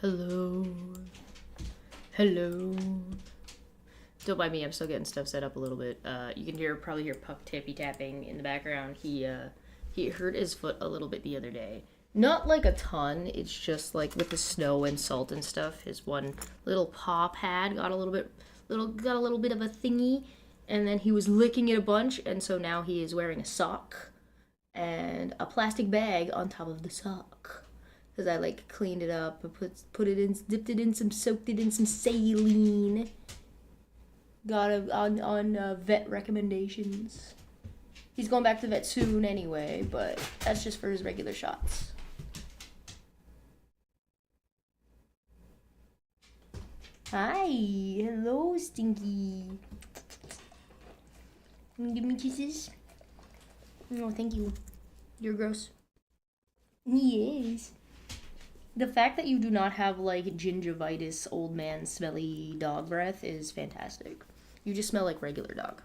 Hello. Hello. Don't mind me, I'm still getting stuff set up a little bit. You can probably hear Puck tippy tapping in the background. He hurt his foot a little bit the other day. Not like a ton, it's just like with the snow and salt and stuff, his one little paw pad got a little bit of a thingy, and then he was licking it a bunch, and so now he is wearing a sock and a plastic bag on top of the sock. Because I like cleaned it up and soaked it in some saline. Got it on vet recommendations. He's going back to the vet soon anyway, but that's just for his regular shots. Hi, hello, Stinky. Give me kisses. Oh, thank you. You're gross. Yes. The fact that you do not have, like, gingivitis, old man, smelly dog breath is fantastic. You just smell like regular dog.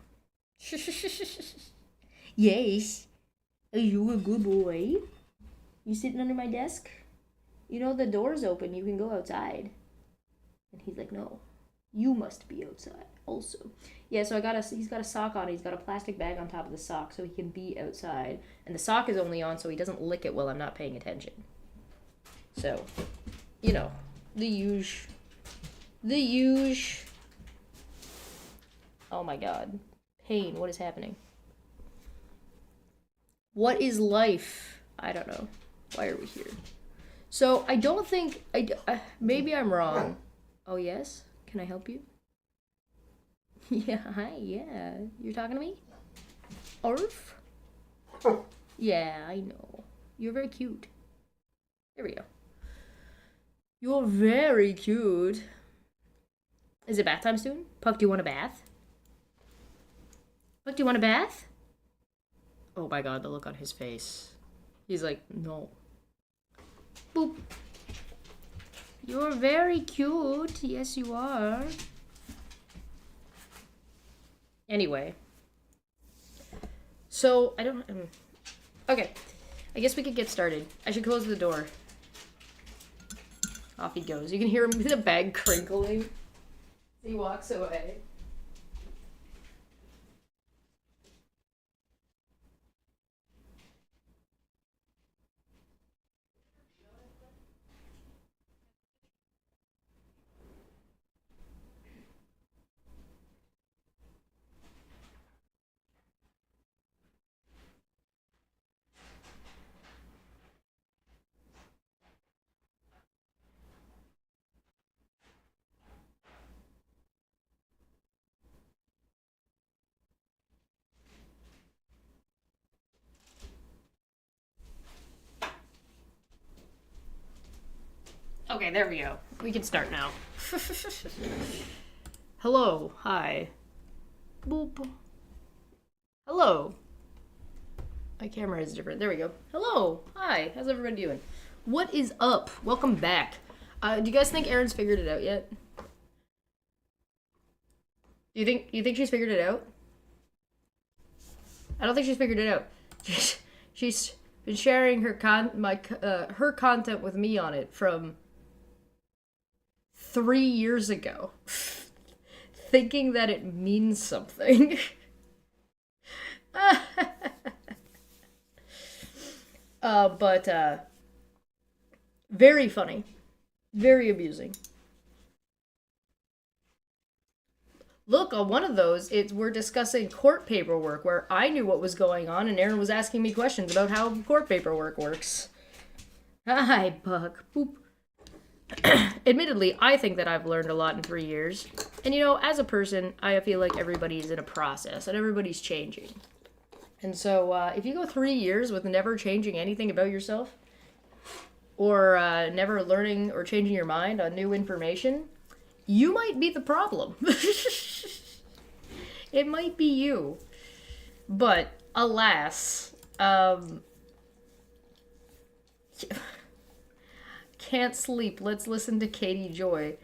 Yes. Are you a good boy? You sitting under my desk? You know the door's open, you can go outside. And he's like, no, you must be outside also. Yeah, so he's got a sock on, he's got a plastic bag on top of the sock so he can be outside. And the sock is only on so he doesn't lick it while I'm not paying attention. So, you know, the huge. Oh my god. Pain, what is happening? What is life? I don't know. Why are we here? So, I don't think, maybe I'm wrong. Oh yes? Can I help you? Yeah, hi, yeah. You're talking to me? Arf? Yeah, I know. You're very cute. There we go. You're very cute. Is it bath time soon? Puck, do you want a bath? Puck, do you want a bath? Oh my god, the look on his face. He's like, no. Boop. You're very cute. Yes, you are. Anyway. So, I don't... okay. I guess we could get started. I should close the door. Off he goes. You can hear him in the bag crinkling. He walks away. Okay, there we go. We can start now. Hello. Hi. Boop. Hello. My camera is different. There we go. Hello. Hi. How's everybody doing? What is up? Welcome back. Do you guys think Erin's figured it out yet? You think she's figured it out? I don't think she's figured it out. She's been sharing her her content with me on it from 3 years ago, thinking that it means something. But very funny, very amusing. Look, on one of those, we're discussing court paperwork, where I knew what was going on, and Erin was asking me questions about how court paperwork works. Hi, Buck. Boop. Admittedly, I think that I've learned a lot in 3 years. And, you know, as a person, I feel like everybody's in a process, and everybody's changing. And so, if you go 3 years with never changing anything about yourself, or never learning or changing your mind on new information, you might be the problem. It might be you. But, alas, can't sleep. Let's listen to Katie Joy.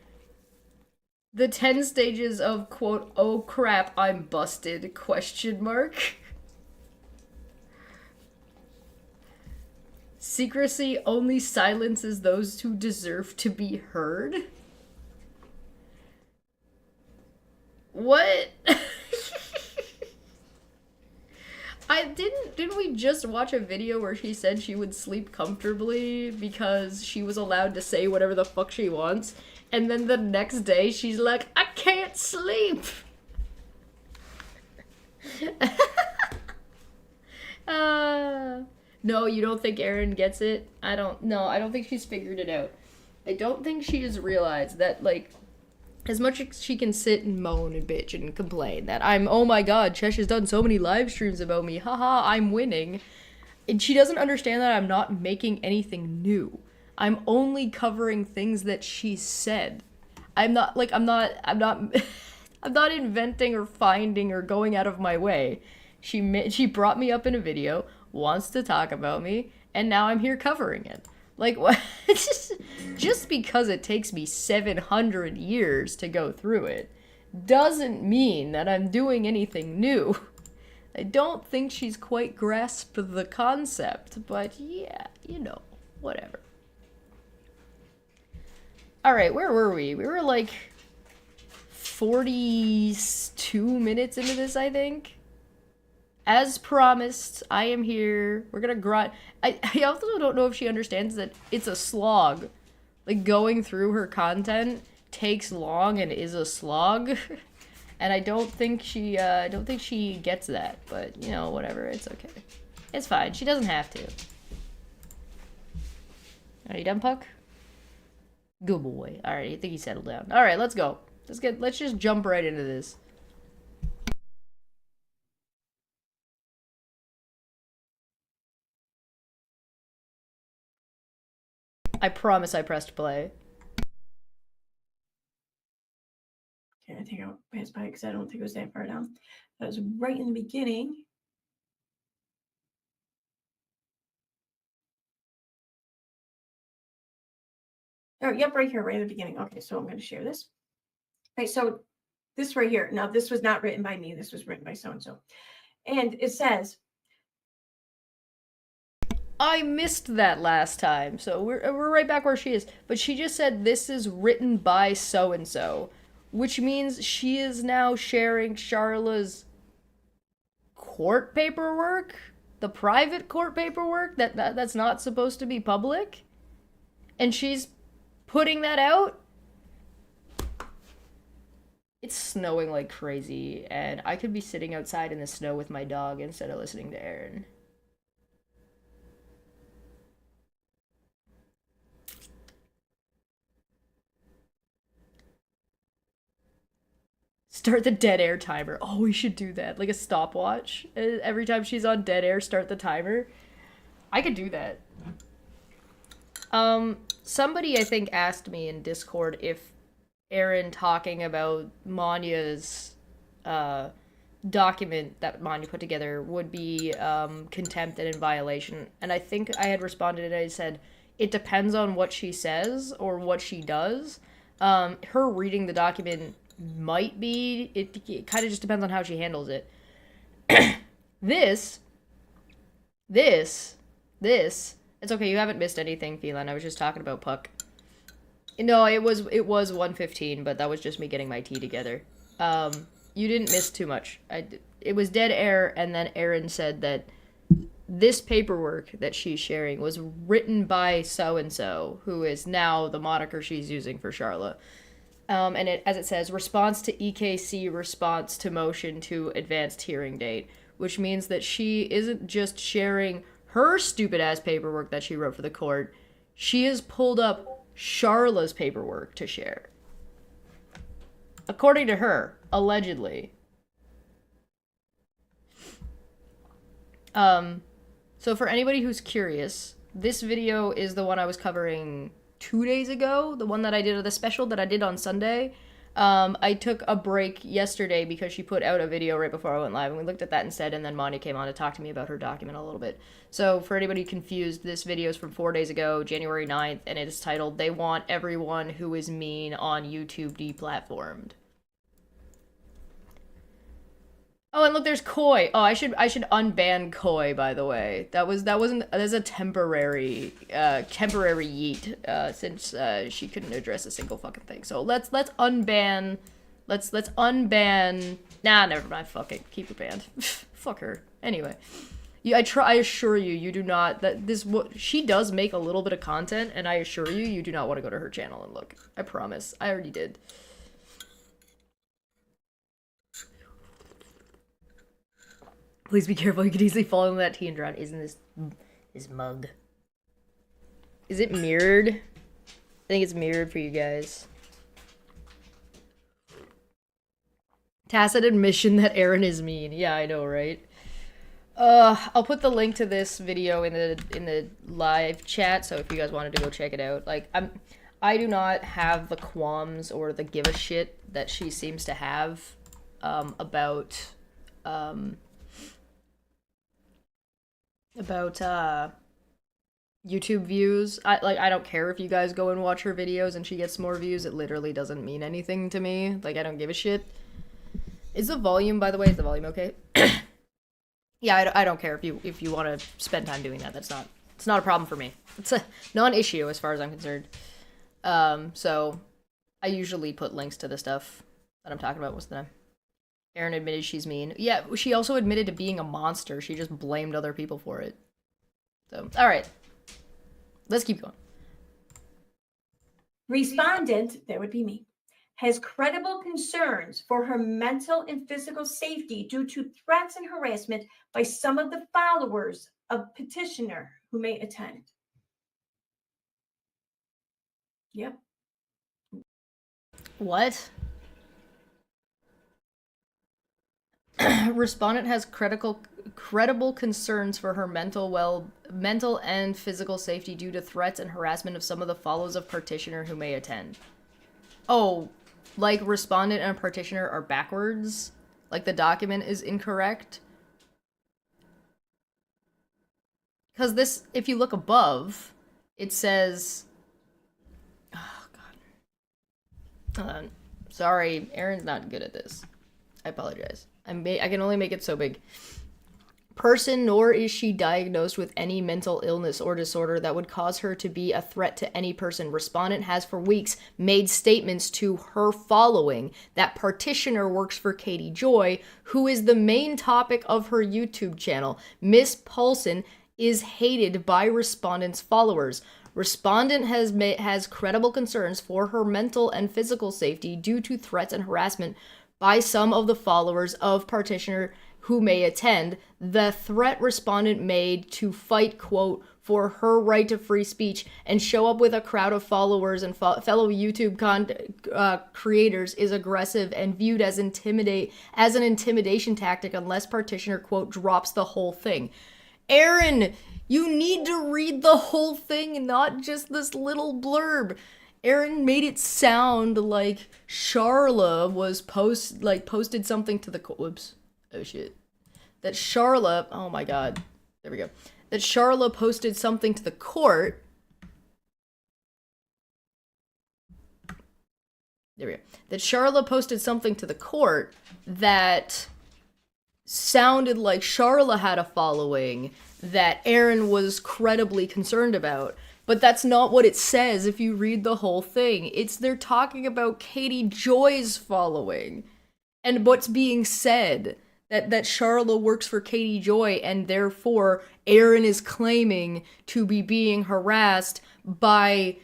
The 10 stages of, quote, oh crap, I'm busted, question mark. Secrecy only silences those who deserve to be heard? What? Didn't we just watch a video where she said she would sleep comfortably because she was allowed to say whatever the fuck she wants, and then the next day she's like, I can't sleep. No, you don't think Erin gets it? I don't think she's figured it out. I don't think she has realized that, like, as much as she can sit and moan and bitch and complain that oh my god, Chesh has done so many live streams about me, haha, I'm winning. And she doesn't understand that I'm not making anything new. I'm only covering things that she said. I'm not I'm not inventing or finding or going out of my way. She brought me up in a video, wants to talk about me, and now I'm here covering it. Like, what? Just because it takes me 700 years to go through it doesn't mean that I'm doing anything new. I don't think she's quite grasped the concept, but yeah, you know, whatever. Alright, where were we? We were like 42 minutes into this, I think. As promised, I am here. We're gonna grind. I also don't know if she understands that it's a slog. Like, going through her content takes long and is a slog. And I don't think she gets that. But, you know, whatever. It's okay. It's fine. She doesn't have to. Are you done, Puck? Good boy. Alright, I think he settled down. Alright, let's go. Let's just jump right into this. I promise I pressed play. Okay, I think I pressed play because I don't think it was that far down. That was right in the beginning. Oh, yep, right here, right at the beginning. Okay, so I'm going to share this. Okay, so this right here. Now, this was not written by me. This was written by so-and-so. And it says... I missed that last time, so we're right back where she is. But she just said this is written by so-and-so, which means she is now sharing Charla's court paperwork? The private court paperwork that's not supposed to be public? And she's putting that out? It's snowing like crazy, and I could be sitting outside in the snow with my dog instead of listening to Erin. Start the dead air timer. Oh, we should do that. Like a stopwatch. Every time she's on dead air, start the timer. I could do that. Somebody, I think, asked me in Discord if Erin talking about Maanyaa's document that Maanyaa put together would be contempt and in violation. And I think I had responded and I said, it depends on what she says or what she does. Her reading the document might be, it kind of just depends on how she handles it. This, it's okay, you haven't missed anything, Phelan. I was just talking about Puck. No, it was 1:15, but that was just me getting my tea together. You didn't miss too much. It was dead air, and then Erin said that this paperwork that she's sharing was written by so-and-so, who is now the moniker she's using for Charla. And as it says, response to EKC, response to motion to advanced hearing date, which means that she isn't just sharing her stupid-ass paperwork that she wrote for the court. She has pulled up Charla's paperwork to share. According to her, allegedly. So for anybody who's curious, this video is the one I was covering 2 days ago, the one that I did, the special that I did on Sunday. I took a break yesterday because she put out a video right before I went live, and we looked at that instead, and then Maanyaa came on to talk to me about her document a little bit. So for anybody confused, this video is from 4 days ago, January 9th, and it is titled, They Want Everyone Who Is Mean on YouTube Deplatformed. Oh, and look, there's Koi. Oh, I should unban Koi, by the way. That's a temporary temporary yeet since she couldn't address a single fucking thing. So let's unban let's unban. Nah, never mind. Fuck it. Keep her banned. Fuck her. Anyway. I assure you, you do not, that this, what, she does make a little bit of content, and I assure you, you do not want to go to her channel and look. I promise. I already did. Please be careful, you could easily fall into that tea and drown. Isn't this mug? Is it mirrored? I think it's mirrored for you guys. Tacit admission that Erin is mean. Yeah, I know, right? I'll put the link to this video in the live chat, so if you guys wanted to go check it out. Like, I do not have the qualms or the give a shit that she seems to have about YouTube views. I don't care if you guys go and watch her videos and she gets more views. It literally doesn't mean anything to me. Like, I don't give a shit. Is the volume, by the way, is the volume okay? Yeah, I don't care if you want to spend time doing that. It's not a problem for me. It's a non-issue as far as I'm concerned. So I usually put links to the stuff that I'm talking about most of the time. Erin admitted she's mean. Yeah, she also admitted to being a monster. She just blamed other people for it. So, all right. Let's keep going. Respondent, that would be me, has credible concerns for her mental and physical safety due to threats and harassment by some of the followers of petitioner who may attend. Yep. What? Respondent has credible concerns for her mental and physical safety due to threats and harassment of some of the followers of petitioner who may attend. Oh, like respondent and petitioner are backwards? Like the document is incorrect? Because this, if you look above, it says... Oh, God. Sorry, Erin's not good at this. I apologize. I can only make it so big. Person, nor is she diagnosed with any mental illness or disorder that would cause her to be a threat to any person. Respondent has for weeks made statements to her following that petitioner works for Katie Joy, who is the main topic of her YouTube channel. Miss Paulson is hated by respondent's followers. Respondent has credible concerns for her mental and physical safety due to threats and harassment by some of the followers of petitioner who may attend. The threat respondent made to fight, quote, for her right to free speech and show up with a crowd of followers and fellow YouTube creators is aggressive and viewed as an intimidation tactic unless petitioner, quote, drops the whole thing. Erin, you need to read the whole thing and not just this little blurb. Erin made it sound like Charla was posted something to the whoops. Oh shit. That Charla, oh my god. There we go. That Charla posted something to the court. There we go. That Charla posted something to the court that sounded like Charla had a following that Erin was credibly concerned about. But that's not what it says if you read the whole thing. They're talking about Katie Joy's following. And what's being said, that Charla works for Katie Joy, and therefore Erin is claiming to be being harassed by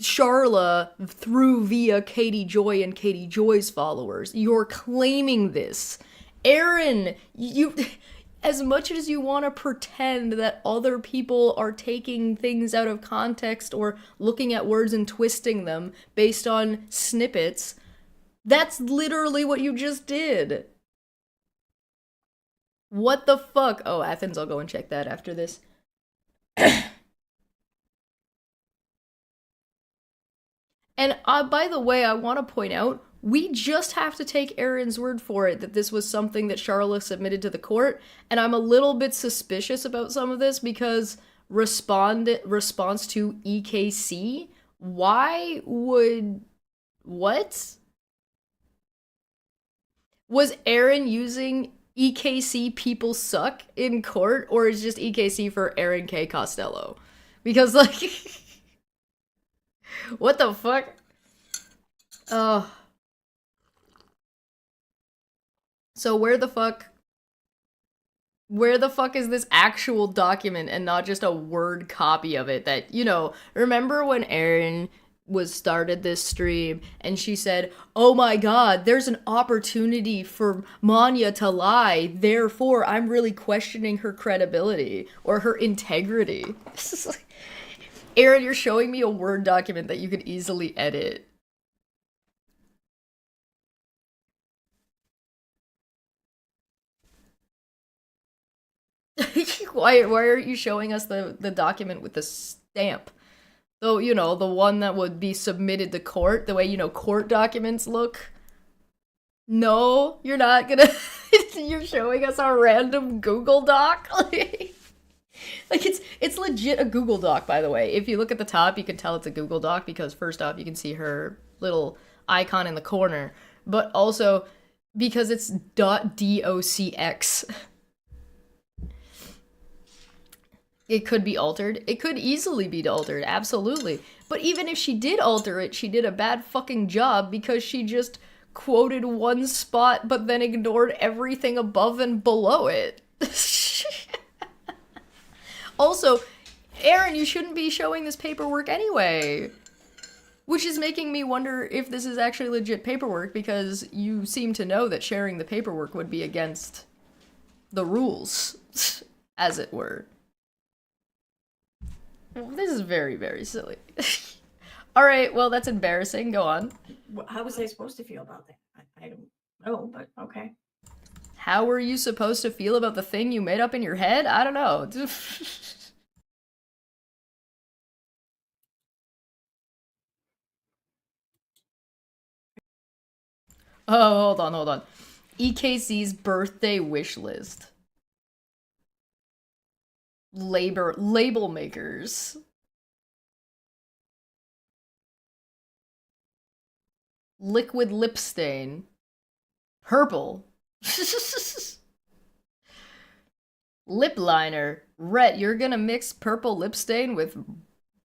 Charla via Katie Joy and Katie Joy's followers. You're claiming this. Erin, you... As much as you want to pretend that other people are taking things out of context or looking at words and twisting them based on snippets, that's literally what you just did. What the fuck? Oh, Athens, I'll go and check that after this. And by the way, I want to point out, we just have to take Erin's word for it that this was something that Charla submitted to the court, and I'm a little bit suspicious about some of this because response to EKC? Why would... What? Was Erin using EKC people suck in court, or is just EKC for Erin K. Costello? Because, like, what the fuck? Oh. So where the fuck is this actual document and not just a word copy of it that, you know, remember when Erin started this stream and she said, "Oh my god, there's an opportunity for Maanyaa to lie, therefore I'm really questioning her credibility or her integrity." This is like, Erin, you're showing me a Word document that you could easily edit. why aren't you showing us the document with the stamp? Though, you know, the one that would be submitted to court, the way, you know, court documents look. No, you're not gonna. You're showing us a random Google Doc? Like, it's legit a Google Doc, by the way. If you look at the top, you can tell it's a Google Doc because first off, you can see her little icon in the corner, but also because it's .docx. It could be altered. It could easily be altered, absolutely. But even if she did alter it, she did a bad fucking job because she just quoted one spot but then ignored everything above and below it. Also, Erin, you shouldn't be showing this paperwork anyway. Which is making me wonder if this is actually legit paperwork because you seem to know that sharing the paperwork would be against the rules, as it were. This is very, very silly. Alright, well, that's embarrassing. Go on. How was I supposed to feel about that? I don't know, but okay. How were you supposed to feel about the thing you made up in your head? I don't know. Oh, hold on. EKC's birthday wish list. Label makers. Liquid lip stain. Purple. Lip liner. Rhett, you're gonna mix purple lip stain with,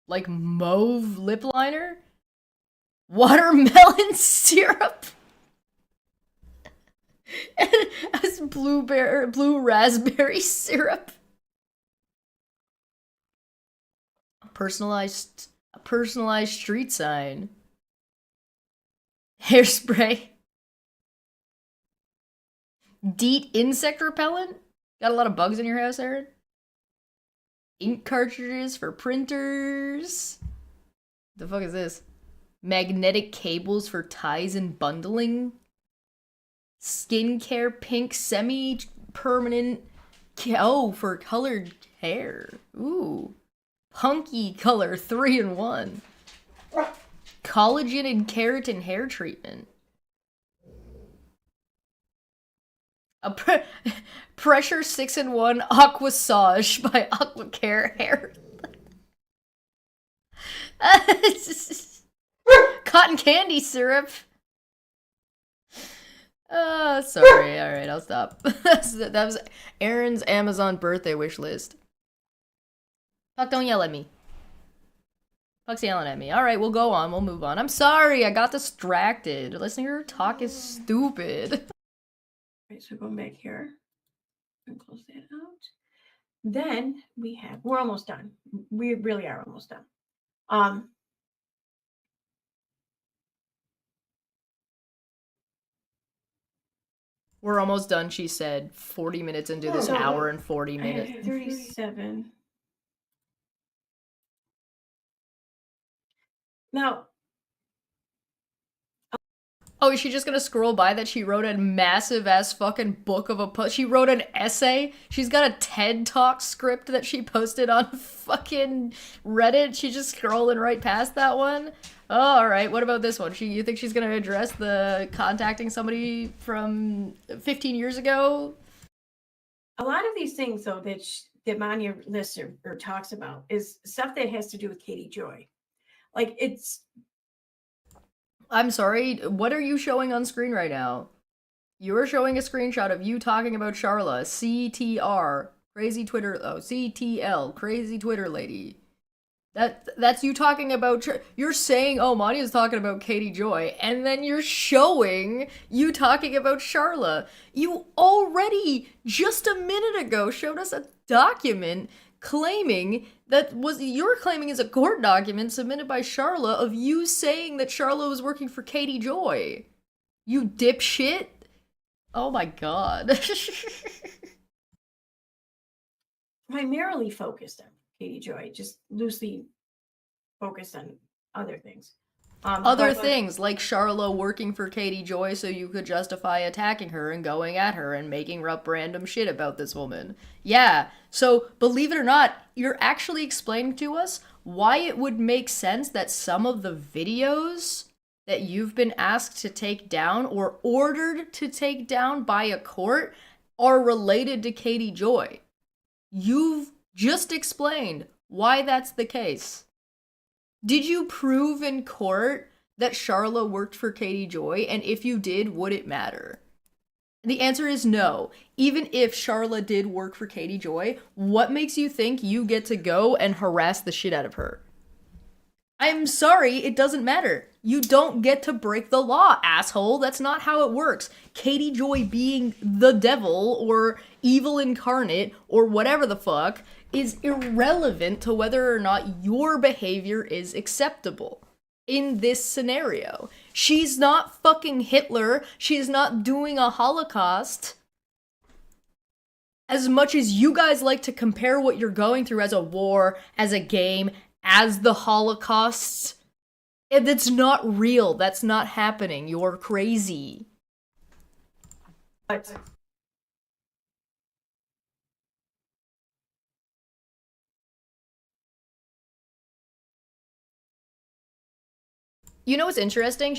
like, mauve lip liner? Watermelon syrup? And as blue raspberry syrup? A personalized street sign. Hairspray. DEET insect repellent? Got a lot of bugs in your house, Erin? Ink cartridges for printers. The fuck is this? Magnetic cables for ties and bundling. Skincare pink semi-permanent. Oh, for colored hair. Ooh. Punky color 3-in-1. Collagen and keratin hair treatment. A pressure 6-in-1 Aquasage by Aquacare hair. Cotton candy syrup. Sorry. Alright, I'll stop. That was Erin's Amazon birthday wish list. Fuck, don't yell at me. Fuck's yelling at me. Alright, we'll go on. We'll move on. I'm sorry, I got distracted. Listening to her talk is stupid. Right, so going back here and close that out. Then we're almost done. We really are almost done. We're almost done, she said, 40 minutes into this hour and 40 minutes. 37. Now, oh, is she just gonna scroll by that she wrote a massive ass fucking book of a post? She wrote an essay. She's got a TED Talk script that she posted on fucking Reddit. She's just scrolling right past that one. Oh, alright, what about this one? You think she's gonna address the contacting somebody from 15 years ago? A lot of these things, though, that Maanyaa lists or talks about is stuff that has to do with Katie Joy. Like, it's... I'm sorry, what are you showing on screen right now? You're showing a screenshot of you talking about Charla, CTR, crazy Twitter, CTL, crazy Twitter lady. That's you talking about. You're saying, oh, Maanya's talking about Katie Joy, and then you're showing you talking about Charla. You already just a minute ago showed us a document claiming that was you're claiming is a court document submitted by Charla of you saying that Charla was working for Katie Joy. You dipshit. Oh my god. Primarily focused on Katie Joy, just loosely focused on other things. Other things, like Charla working for Katie Joy so you could justify attacking her and going at her and making up random shit about this woman. Yeah, so believe it or not, you're actually explaining to us why it would make sense that some of the videos that you've been asked to take down or ordered to take down by a court are related to Katie Joy. You've just explained why that's the case. Did you prove in court that Charla worked for Katie Joy? And if you did, would it matter? The answer is no. Even if Charla did work for Katie Joy, what makes you think you get to go and harass the shit out of her? I'm sorry, it doesn't matter. You don't get to break the law, asshole. That's not how it works. Katie Joy being the devil or evil incarnate or whatever the fuck is irrelevant to whether or not your behavior is acceptable in this scenario. She's not fucking Hitler. She's not doing a Holocaust. As much as you guys like to compare what you're going through as a war, as a game, as the Holocaust, that's not real. That's not happening. You're crazy. But you know what's interesting?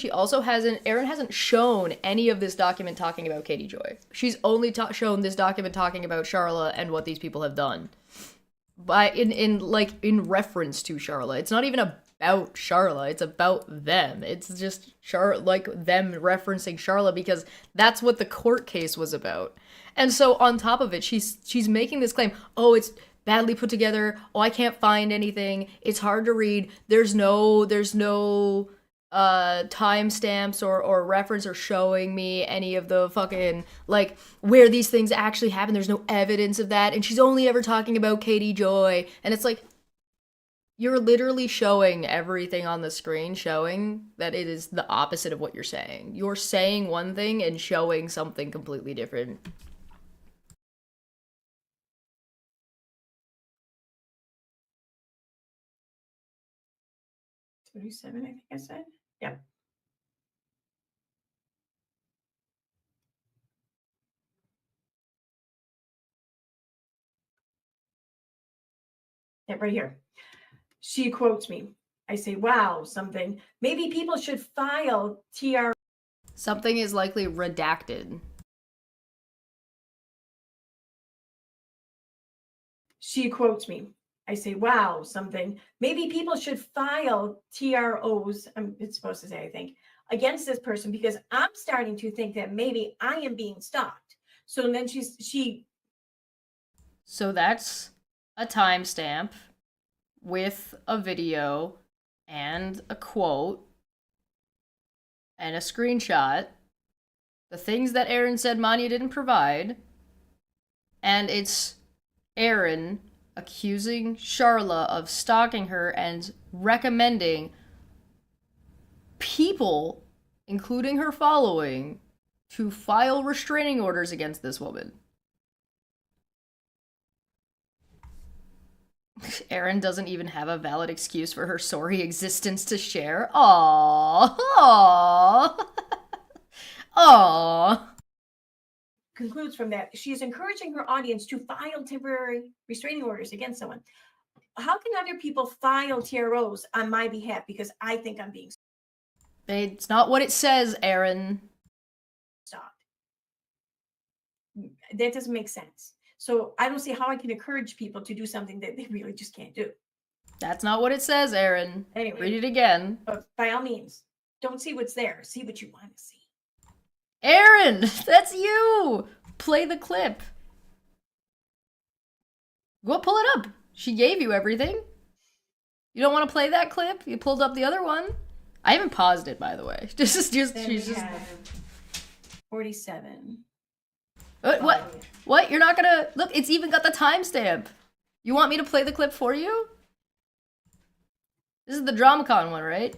Erin hasn't shown any of this document talking about Katie Joy. She's only shown this document talking about Charla and what these people have done. In reference to Charla. It's not even about Charla, it's about them. It's just them referencing Charla because that's what the court case was about. And so on top of it, she's making this claim, oh, it's badly put together, oh, I can't find anything, it's hard to read, there's no timestamps or reference or showing me any of the fucking, like, where these things actually happen. There's no evidence of that. And she's only ever talking about Katie Joy. And it's like, you're literally showing everything on the screen, showing that it is the opposite of what you're saying. You're saying one thing and showing something completely different. $37, I think I said. Yeah. Yeah, right here. She quotes me. I say, wow, something. Maybe people should file TR. Something is likely redacted. She quotes me. I say, wow, something. Maybe people should file TROs, it's supposed to say, I think, against this person because I'm starting to think that maybe I am being stalked. So then So that's a timestamp with a video and a quote and a screenshot. The things that Erin said Maanyaa didn't provide. And it's Erin accusing Charla of stalking her and recommending people, including her following, to file restraining orders against this woman. Erin doesn't even have a valid excuse for her sorry existence to share. Aww. Aww. Aww. Concludes from that, she is encouraging her audience to file temporary restraining orders against someone. How can other people file TROs on my behalf because I think I'm being It's not what it says, Erin. stalked? That doesn't make sense. So I don't see how I can encourage people to do something that they really just can't do. That's not what it says, Erin. Anyway, read it again. But by all means, don't see what's there. See what you want to see. Erin, that's you! Play the clip. Go pull it up. She gave you everything. You don't want to play that clip? You pulled up the other one? I haven't paused it, by the way. She's just 47. What? What? You're not gonna look? It's even got the timestamp. You want me to play the clip for you? This is the DramaCon one, right?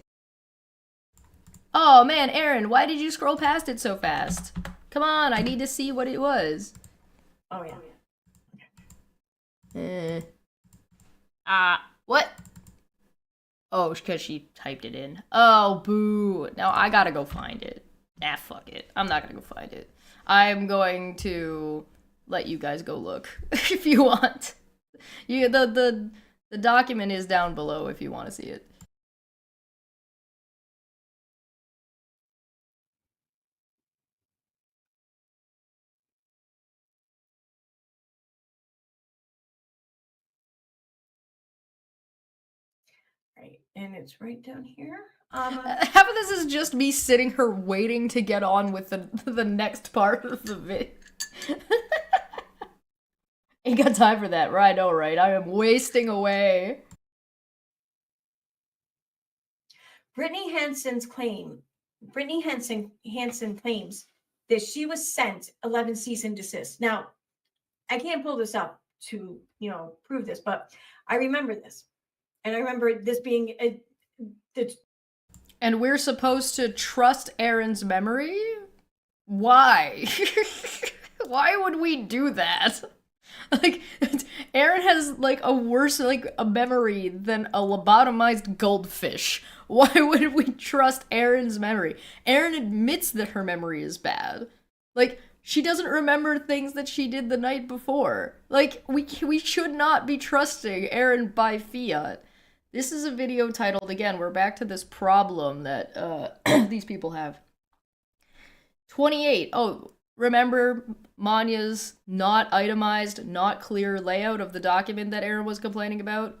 Oh man, Erin, why did you scroll past it so fast? Come on, I need to see what it was. Oh yeah. What? Oh, because she typed it in. Oh, boo. Now I gotta go find it. Ah, fuck it. I'm not gonna go find it. I'm going to let you guys go look if you want. The document is down below if you want to see it. Right, and it's right down here. Half of this is just me sitting here waiting to get on with the next part of the vid. Ain't got time for that, right? I know, right? I am wasting away. Brittany Hansen claims that she was sent 11 cease and desist. Now, I can't pull this up to, prove this, but I remember this. And I remember this being and we're supposed to trust Erin's memory? Why? Why would we do that? Like, Erin has, like, a worse, like, a memory than a lobotomized goldfish. Why would we trust Erin's memory? Erin admits that her memory is bad. Like, she doesn't remember things that she did the night before. Like, we should not be trusting Erin by fiat. This is a video titled, again, we're back to this problem that these people have. 28. Oh, remember Maanyaa's not itemized, not clear layout of the document that Erin was complaining about?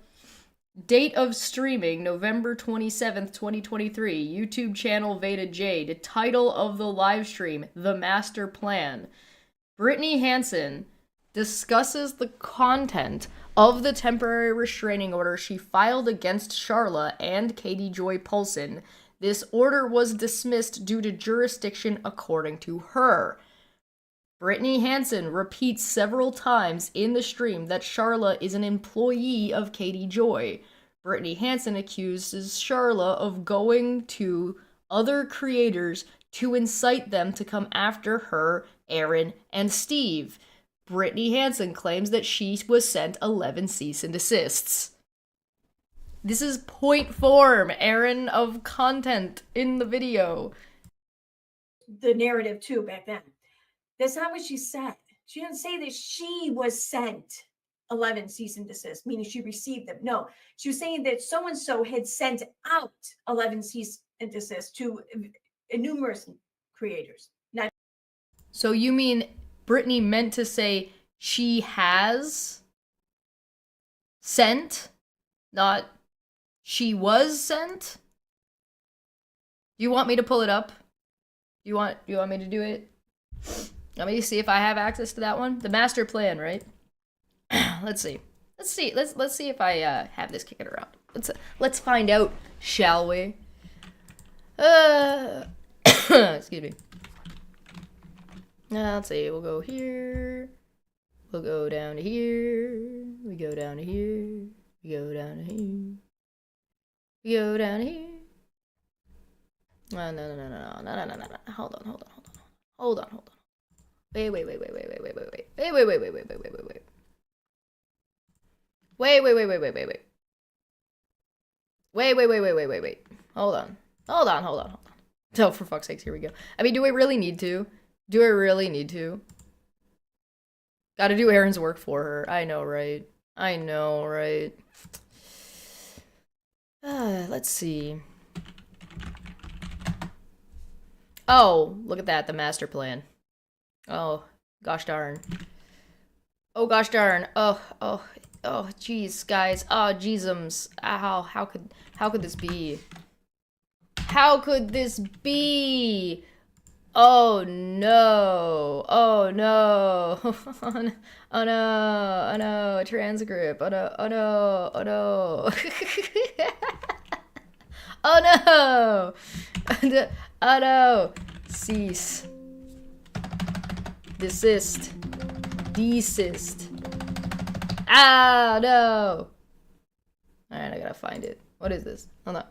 Date of streaming, November 27th, 2023. YouTube channel Veda Jade. Title of the live stream, The Master Plan. Brittany Hansen discusses the content of the temporary restraining order she filed against Sharla and Katie Joy Poulsen. This order was dismissed due to jurisdiction according to her. Brittany Hansen repeats several times in the stream that Sharla is an employee of Katie Joy. Brittany Hansen accuses Sharla of going to other creators to incite them to come after her, Erin, and Steve. Brittany Hansen claims that she was sent 11 cease and desists. This is point form, Erin, of content in the video. The narrative, too, back then. That's not what she said. She didn't say that she was sent 11 cease and desist, meaning she received them. No, she was saying that so-and-so had sent out 11 cease and desist to numerous creators. Not so you mean Brittany meant to say she has sent, not she was sent? Do you want me to pull it up? You want me to do it? Let me see if I have access to that one. The master plan, right? Let's see. Let's see if I have this kicking around. Let's find out, shall we? Excuse me. Let's see. We'll go here. We'll go down to here. We go down to here. We go down to here. We go down to here. No. Hold on. Wait. Wait. Hold on. Oh, for fuck's sakes, here we go. I mean, do I really need to? Gotta do Erin's work for her. I know, right? Let's see. Oh, look at that, the master plan. Oh, gosh darn. Oh, jeez, guys. Oh, jeezums. How could this be? How could this be? Oh no! Oh no! Oh no! Oh no! A transcript! Oh no! Oh no! Oh no! Oh no! Oh no! Cease. Desist. Desist. Ah no! Alright, I gotta find it. What is this? Hold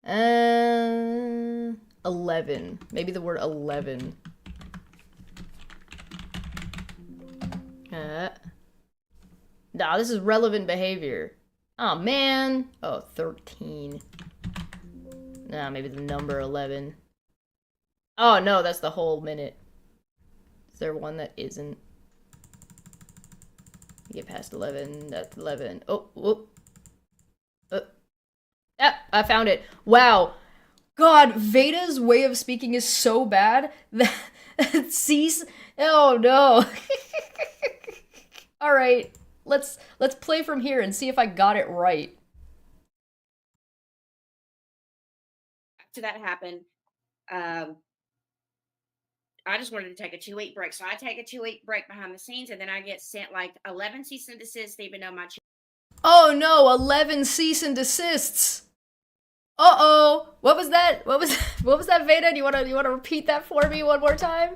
on. 11. Maybe the word 11. Nah, this is relevant behavior. Oh, man. Oh, 13. Nah, maybe the number 11. Oh, no, that's the whole minute. Is there one that isn't? Get past 11. That's 11. Oh, whoop. Yeah, I found it. Wow. God, Veda's way of speaking is so bad that cease. Oh no. All right, let's play from here and see if I got it right. After that happened, I just wanted to take a 2-week break. So I take a 2-week break behind the scenes, and then I get sent like 11 cease and desist, even though my Oh no, 11 cease and desists. Uh-oh. What was that? What was that, Veda? Do you want to repeat that for me one more time?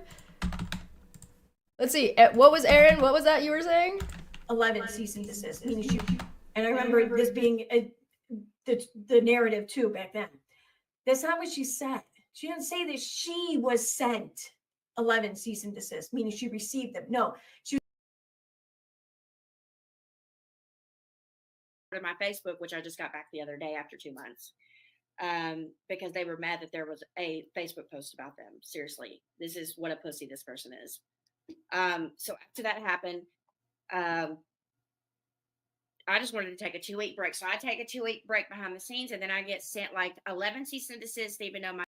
Let's see. What was Erin? What was that you were saying? 11 cease and desist. Meaning she, and I remember this being the narrative too back then. That's not what she said. She didn't say that she was sent 11 cease and desist, meaning she received them. No, she on my Facebook, which I just got back the other day after 2 months, because they were mad that there was a Facebook post about them. Seriously, this is what a pussy this person is. So after that happened, I just wanted to take a 2-week break. So I take a 2-week break behind the scenes, and then I get sent like 11 cease and desist, even though my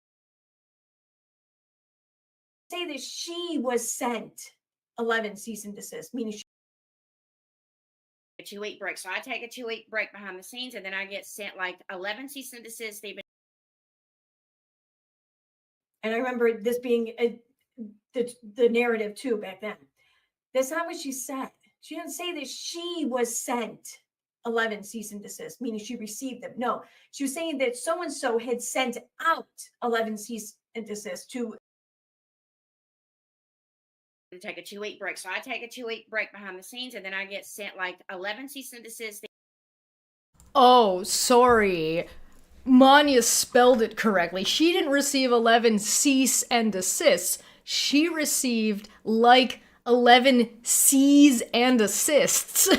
say that she was sent 11 cease and desist, meaning she a 2-week break. So I take a 2-week break behind the scenes, and then I get sent like 11 cease and desist, even. And I remember this being the narrative too back then. That's not what she said. She didn't say that she was sent 11 cease and desist, meaning she received them. No, she was saying that so and so had sent out 11 cease and desist to take a 2-week break. So I take a 2-week break behind the scenes, and then I get sent like 11 cease and desist. Oh, sorry. Maanyaa spelled it correctly. She didn't receive 11 cease and desists. She received like 11 C's and assists.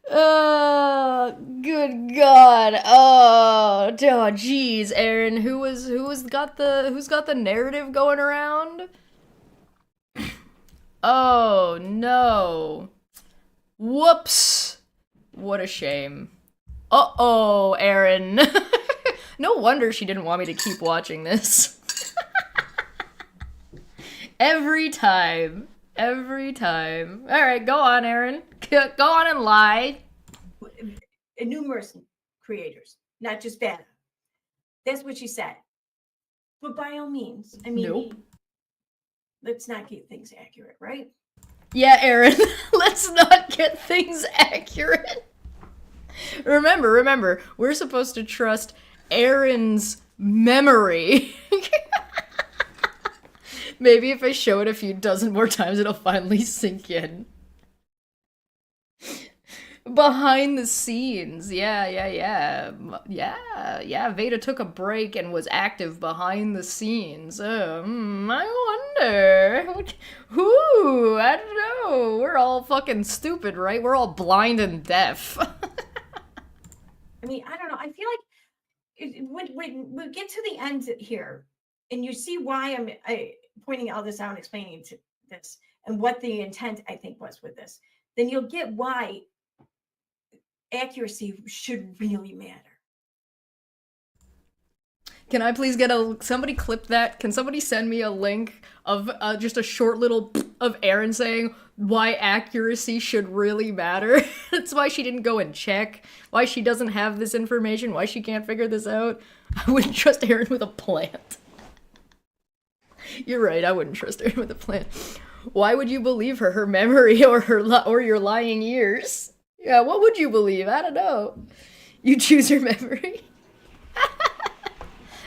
Oh, good God. Oh, jeez, Erin, who's got the narrative going around? Oh, no. Whoops. What a shame. Uh-oh, Erin. No wonder she didn't want me to keep watching this. Every time. Every time. All right, go on, Erin. Go on and lie. numerous creators, not just data. That's what she said. But by all means, I mean, Nope. Let's not get things accurate, right? Yeah, Erin, let's not get things accurate. Remember, we're supposed to trust Erin's memory. Maybe if I show it a few dozen more times, it'll finally sink in. Behind the scenes, yeah, Veda took a break and was active behind the scenes. I wonder, I don't know, we're all fucking stupid, right? We're all blind and deaf. I mean, I don't know, I feel like when we get to the end here, and you see why I'm pointing all this out and explaining this, and what the intent, I think, was with this, then you'll get why accuracy should really matter. Can I please get somebody clip that? Can somebody send me a link of just a short little of Erin saying, why accuracy should really matter. That's why she didn't go and check, why she doesn't have this information, why she can't figure this out. I wouldn't trust Erin with a plant. You're right, I wouldn't trust Erin with a plant. Why would you believe her? Her memory or or your lying ears? Yeah, what would you believe? I don't know. You choose your memory.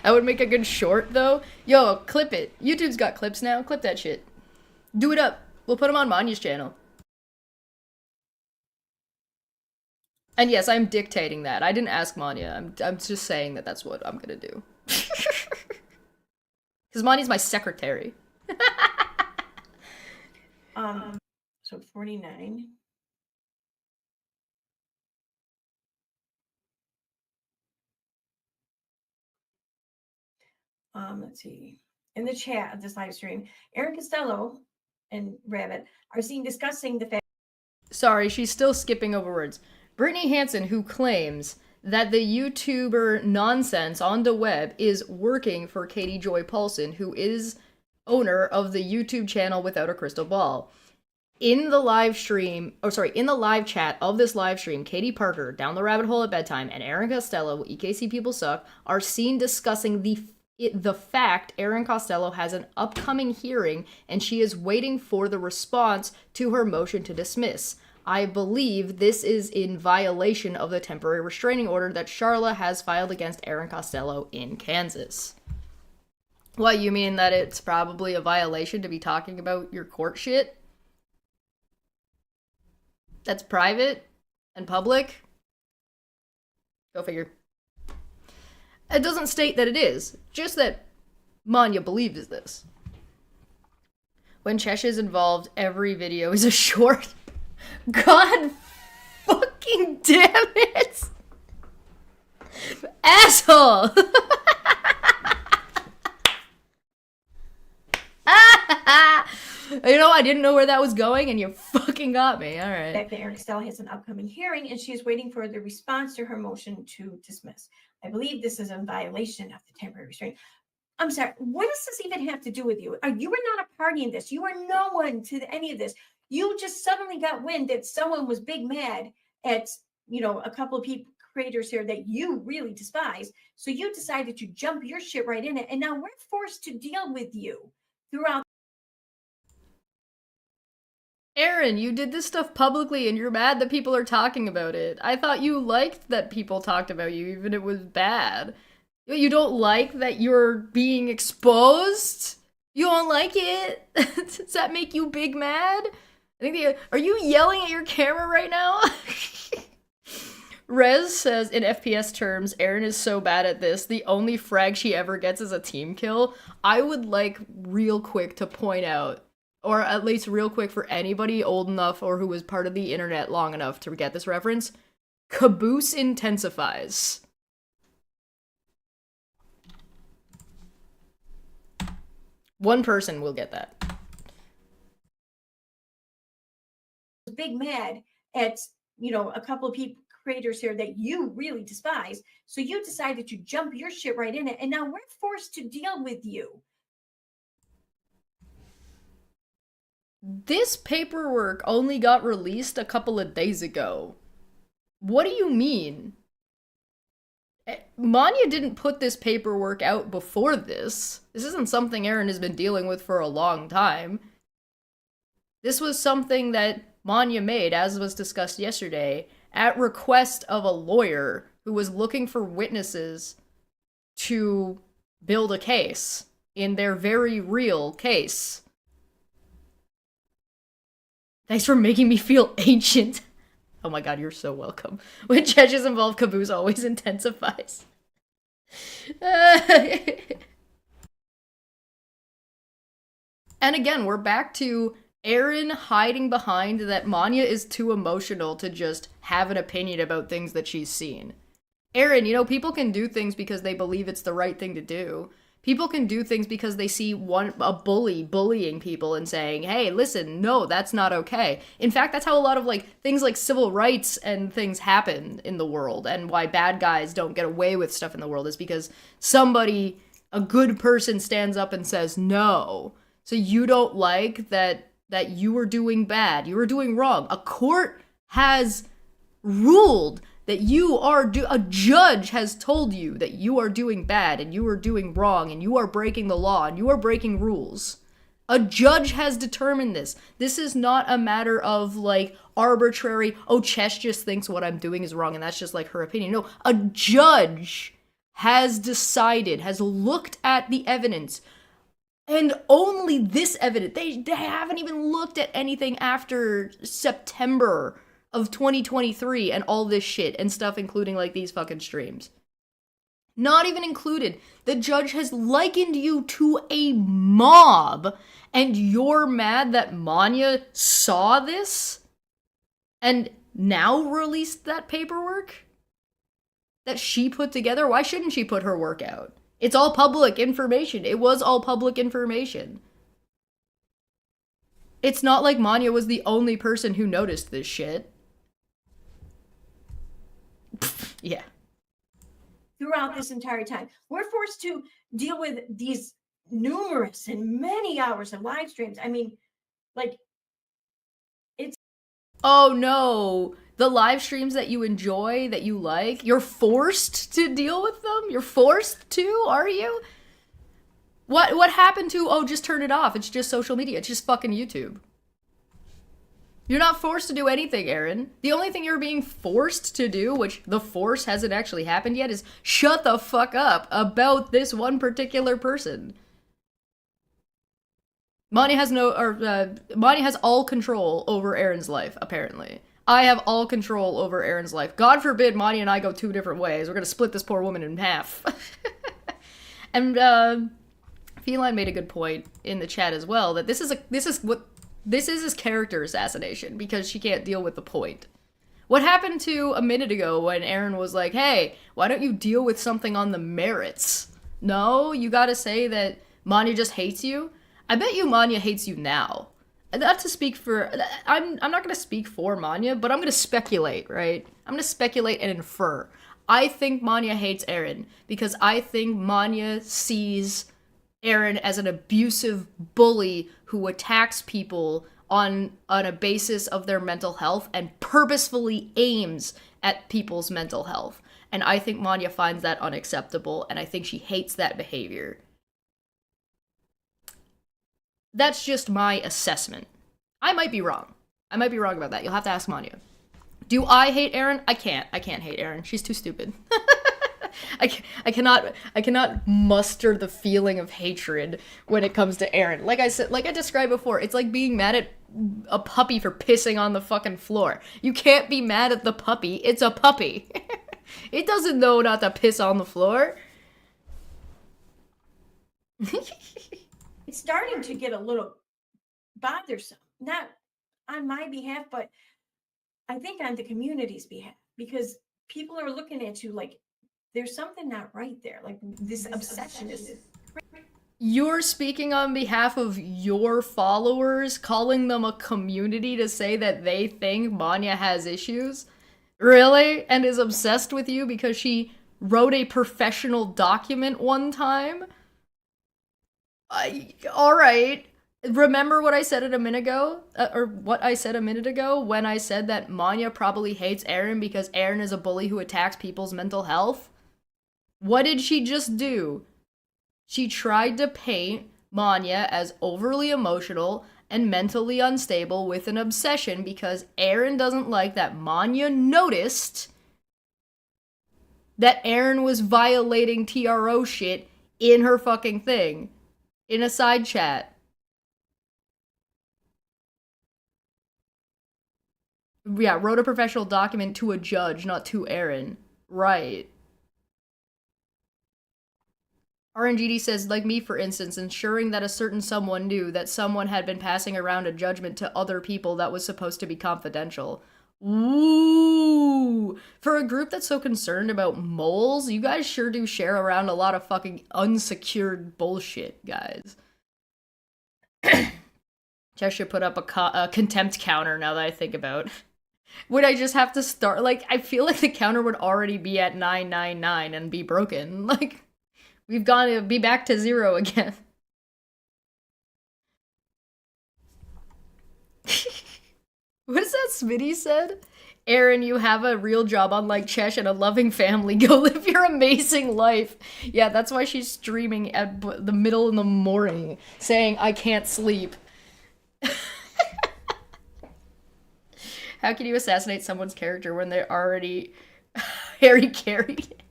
That would make a good short, though. Yo, clip it. YouTube's got clips now. Clip that shit. Do it up. We'll put them on Maanyaa's channel. And yes, I'm dictating that. I didn't ask Maanyaa. I'm just saying that that's what I'm gonna do. Because Maanyaa's my secretary. So 49. Let's see. In the chat of this live stream, Erin Costello and Rabbit are seen discussing the fact. Sorry, she's still skipping over words. Brittany Hansen, who claims that the YouTuber nonsense on the web is working for Katie Joy Paulson, who is owner of the YouTube channel Without a Crystal Ball. In the live stream, in the live chat of this live stream, Katie Parker, Down the Rabbit Hole at Bedtime, and Erin Costello, EKC People Suck, are seen discussing the fact Erin Costello has an upcoming hearing and she is waiting for the response to her motion to dismiss. I believe this is in violation of the temporary restraining order that Charla has filed against Erin Costello in Kansas. What, you mean that it's probably a violation to be talking about your court shit? That's private and public? Go figure. It doesn't state that it is, just that Maanyaa believes this. When Chesh is involved, every video is a short. God fucking damn it! Asshole! You know, I didn't know where that was going, and you fucking got me. All right. That Erin Costello has an upcoming hearing, and she is waiting for the response to her motion to dismiss. I believe this is in violation of the temporary restraint. I'm sorry. What does this even have to do with you? You were not a party in this. You were no one to any of this. You just suddenly got wind that someone was big mad at, a couple of people, creators here that you really despise. So you decided to jump your shit right in it, and now we're forced to deal with you throughout. Erin, you did this stuff publicly and you're mad that people are talking about it. I thought you liked that people talked about you, even if it was bad. You don't like that you're being exposed? You don't like it? Does that make you big mad? Are you yelling at your camera right now? Rez says, in FPS terms, Erin is so bad at this, the only frag she ever gets is a team kill. I would like real quick to point out, or at least real quick for anybody old enough or who was part of the internet long enough to get this reference, caboose intensifies. One person will get that. Big mad at, a couple of people, creators here that you really despise. So you decided to jump your shit right in it, and now we're forced to deal with you. This paperwork only got released a couple of days ago. What do you mean? Maanyaa didn't put this paperwork out before this. This isn't something Erin has been dealing with for a long time. This was something that Maanyaa made, as was discussed yesterday, at request of a lawyer who was looking for witnesses to build a case in their very real case. Thanks for making me feel ancient. Oh my god, you're so welcome. When Chesh is involved, caboose always intensifies. And again, we're back to Erin hiding behind that Maanyaa is too emotional to just have an opinion about things that she's seen. Erin, people can do things because they believe it's the right thing to do. People can do things because they see a bully bullying people and saying, hey, listen, no, that's not okay. In fact, that's how a lot of things like civil rights and things happen in the world, and why bad guys don't get away with stuff in the world is because somebody, a good person, stands up and says no. So you don't like that that you were doing bad. You were doing wrong. A court has ruled that a judge has told you that you are doing bad and you are doing wrong and you are breaking the law and you are breaking rules. A judge has determined this. This is not a matter of like arbitrary, oh, Chess just thinks what I'm doing is wrong and that's just like her opinion. No, a judge has decided, has looked at the evidence, and only this evidence. They haven't even looked at anything after September of 2023 and all this shit and stuff, including like these fucking streams. Not even included. The judge has likened you to a mob, and you're mad that Maanyaa saw this and now released that paperwork that she put together? Why shouldn't she put her work out? It's all public information. It was all public information. It's not like Maanyaa was the only person who noticed this shit. Yeah. Throughout this entire time, we're forced to deal with these numerous and many hours of live streams. I mean, like, it's... Oh no, the live streams that you enjoy, that you like, you're forced to deal with them? You're forced to, are you? What happened to, oh, just turn it off, it's just social media, it's just fucking YouTube? You're not forced to do anything, Erin. The only thing you're being forced to do, which the force hasn't actually happened yet, is shut the fuck up about this one particular person. Maanyaa has all control over Erin's life, apparently. I have all control over Erin's life. God forbid Maanyaa and I go two different ways. We're gonna split this poor woman in half. And, Feline made a good point in the chat as well, that this is his character assassination, because she can't deal with the point. What happened to a minute ago when Erin was like, hey, why don't you deal with something on the merits? No, you gotta say that Maanyaa just hates you? I bet you Maanyaa hates you now. Not to speak for... I'm not gonna speak for Maanyaa, but I'm gonna speculate, right? I'm gonna speculate and infer. I think Maanyaa hates Erin, because I think Maanyaa sees Erin as an abusive bully who attacks people on a basis of their mental health and purposefully aims at people's mental health. And I think Maanyaa finds that unacceptable, and I think she hates that behavior. That's just my assessment. I might be wrong. I might be wrong about that. You'll have to ask Maanyaa. Do I hate Erin? I can't. I can't hate Erin. She's too stupid. I cannot muster the feeling of hatred when it comes to Erin. Like I said, like I described before, it's like being mad at a puppy for pissing on the fucking floor. You can't be mad at the puppy. It's a puppy. It doesn't know not to piss on the floor. It's starting to get a little bothersome. Not on my behalf, but I think on the community's behalf, because people are looking at you like there's something not right there. Like this obsession is... You're speaking on behalf of your followers, calling them a community to say that they think Maanyaa has issues? Really? And is obsessed with you because she wrote a professional document one time? Alright. Remember what I said a minute ago? What I said a minute ago when I said that Maanyaa probably hates Erin because Erin is a bully who attacks people's mental health? What did she just do? She tried to paint Maanyaa as overly emotional and mentally unstable with an obsession because Erin doesn't like that Maanyaa noticed that Erin was violating TRO shit in her fucking thing. In a side chat. Yeah, wrote a professional document to a judge, not to Erin. Right. RNGD says, like me for instance, ensuring that a certain someone knew that someone had been passing around a judgment to other people that was supposed to be confidential. Ooh! For a group that's so concerned about moles, you guys sure do share around a lot of fucking unsecured bullshit, guys. Chess should put up a contempt counter now that I think about it. Would I just have to start, like, I feel like the counter would already be at 999 and be broken. Like, we've got to be back to 0 again. What is that Smitty said? Erin, you have a real job unlike Chesh and a loving family. Go live your amazing life. Yeah, that's why she's streaming at the middle of the morning, saying, I can't sleep. How can you assassinate someone's character when they're already Harry carried?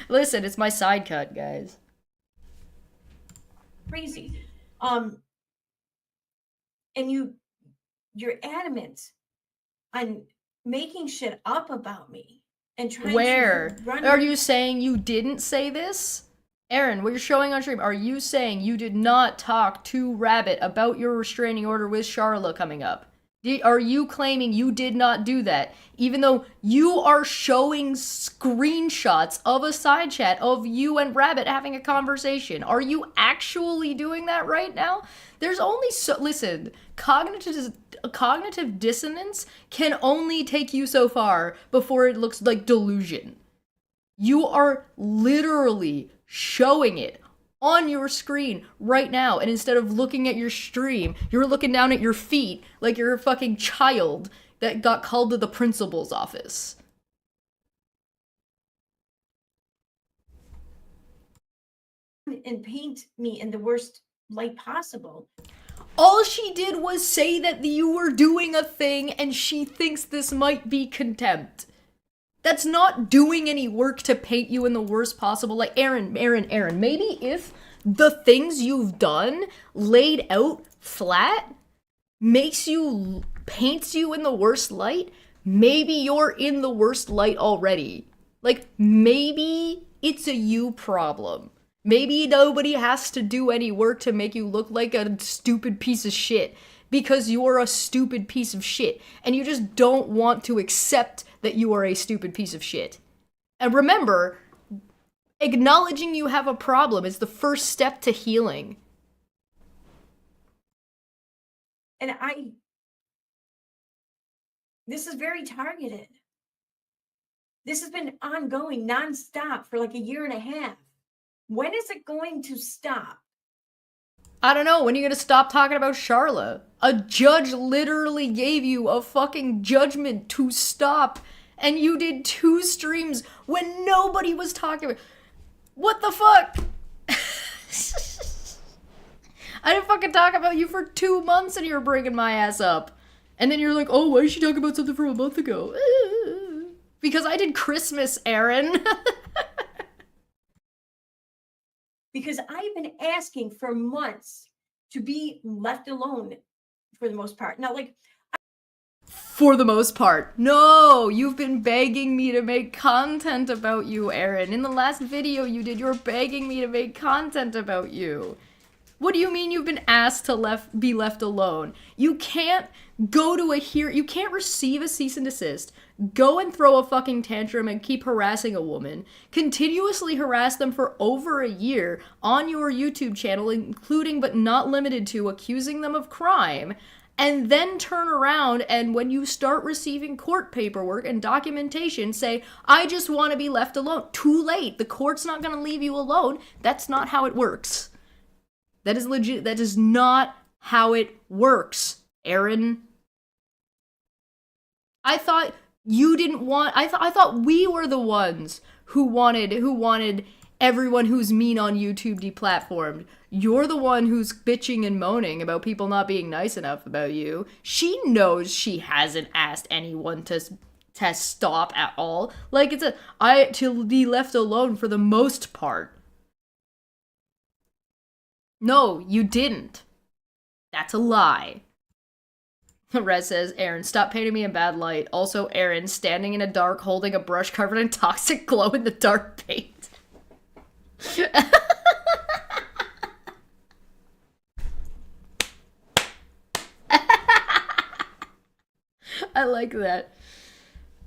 Listen, it's my side cut, guys. Crazy. And you're adamant on making shit up about me and trying Where? to run. Are you saying you didn't say this? Erin, what you're showing on stream, are you saying you did not talk to Rabbit about your restraining order with Charlotte coming up? Are you claiming you did not do that, even though you are showing screenshots of a side chat of you and Rabbit having a conversation? Are you actually doing that right now? There's only so... Listen, cognitive dissonance can only take you so far before it looks like delusion. You are literally showing it on your screen right now, and instead of looking at your stream, you're looking down at your feet like you're a fucking child that got called to the principal's office. And paint me in the worst light possible. All she did was say that you were doing a thing and she thinks this might be contempt. That's not doing any work to paint you in the worst possible light. Erin, maybe if the things you've done laid out flat paints you in the worst light, maybe you're in the worst light already. Like, maybe it's a you problem. Maybe nobody has to do any work to make you look like a stupid piece of shit because you're a stupid piece of shit and you just don't want to accept that you are a stupid piece of shit. And remember, acknowledging you have a problem is the first step to healing. And this is very targeted. This has been ongoing nonstop for like a year and a half. When is it going to stop? I don't know. When are you gonna stop talking about Charla? A judge literally gave you a fucking judgment to stop, and you did 2 streams when nobody was talking about... What the fuck? I didn't fucking talk about you for 2 months and you were bringing my ass up. And then you're like, oh, why is she talking about something from a month ago? Because I did Christmas, Erin. Because I've been asking for months to be left alone for the most part. Now, like... For the most part. No, you've been begging me to make content about you, Erin. In the last video you did, you were begging me to make content about you. What do you mean you've been asked to be left alone? You can't go to you can't receive a cease and desist, go and throw a fucking tantrum and keep harassing a woman, continuously harass them for over a year on your YouTube channel, including but not limited to accusing them of crime, and then turn around and when you start receiving court paperwork and documentation say, I just want to be left alone. Too late. The court's not going to leave you alone. That's not how it works. That is legit. That is not how it works, Erin. I thought you didn't want... I thought we were the ones who wanted everyone who's mean on YouTube deplatformed. You're the one who's bitching and moaning about people not being nice enough about you. She knows she hasn't asked anyone to stop at all. Like, to be left alone for the most part. No, you didn't. That's a lie. Rez says, Erin, stop painting me in bad light. Also, Erin, standing in a dark, holding a brush covered in toxic glow-in-the-dark paint. I like that.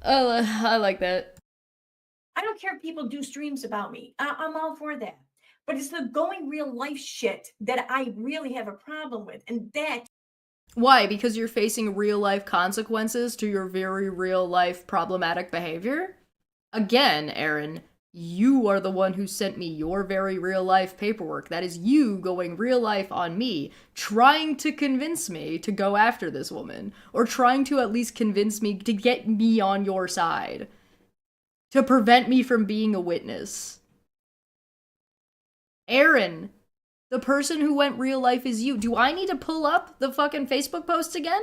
I like that. I don't care if people do streams about me. I'm all for that. But it's the going real life shit that I really have a problem with. And that... Why? Because you're facing real life consequences to your very real life problematic behavior? Again, Erin, You are the one who sent me your very real life paperwork. That is you going real life on me, trying to convince me to go after this woman, or trying to at least convince me to get me on your side, to prevent me from being a witness. Erin, the person who went real life is you. Do I need to pull up the fucking Facebook post again?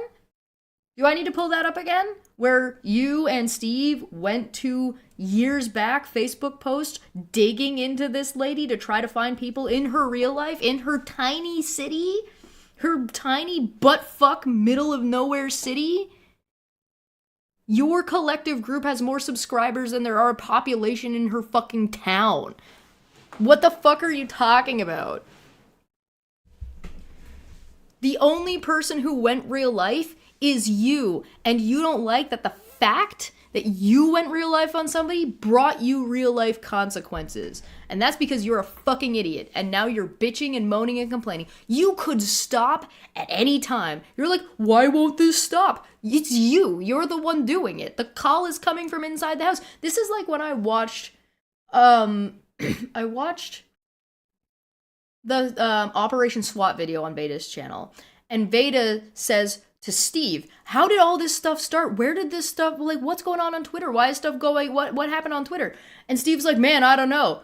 Do I need to pull that up again? Where you and Steve went to years back Facebook post digging into this lady to try to find people in her real life, in her tiny city, her tiny buttfuck middle of nowhere city. Your collective group has more subscribers than there are population in her fucking town. What the fuck are you talking about? The only person who went real life is you, and you don't like that the fact that you went real life on somebody brought you real life consequences. And that's because you're a fucking idiot, and now you're bitching and moaning and complaining. You could stop at any time. You're like, why won't this stop? It's you. You're the one doing it. The call is coming from inside the house. This is like when I watched, I watched the Operation SWAT video on Veda's channel, and Veda says to Steve, how did all this stuff start? Where did this stuff, like, what's going on Twitter? Why is stuff going, what happened on Twitter? And Steve's like, man, I don't know.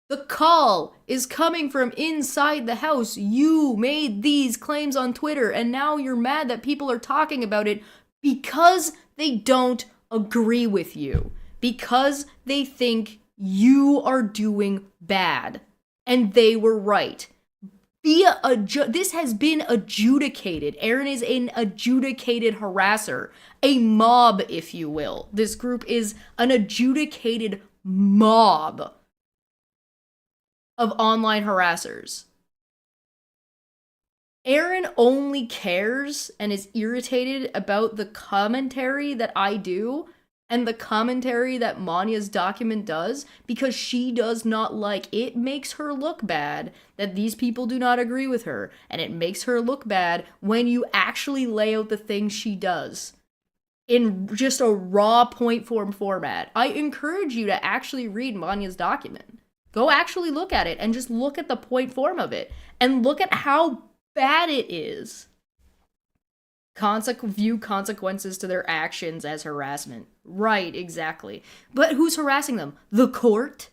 The call is coming from inside the house. You made these claims on Twitter, and now you're mad that people are talking about it because they don't agree with you. Because they think you are doing bad. And they were right. This has been adjudicated. Erin is an adjudicated harasser. A mob, if you will. This group is an adjudicated mob of online harassers. Erin only cares and is irritated about the commentary that I do and the commentary that Maanyaa's document does because she does not like it. Makes her look bad that these people do not agree with her, and it makes her look bad when you actually lay out the things she does in just a raw point form format. I encourage you to actually read Maanyaa's document. Go actually look at it and just look at the point form of it and look at how bad it is. View consequences to their actions as harassment. Right, exactly. But who's harassing them? The court?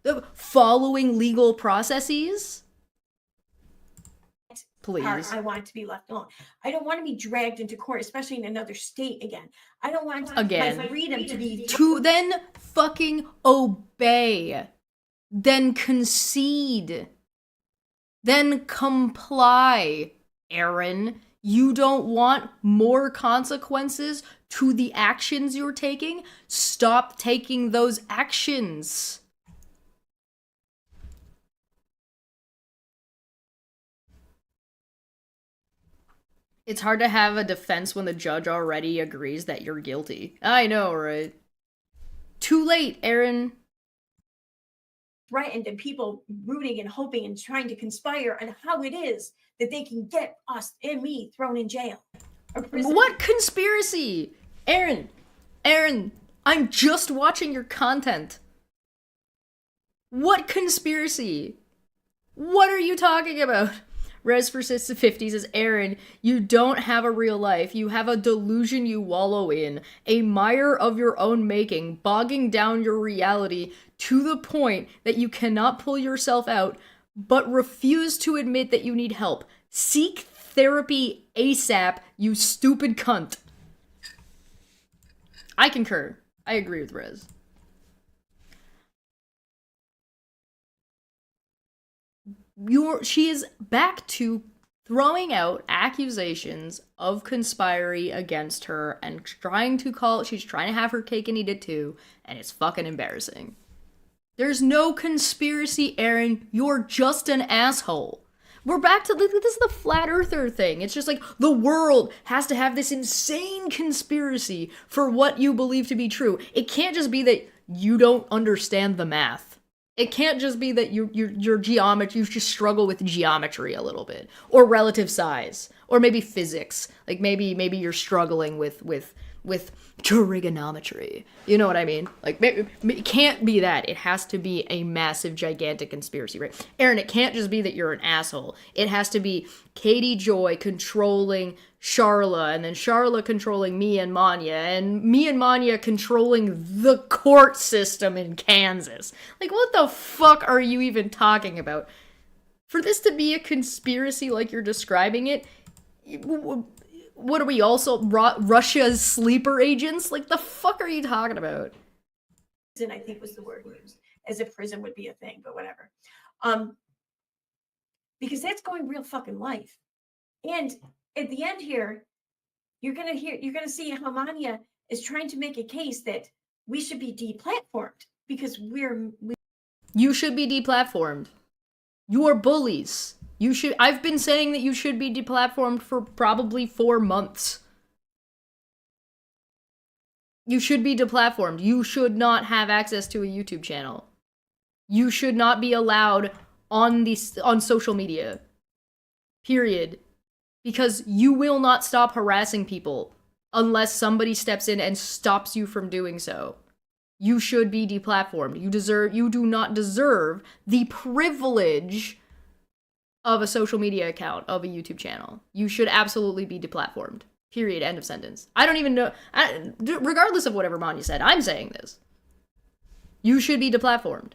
The following legal processes? Please. I want to be left alone. I don't want to be dragged into court, especially in another state again. I don't want my freedom to be... To then fucking obey. Then concede. Then comply, Erin. You don't want more consequences to the actions you're taking? Stop taking those actions. It's hard to have a defense when the judge already agrees that you're guilty. I know, right? Too late, Erin. Threatened and people rooting and hoping and trying to conspire on how it is that they can get us and me thrown in jail. What conspiracy? Erin, I'm just watching your content. What conspiracy? What are you talking about? Res persists to 50 says, Erin, you don't have a real life. You have a delusion you wallow in, a mire of your own making, bogging down your reality to the point that you cannot pull yourself out, but refuse to admit that you need help. Seek therapy ASAP, you stupid cunt. I concur. I agree with Rez. She is back to throwing out accusations of conspiring against her and she's trying to have her cake and eat it too, and it's fucking embarrassing. There's no conspiracy, Erin. You're just an asshole. We're back to, this is the flat earther thing. It's just like, the world has to have this insane conspiracy for what you believe to be true. It can't just be that you don't understand the math. It can't just be that your geometry, you just struggle with geometry a little bit, or relative size, or maybe physics. Like maybe you're struggling with with trigonometry. You know what I mean? Like, it can't be that. It has to be a massive, gigantic conspiracy, right? Erin, it can't just be that you're an asshole. It has to be Katie Joy controlling Charla, and then Charla controlling me and Maanyaa, and me and Maanyaa controlling the court system in Kansas. Like, what the fuck are you even talking about? For this to be a conspiracy like you're describing it, what are we also, Russia's sleeper agents? Like, the fuck are you talking about? And I think was the word used, as if prison would be a thing, but whatever. Because that's going real fucking life. And at the end here, you're gonna see how Maanyaa is trying to make a case that we should be deplatformed because You should be deplatformed. You are bullies. I've been saying that you should be deplatformed for probably 4 months. You should be deplatformed. You should not have access to a YouTube channel. You should not be allowed on social media. Period. Because you will not stop harassing people unless somebody steps in and stops you from doing so. You should be deplatformed. You do not deserve the privilege of a social media account, of a YouTube channel. You should absolutely be deplatformed. Period. End of sentence. I don't even know. Regardless of whatever Maanyaa said, I'm saying this. You should be deplatformed.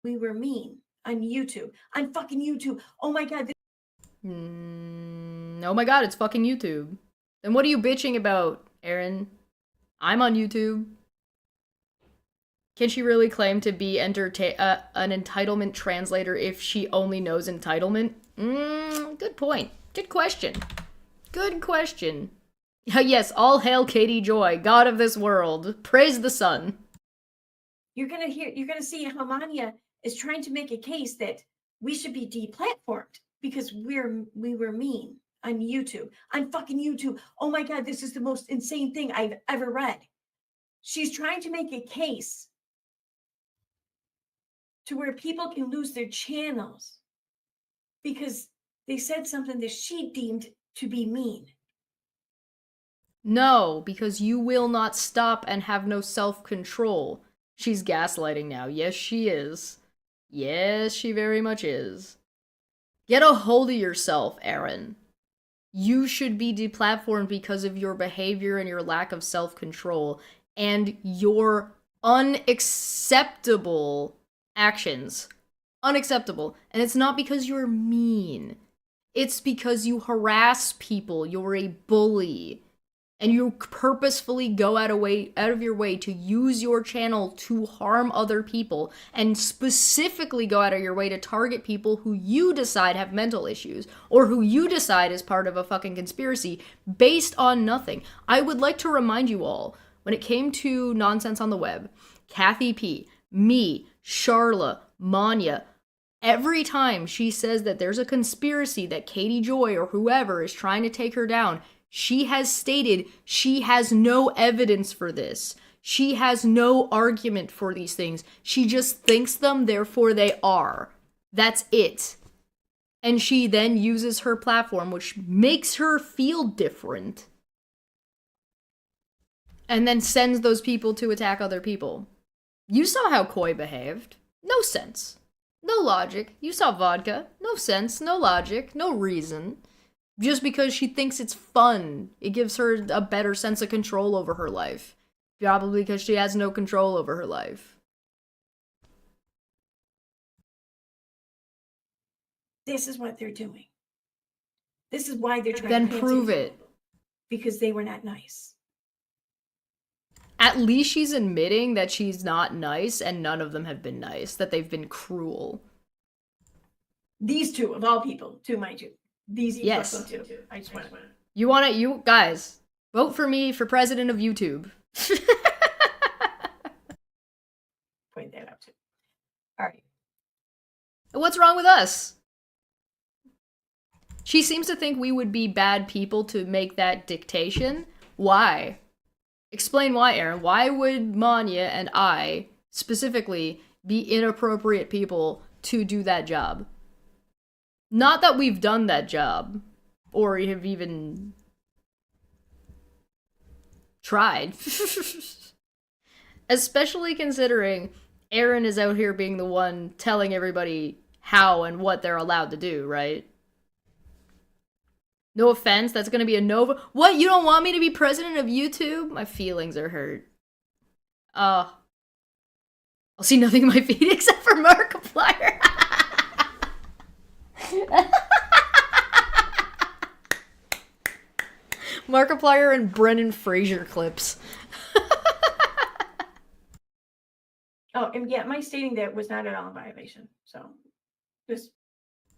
we were mean on YouTube. On fucking YouTube. Oh my God. Oh my God, it's fucking YouTube. Then what are you bitching about, Erin? I'm on YouTube. Can she really claim to be an entitlement translator if she only knows entitlement? Good point. Good question. Good question. Yes, all hail Katie Joy, god of this world. Praise the sun. You're gonna see how Maanyaa is trying to make a case that we should be deplatformed because we were mean on YouTube. On fucking YouTube. Oh my God, this is the most insane thing I've ever read. She's trying to make a case to where people can lose their channels because they said something that she deemed to be mean. No, because you will not stop and have no self-control. She's gaslighting now. Yes, she is. Yes, she very much is. Get a hold of yourself, Erin. You should be deplatformed because of your behavior and your lack of self-control and your unacceptable actions. Unacceptable. And it's not because you're mean. It's because you harass people. You're a bully. And you purposefully go out of your way to use your channel to harm other people, and specifically go out of your way to target people who you decide have mental issues, or who you decide is part of a fucking conspiracy based on nothing. I would like to remind you all, when it came to nonsense on the web, Kathy P, me, Charla, Maanyaa, every time she says that there's a conspiracy that Katie Joy or whoever is trying to take her down, she has stated she has no evidence for this. She has no argument for these things. She just thinks them, therefore they are. That's it. And she then uses her platform, which makes her feel different, and then sends those people to attack other people. You saw how Koi behaved. No sense. No logic. You saw Vodka. No sense, no logic, no reason. Just because she thinks it's fun. It gives her a better sense of control over her life. Probably because she has no control over her life. This is what they're doing. This is why they're trying Then to prove it. Because they were not nice. At least she's admitting that she's not nice, and none of them have been nice. That they've been cruel. These two, of all people, too, mind you. These yes. Too. I just want to. You guys, vote for me for president of YouTube. Point that out too. All right. What's wrong with us? She seems to think we would be bad people to make that dictation. Why? Explain why, Erin. Why would Maanyaa and I, specifically, be inappropriate people to do that job? Not that we've done that job. or have even tried. Especially considering Erin is out here being the one telling everybody how and what they're allowed to do, right? No offense, that's gonna be a no. What, you don't want me to be president of YouTube? My feelings are hurt. I'll see nothing in my feed except for Markiplier. Markiplier and Brendan Fraser clips. Oh, and yeah, my stating that was not at all a violation. So, just.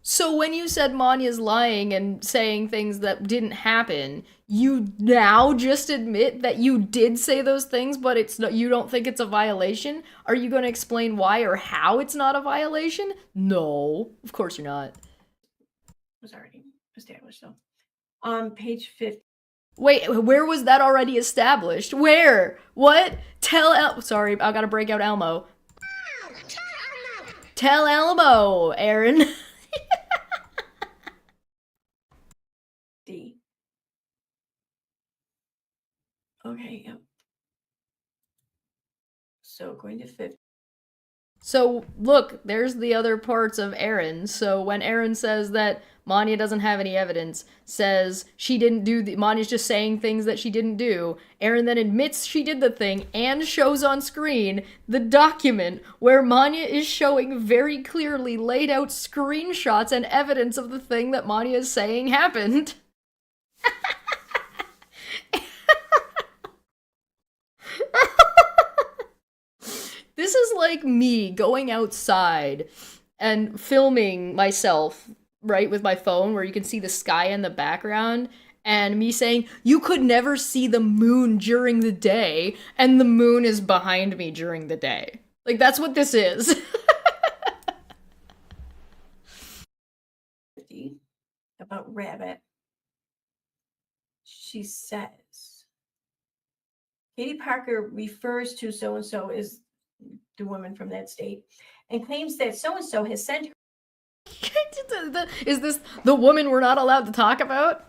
So when you said Maanya's lying and saying things that didn't happen, you now just admit that you did say those things, but it's not, you don't think it's a violation? Are you going to explain why or how it's not a violation? No, of course you're not. Was already established. So, on page 50. Wait, where was that already established? Where? What? Sorry, I gotta break out Elmo. Tell Elmo, Erin. D. Okay, yep. So going to 50. So, look, there's the other parts of Erin. So when Erin says that Maanyaa doesn't have any evidence, says she didn't do Maanya's just saying things that she didn't do, Erin then admits she did the thing and shows on screen the document where Maanyaa is showing very clearly laid out screenshots and evidence of the thing that Maanyaa is saying happened. This is like me going outside and filming myself, right, with my phone where you can see the sky in the background, and me saying, you could never see the moon during the day, and the moon is behind me during the day. Like, that's what this is. About Rabbit. She says, Katie Parker refers to so-and-so as the woman from that state and claims that so-and-so has sent her. Is this the woman we're not allowed to talk about?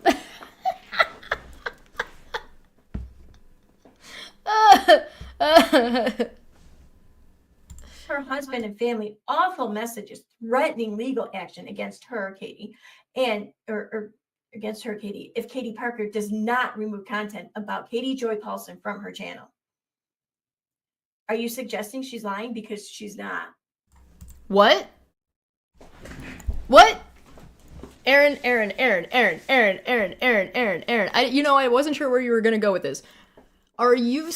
Her husband and family awful messages threatening legal action against her, Katie, and or against her, Katie, if Katie Parker does not remove content about Katie Joy Paulson from her channel. Are you suggesting she's lying? Because she's not. What? What? Erin. I wasn't sure where you were gonna go with this. Are you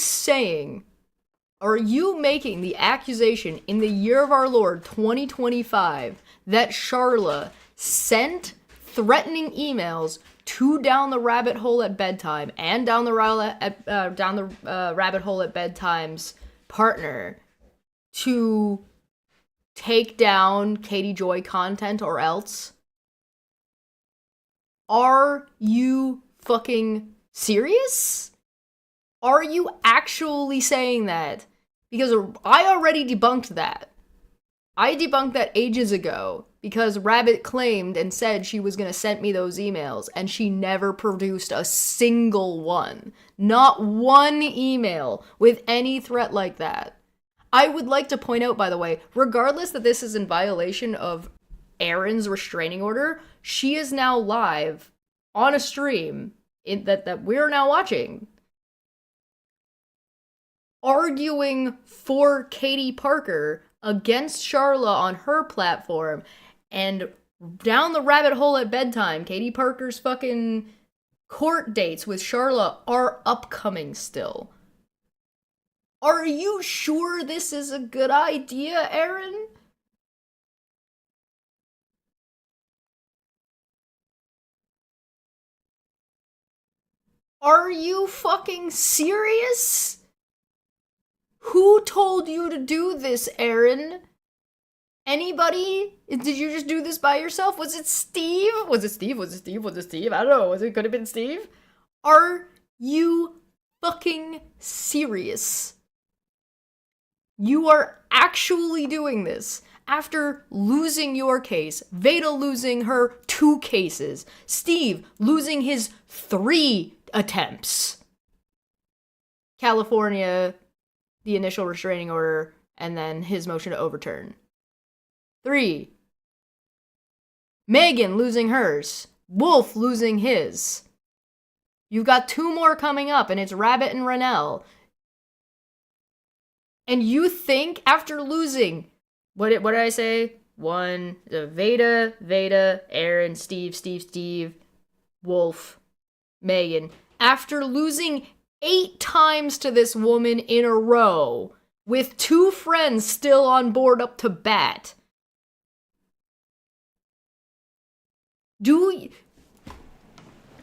making the accusation in the year of our Lord 2025 that Charla sent threatening emails to Down the Rabbit Hole at Bedtime and Down the Rabbit Hole at Bedtime's partner to take down Katie Joy content or else? Are you fucking serious? Are you actually saying that? Because I already debunked that. I debunked that ages ago because Rabbit claimed and said she was going to send me those emails, and she never produced a single one. Not one email with any threat like that. I would like to point out, by the way, regardless that this is in violation of Erin's restraining order, she is now live on a stream that we're now watching, arguing for Katie Parker against Charla on her platform, and Down the Rabbit Hole at Bedtime, Katie Parker's fucking court dates with Charla are upcoming still. Are you sure this is a good idea, Erin? Are you fucking serious? Who told you to do this, Erin? Anybody? Did you just do this by yourself? Was it Steve? Was it Steve? I don't know. Could have been Steve? Are you fucking serious? You are actually doing this. after losing your case, Veda losing her 2 cases, Steve losing his 3 attempts. California, the initial restraining order, and then his motion to overturn. 3. Megan losing hers. Wolf losing his. You've got 2 more coming up, and it's Rabbit and Rennell. And you think after losing, what did I say? 1, Veda, Erin, Steve, Wolf, Megan. After losing 8 times to this woman in a row, with 2 friends still on board up to bat, do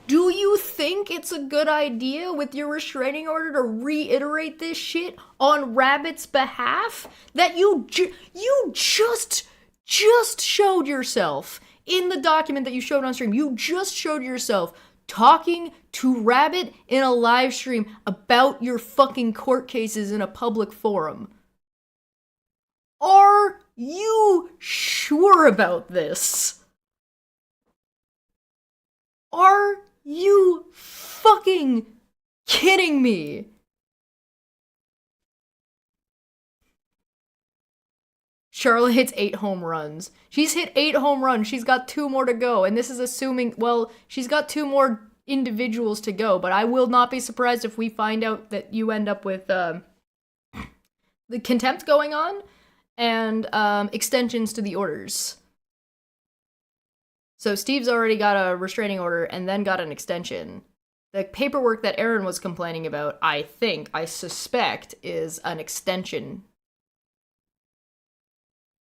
you think it's a good idea with your restraining order to reiterate this shit on Rabbit's behalf? That you just showed yourself in the document that you showed on stream. You just showed yourself talking to Rabbit in a live stream about your fucking court cases in a public forum. Are you sure about this? Are you fucking kidding me? Charlotte hits 8 home runs. She's hit 8 home runs. She's got 2 more to go. And this is assuming, well, she's got 2 more individuals to go. But I will not be surprised if we find out that you end up with the contempt going on and extensions to the orders. So Steve's already got a restraining order and then got an extension. The paperwork that Erin was complaining about, I suspect, is an extension.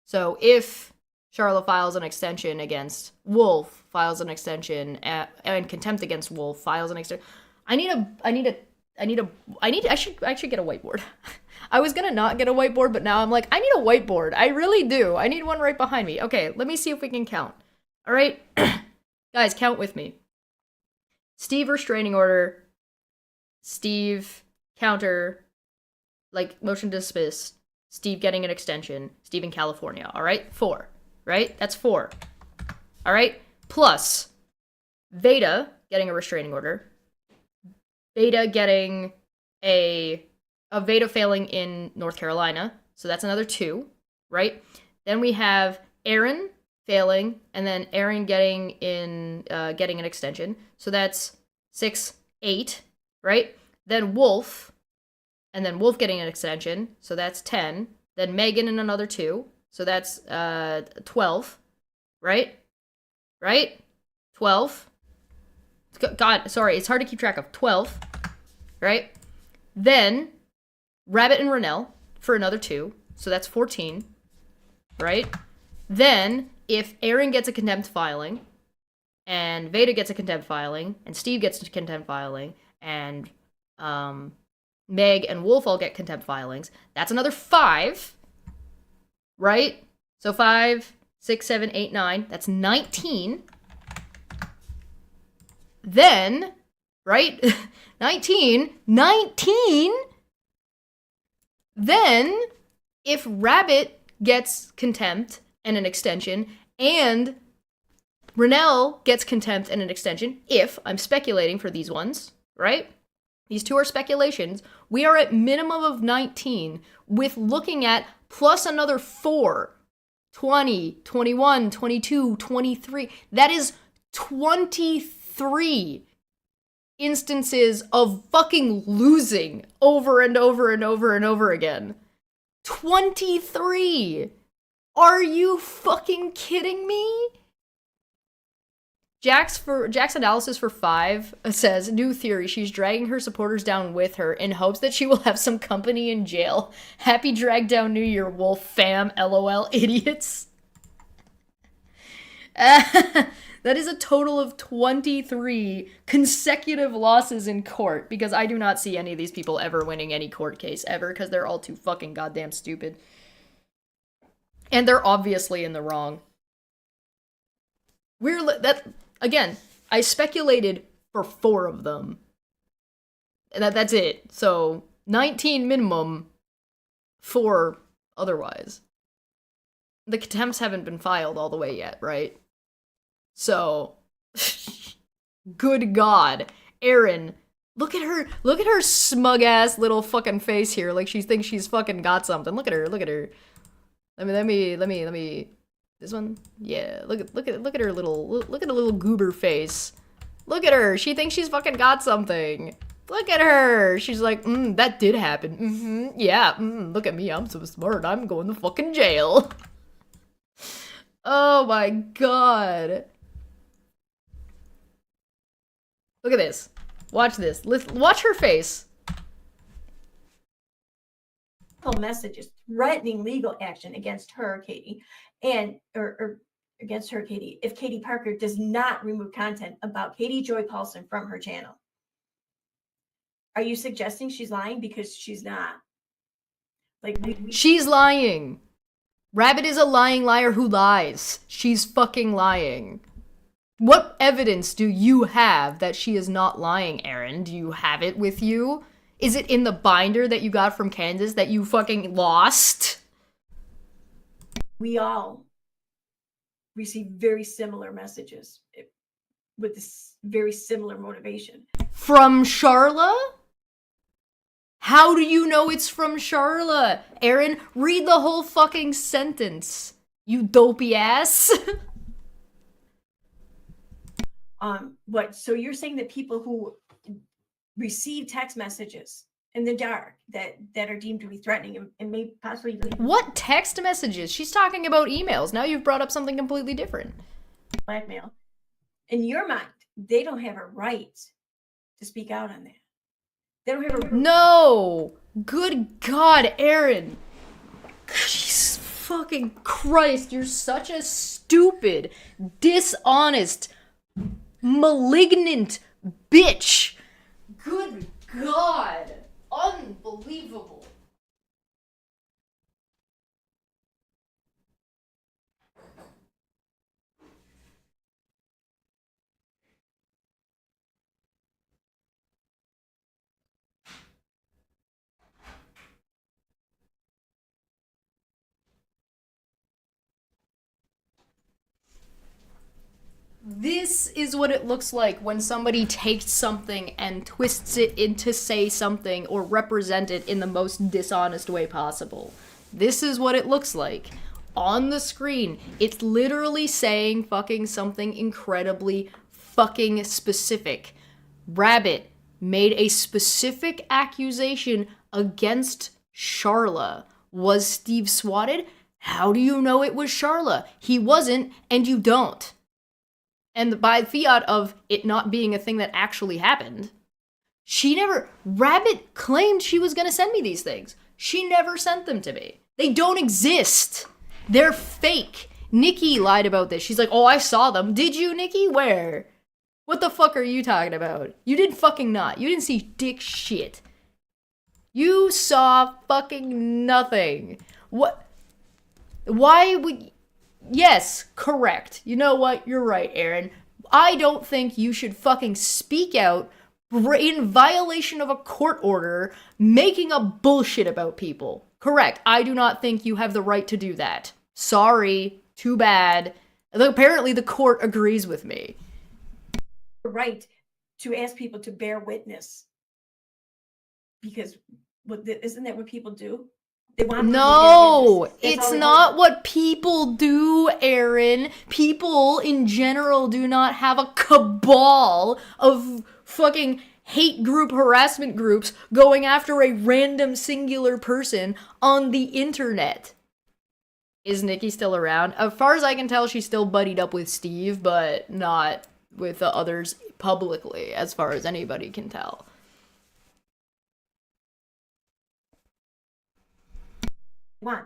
So if Charlotte files an extension against Wolf, files an extension, and contempt against Wolf, files an extension. I should get a whiteboard. I was gonna not get a whiteboard, but now I'm like, I need a whiteboard. I really do. I need one right behind me. Okay, let me see if we can count. All right, guys, count with me. Steve restraining order. Steve counter, motion to dismiss. Steve getting an extension. Steve in California. All right, 4. Right, that's 4. All right, plus Veda getting a restraining order. Veda getting a Veda failing in North Carolina, so that's another 2. Right, then we have Erin failing, and then Erin getting an extension. So that's 6, 8, right? Then Wolf, and then Wolf getting an extension. So that's 10. Then Megan and another 2. So that's 12, right? Right? 12. God, sorry, it's hard to keep track of. 12, right? Then Rabbit and Rennell for another 2. So that's 14, right? Then if Erin gets a contempt filing, and Veda gets a contempt filing, and Steve gets a contempt filing, and Meg and Wolf all get contempt filings, that's another 5, right? So 5, 6, 7, 8, 9, that's 19. Then, right? 19. Then, if Rabbit gets contempt and an extension, and Rennell gets contempt and an extension, if I'm speculating for these ones, right? These 2 are speculations. We are at minimum of 19, with looking at plus another 4, 20, 21, 22, 23. That is 23 instances of fucking losing over and over and over and over again. 23! Are you fucking kidding me? Jack's analysis for 5 says, new theory, she's dragging her supporters down with her in hopes that she will have some company in jail. Happy drag down New Year, Wolf fam, lol, idiots. That is a total of 23 consecutive losses in court, because I do not see any of these people ever winning any court case ever, because they're all too fucking goddamn stupid. And they're obviously in the wrong. Again, I speculated for 4 of them. And that's it. So, 19 minimum, 4 otherwise. the contempts haven't been filed all the way yet, right? So, good God, Erin, look at her smug ass little fucking face here, like she thinks she's fucking got something. Look at her. Let me. This one, yeah. Look at her little goober face. Look at her. She thinks she's fucking got something. Look at her. She's like, that did happen. Yeah. Look at me. I'm so smart. I'm going to fucking jail. Oh my God. Look at this. Watch this. Watch her face. Messages threatening legal action against her, Katie, and or against her, Katie, if Katie Parker does not remove content about Katie Joy Paulson from her channel. Are you suggesting she's lying? Because she's not. Like she's lying. Rabbit is a lying liar who lies. She's fucking lying. What evidence do you have that she is not lying, Erin? Do you have it with you? Is it in the binder that you got from Kansas that you fucking lost? We all receive very similar messages with this very similar motivation. From Charla? How do you know it's from Charla? Erin, read the whole fucking sentence, you dopey ass. What? So you're saying that people who receive text messages in the dark that are deemed to be threatening and may possibly even what text messages? She's talking about emails. Now you've brought up something completely different. Blackmail. In your mind, they don't have a right to speak out on that. They don't have a No! Good God, Erin. Jesus fucking Christ, you're such a stupid, dishonest, malignant bitch. Good God. Unbelievable. This is what it looks like when somebody takes something and twists it into say something or represent it in the most dishonest way possible. This is what it looks like. On the screen, it's literally saying fucking something incredibly fucking specific. Rabbit made a specific accusation against Charla. Was Steve swatted? How do you know it was Charla? He wasn't, and you don't. And by fiat of it not being a thing that actually happened, Rabbit claimed she was gonna send me these things. She never sent them to me. They don't exist. They're fake. Nikki lied about this. She's like, oh, I saw them. Did you, Nikki? Where? What the fuck are you talking about? You did fucking not. You didn't see dick shit. You saw fucking nothing. What? Why would... Yes, correct. You know what? You're right, Erin. I don't think you should fucking speak out in violation of a court order, making a bullshit about people. Correct. I do not think you have the right to do that. Sorry. Too bad. Apparently the court agrees with me. Right to ask people to bear witness. Because isn't that what people do? No, it's not what people do, Erin. People in general do not have a cabal of fucking hate group harassment groups going after a random singular person on the internet. Is Nikki still around? As far as I can tell, she's still buddied up with Steve, but not with the others publicly, as far as anybody can tell.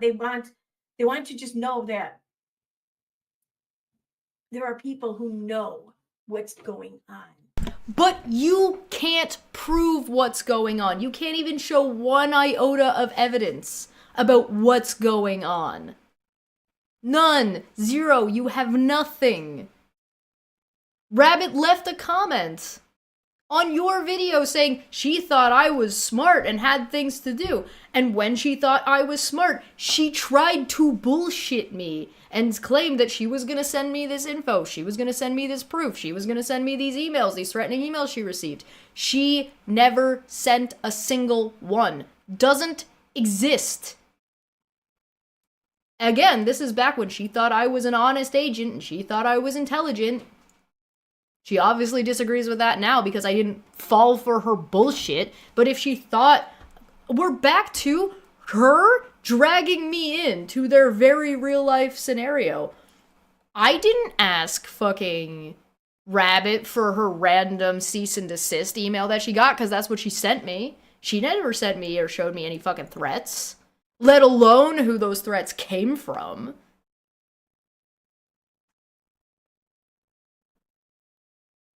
They want to just know that there are people who know what's going on. But you can't prove what's going on. You can't even show one iota of evidence about what's going on. None. Zero. You have nothing. Rabbit left a comment. on your video saying she thought I was smart and had things to do. And when she thought I was smart, she tried to bullshit me and claimed that she was gonna send me this info, she was gonna send me this proof, she was gonna send me these emails, these threatening emails she received. She never sent a single one. Doesn't exist. Again, this is back when she thought I was an honest agent and she thought I was intelligent. She obviously disagrees with that now because I didn't fall for her bullshit. But if she thought, we're back to her dragging me into their very real life scenario. I didn't ask fucking Rabbit for her random cease and desist email that she got because that's what she sent me. She never sent me or showed me any fucking threats, let alone who those threats came from.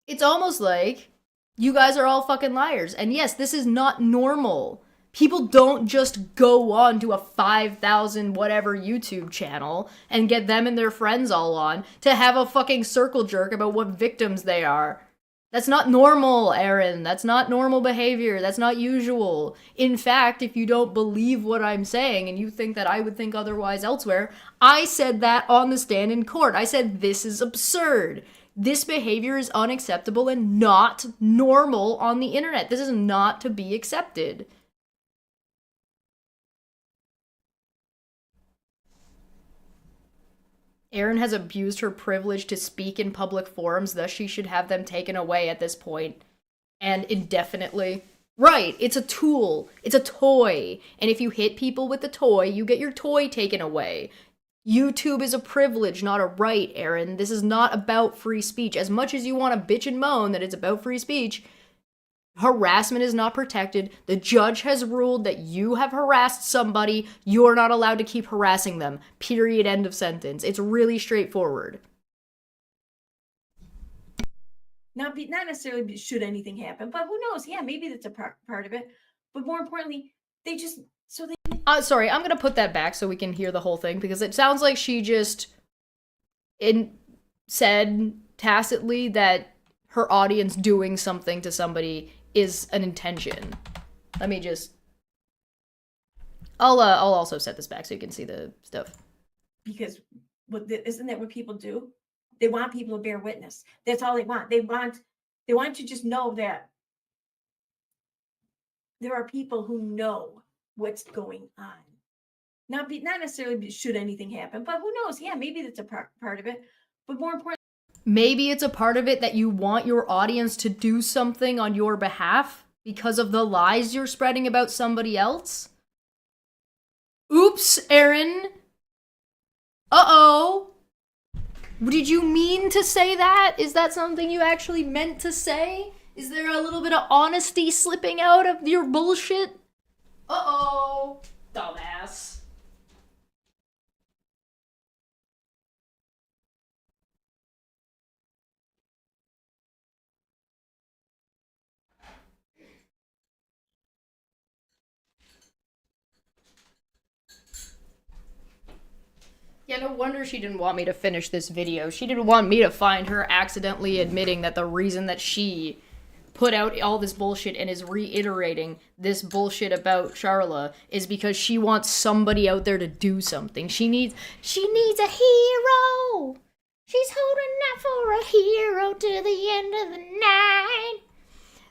It's almost like you guys are all fucking liars. And yes, this is not normal. People don't just go on to a 5,000 whatever YouTube channel and get them and their friends all on to have a fucking circle jerk about what victims they are. That's not normal, Erin. That's not normal behavior. That's not usual. In fact, if you don't believe what I'm saying and you think that I would think otherwise elsewhere, I said that on the stand in court. I said this is absurd. This behavior is unacceptable and not normal on the internet. This is not to be accepted. Erin has abused her privilege to speak in public forums, thus she should have them taken away at this point. And indefinitely. Right, it's a tool. It's a toy. And if you hit people with the toy, you get your toy taken away. YouTube is a privilege, not a right, Erin. This is not about free speech. As much as you want to bitch and moan that it's about free speech, harassment is not protected. The judge has ruled that you have harassed somebody. You're not allowed to keep harassing them. Period. End of sentence. It's really straightforward. Not necessarily should anything happen, but who knows? Yeah, maybe that's a part of it. But more importantly, they just, so they... Sorry, I'm gonna put that back so we can hear the whole thing, because it sounds like she just said tacitly that her audience doing something to somebody is an intention. Let me just... I'll also set this back so you can see the stuff. Because isn't that what people do? They want people to bear witness. That's all they want. They want to just know that there are people who know what's going on. Not necessarily should anything happen, but who knows? Yeah, maybe that's a part of it. But more importantly, maybe it's a part of it that you want your audience to do something on your behalf because of the lies you're spreading about somebody else. Oops, Erin. Uh-oh. Did you mean to say that? Is that something you actually meant to say? Is there a little bit of honesty slipping out of your bullshit? Uh-oh. Dumbass. Yeah, no wonder she didn't want me to finish this video. She didn't want me to find her accidentally admitting that the reason that she put out all this bullshit and is reiterating this bullshit about Charla is because she wants somebody out there to do something. She needs a hero. She's holding out for a hero to the end of the night.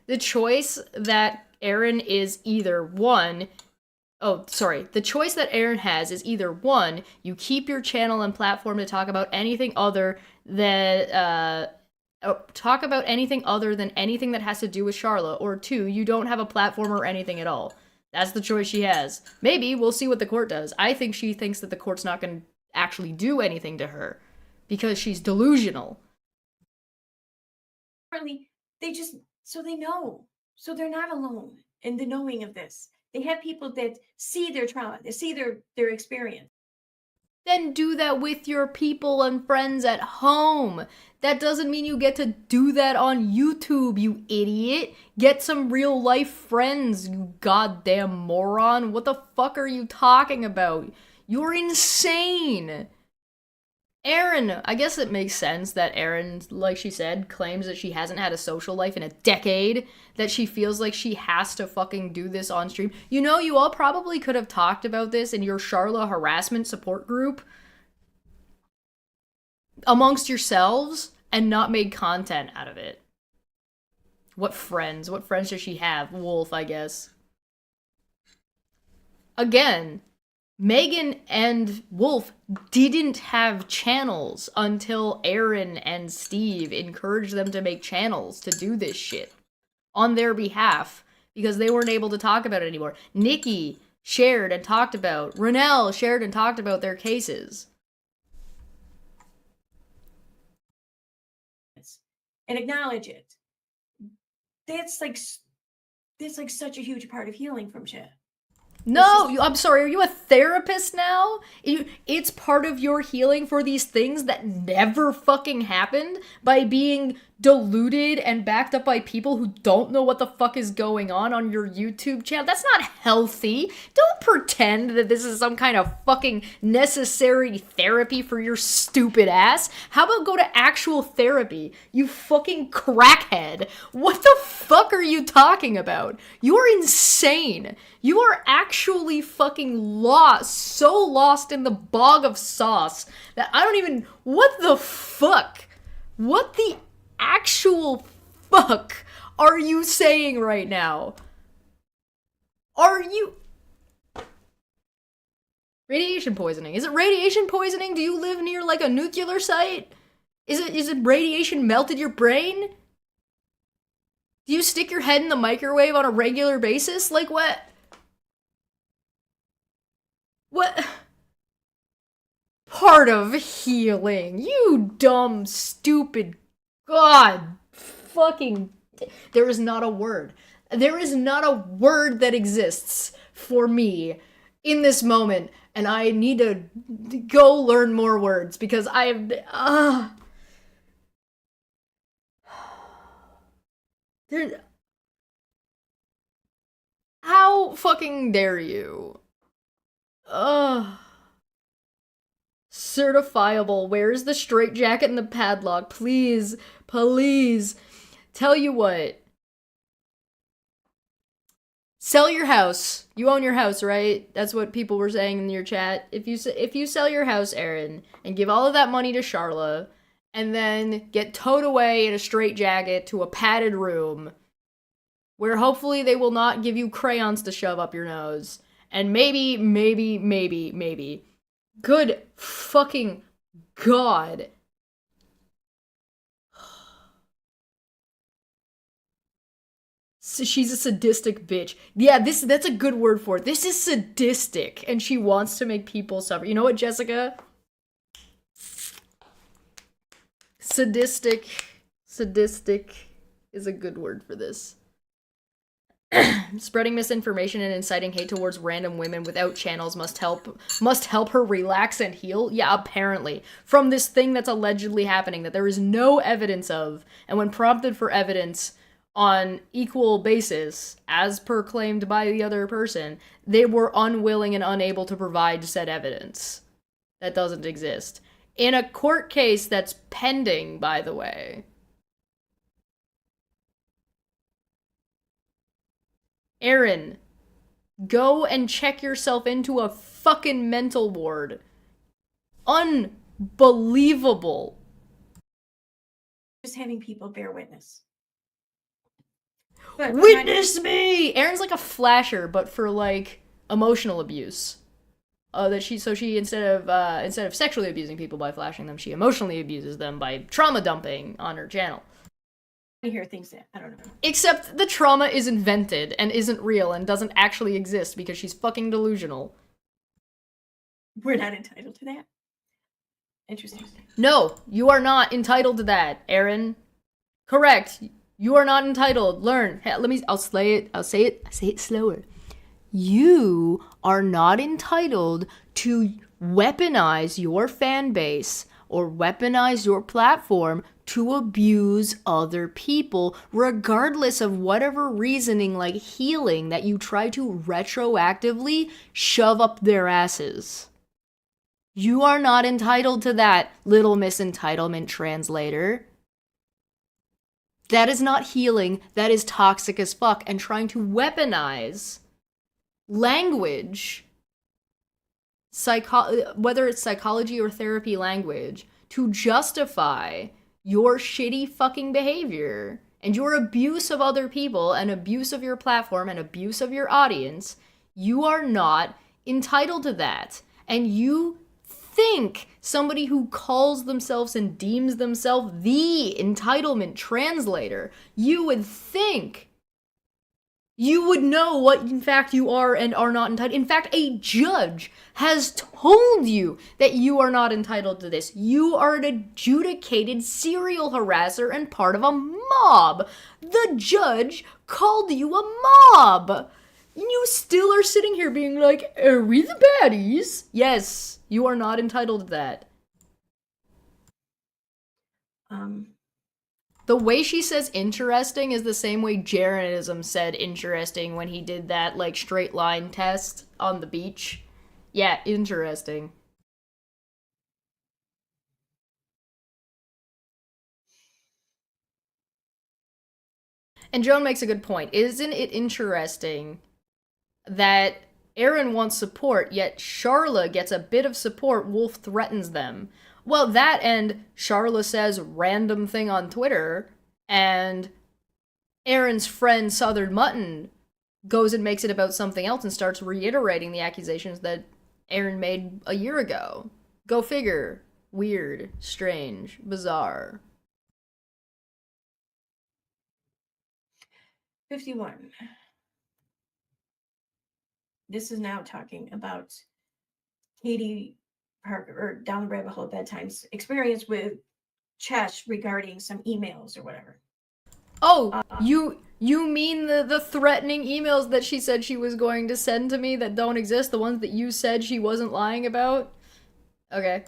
The choice that Erin is either one... the choice that Erin has is either one, you keep your channel and platform to talk about anything other than anything that has to do with Charla, or two, you don't have a platform or anything at all. That's the choice she has. Maybe we'll see what the court does. I think she thinks that the court's not going to actually do anything to her because she's delusional. they just, so they know, so they're not alone in the knowing of this. They have people that see their trauma, they see their experience. Then do that with your people and friends at home. That doesn't mean you get to do that on YouTube, you idiot. Get some real life friends, you goddamn moron. What the fuck are you talking about? You're insane. Erin, I guess it makes sense that Erin, like she said, claims that she hasn't had a social life in a decade, that she feels like she has to fucking do this on stream. You know, you all probably could have talked about this in your Charla harassment support group amongst yourselves and not made content out of it. What friends? What friends does she have? Wolf, I guess. Again, Megan and Wolf didn't have channels until Erin and Steve encouraged them to make channels to do this shit on their behalf because they weren't able to talk about it anymore. Nikki shared and talked about, Renelle shared and talked about their cases. And acknowledge it. That's like such a huge part of healing from shit. No, I'm sorry, are you a therapist now? It's part of your healing for these things that never fucking happened by being deluded and backed up by people who don't know what the fuck is going on your YouTube channel. That's not healthy. Don't pretend that this is some kind of fucking necessary therapy for your stupid ass. How about go to actual therapy, you fucking crackhead? What the fuck are you talking about? You're insane. You are actually fucking lost, so lost in the bog of sauce that I don't even, what the fuck? What the actual fuck are you saying right now? Are you... Radiation poisoning. Is it radiation poisoning? Do you live near like a nuclear site? Is it radiation melted your brain? Do you stick your head in the microwave on a regular basis? Like what? What? Part of healing. You dumb, stupid, God, fucking... There is not a word. There is not a word that exists for me in this moment, and I need to go learn more words, because I have... How fucking dare you? Certifiable. Where's the straitjacket and the padlock? Please. Please. Tell you what. Sell your house. You own your house, right? That's what people were saying in your chat. If you sell your house, Erin, and give all of that money to Charla, and then get towed away in a straitjacket to a padded room, where hopefully they will not give you crayons to shove up your nose, and maybe, good fucking God. So she's a sadistic bitch. Yeah, that's a good word for it. This is sadistic, and she wants to make people suffer. You know what, Jessica? Sadistic is a good word for this. Spreading misinformation and inciting hate towards random women without channels must help her relax and heal. Yeah, apparently. From this thing that's allegedly happening that there is no evidence of, and when prompted for evidence on equal basis, as per claimed by the other person, they were unwilling and unable to provide said evidence. That doesn't exist. In a court case that's pending, by the way. Erin, go and check yourself into a fucking mental ward. Unbelievable. Just having people bear witness. Witness me! Erin's like a flasher, but for like emotional abuse. She instead of sexually abusing people by flashing them, she emotionally abuses them by trauma dumping on her channel. I hear things that I don't know. Except the trauma is invented and isn't real and doesn't actually exist because she's fucking delusional. We're not entitled to that. Interesting. No, you are not entitled to that, Erin. Correct. You are not entitled. Learn. Hey, I'll say it slower. You are not entitled to weaponize your fan base or weaponize your platform to abuse other people, regardless of whatever reasoning like healing that you try to retroactively shove up their asses. You are not entitled to that, little Miss Entitlement translator. That is not healing. That is toxic as fuck. And trying to weaponize language, whether it's psychology or therapy language, to justify your shitty fucking behavior and your abuse of other people and abuse of your platform and abuse of your audience, you are not entitled to that. And you think somebody who calls themselves and deems themselves the entitlement translator, you would think you would know what in fact you are and are not entitled. In fact, a judge has told you that you are not entitled to this. You are an adjudicated serial harasser and part of a mob. The judge called you a mob. You still are sitting here being like, are we the baddies? Yes, you are not entitled to that. The way she says interesting is the same way Jeranism said interesting when he did that, like, straight line test on the beach. Yeah, interesting. And Joan makes a good point. Isn't it interesting that Erin wants support, yet Charla gets a bit of support, Wolf threatens them? Well, that and Charla says random thing on Twitter, and Erin's friend Southern Mutton goes and makes it about something else and starts reiterating the accusations that Erin made a year ago. Go figure. Weird, strange, bizarre. 51. This is now talking about Katie Parker, or Down the Rabbit Hole Bedtime's experience with Chesh regarding some emails or whatever. Oh, you mean the threatening emails that she said she was going to send to me that don't exist? The ones that you said she wasn't lying about? Okay.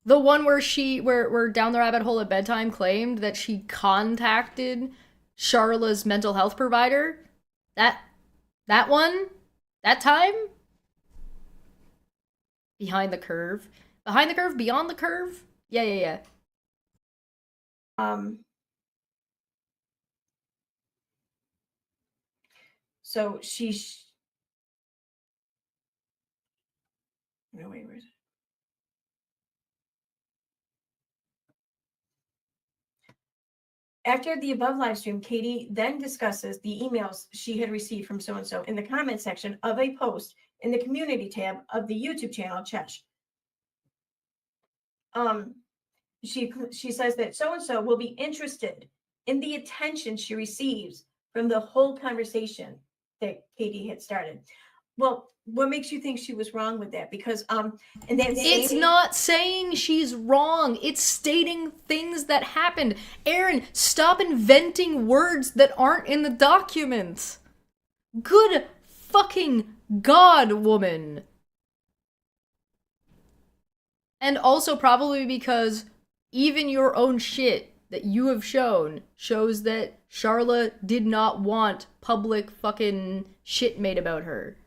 The one where where Down the Rabbit Hole at Bedtime claimed that she contacted Charla's mental health provider? That one? That time? Behind the curve? Behind the curve? Beyond the curve? Yeah. So no, wait, where is it? After the above live stream, Katie then discusses the emails she had received from so-and-so in the comment section of a post in the community tab of the YouTube channel Chesh. She says that so-and-so will be interested in the attention she receives from the whole conversation that Katie had started. Well, what makes you think she was wrong with that? Because and then it's not saying she's wrong. It's stating things that happened. Erin, stop inventing words that aren't in the document. Good fucking God, woman. And also probably because even your own shit that you have shown shows that Charla did not want public fucking shit made about her.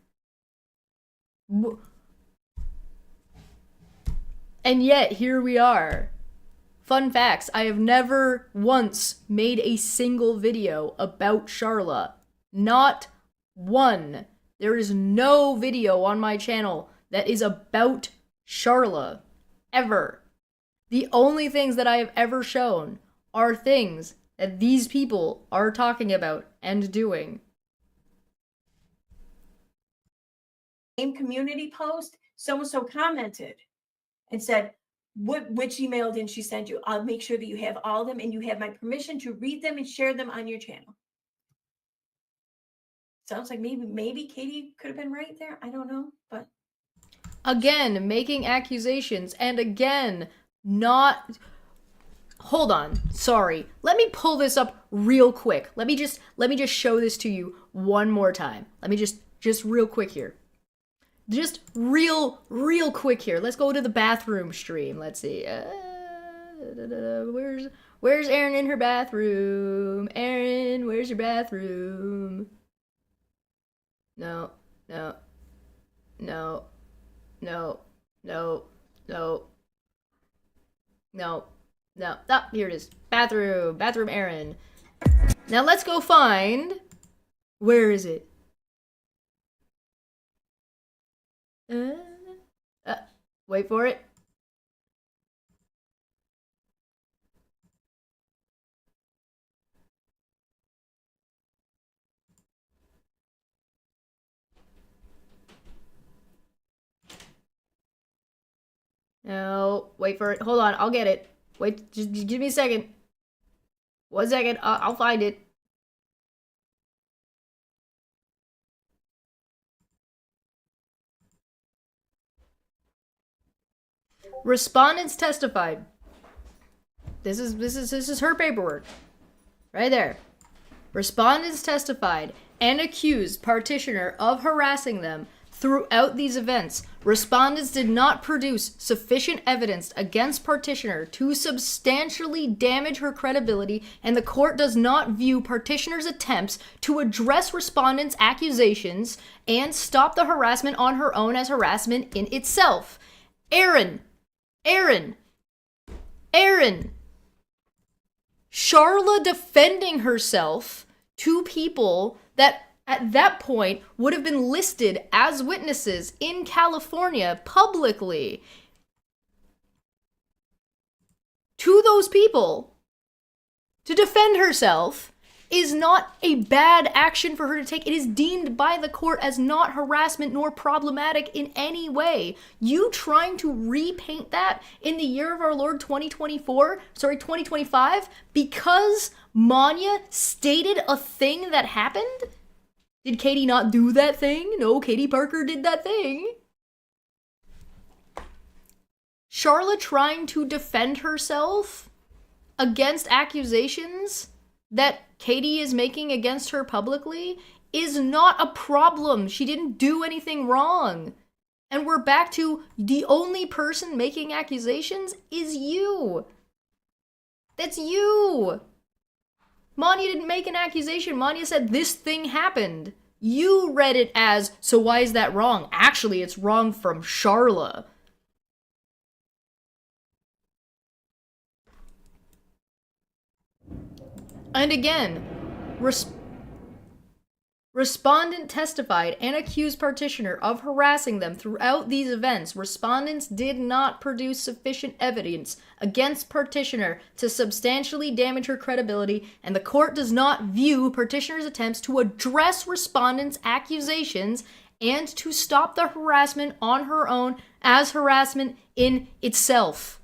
And yet, here we are. Fun facts, I have never once made a single video about Charla. Not one. There is no video on my channel that is about Charla. Ever. The only things that I have ever shown are things that these people are talking about and doing. Same community post, so-and-so commented and said, which email didn't she send you? I'll make sure that you have all of them and you have my permission to read them and share them on your channel. Sounds like maybe Katie could have been right there. I don't know, but again, making accusations, and again, not... Hold on, sorry. Let me pull this up real quick. Let me just show this to you one more time. Let me just real quick here. Just real quick here. Let's go to the bathroom stream. Let's see. Where's Erin in her bathroom? Erin, where's your bathroom? No. No. No. No. No. Ah, here it is. Bathroom. Bathroom Erin. Now let's go find... Where is it? Wait for it. No, wait for it. Hold on, I'll get it. Wait, just give me a second. 1 second, I'll find it. Respondents testified. This is her paperwork. Right there. Respondents testified and accused petitioner of harassing them throughout these events. Respondents did not produce sufficient evidence against petitioner to substantially damage her credibility, and the court does not view petitioner's attempts to address respondents' accusations and stop the harassment on her own as harassment in itself. Erin. Charla defending herself to people that at that point would have been listed as witnesses in California publicly. To those people, to defend herself is not a bad action for her to take. It is deemed by the court as not harassment nor problematic in any way. You trying to repaint that in the year of our Lord 2025, because Maanyaa stated a thing that happened? Did Katie not do that thing? No, Katie Parker did that thing. Charla trying to defend herself against accusations that Katie is making against her publicly is not a problem. She didn't do anything wrong. And we're back to the only person making accusations is you. That's you. Maanyaa didn't make an accusation. Maanyaa said this thing happened. You read it as, so why is that wrong? Actually, it's wrong from Charla. And again, respondent testified and accused petitioner of harassing them throughout these events. Respondents did not produce sufficient evidence against petitioner to substantially damage her credibility, and the court does not view petitioner's attempts to address respondents' accusations and to stop the harassment on her own as harassment in itself.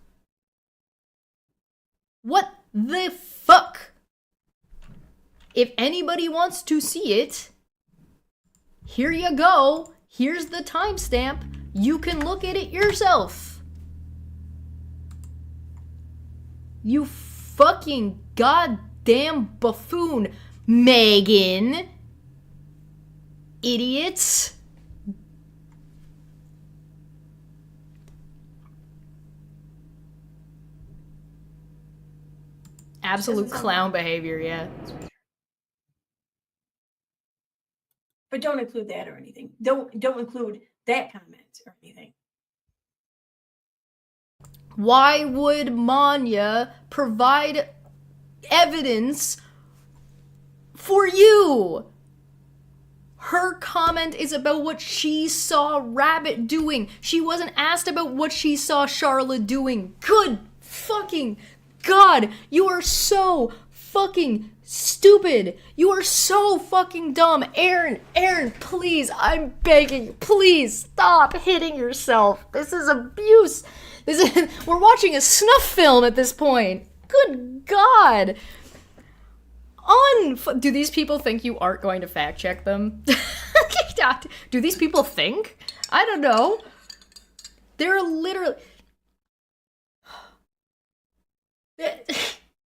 What the fuck? If anybody wants to see it, here you go. Here's the timestamp. You can look at it yourself. You fucking goddamn buffoon, Megan. Idiots. Absolute clown behavior, yeah. But don't include that or anything. Don't include that comment or anything. Why would Maanyaa provide evidence for you? Her comment is about what she saw Rabbit doing. She wasn't asked about what she saw Charla doing. Good fucking God, you are so fucking stupid. You are so fucking dumb. Erin, please, I'm begging you, please stop hitting yourself. This is abuse. We're watching a snuff film at this point. Good God. Do these people think you aren't going to fact check them? Do these people think? I don't know. They're literally...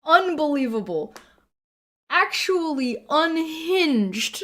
Unbelievable. Actually unhinged.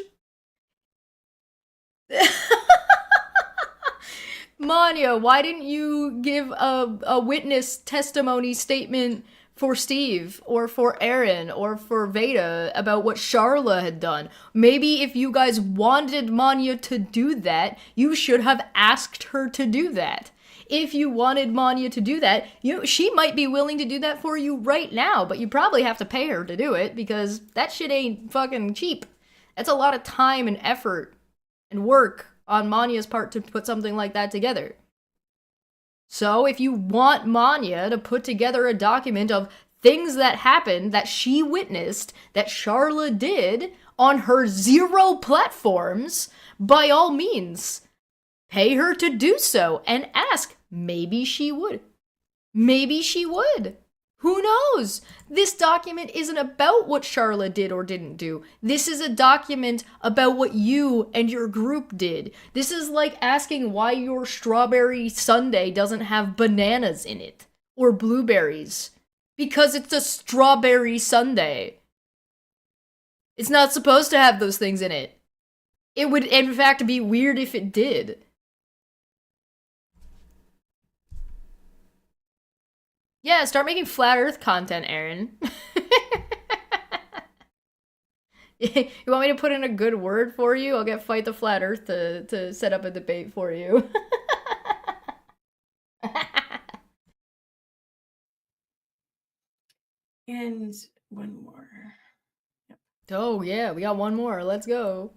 Maanyaa, why didn't you give a witness testimony statement for Steve or for Erin or for Veda about what Charla had done? Maybe if you guys wanted Maanyaa to do that, you should have asked her to do that. if you wanted Maanyaa to do that, she might be willing to do that for you right now, but you probably have to pay her to do it because that shit ain't fucking cheap. That's a lot of time and effort and work on Maanyaa's part to put something like that together. So if you want Maanyaa to put together a document of things that happened that she witnessed, that Sharla did on her 0 platforms, by all means, pay her to do so and ask. Maybe she would. Maybe she would. Who knows? This document isn't about what Sharla did or didn't do. This is a document about what you and your group did. This is like asking why your strawberry sundae doesn't have bananas in it. Or blueberries. Because it's a strawberry sundae. It's not supposed to have those things in it. It would, in fact, be weird if it did. Yeah, start making flat earth content, Erin. You want me to put in a good word for you? I'll get Fight the Flat Earth to set up a debate for you. And one more. Yep. Oh, yeah, we got one more. Let's go.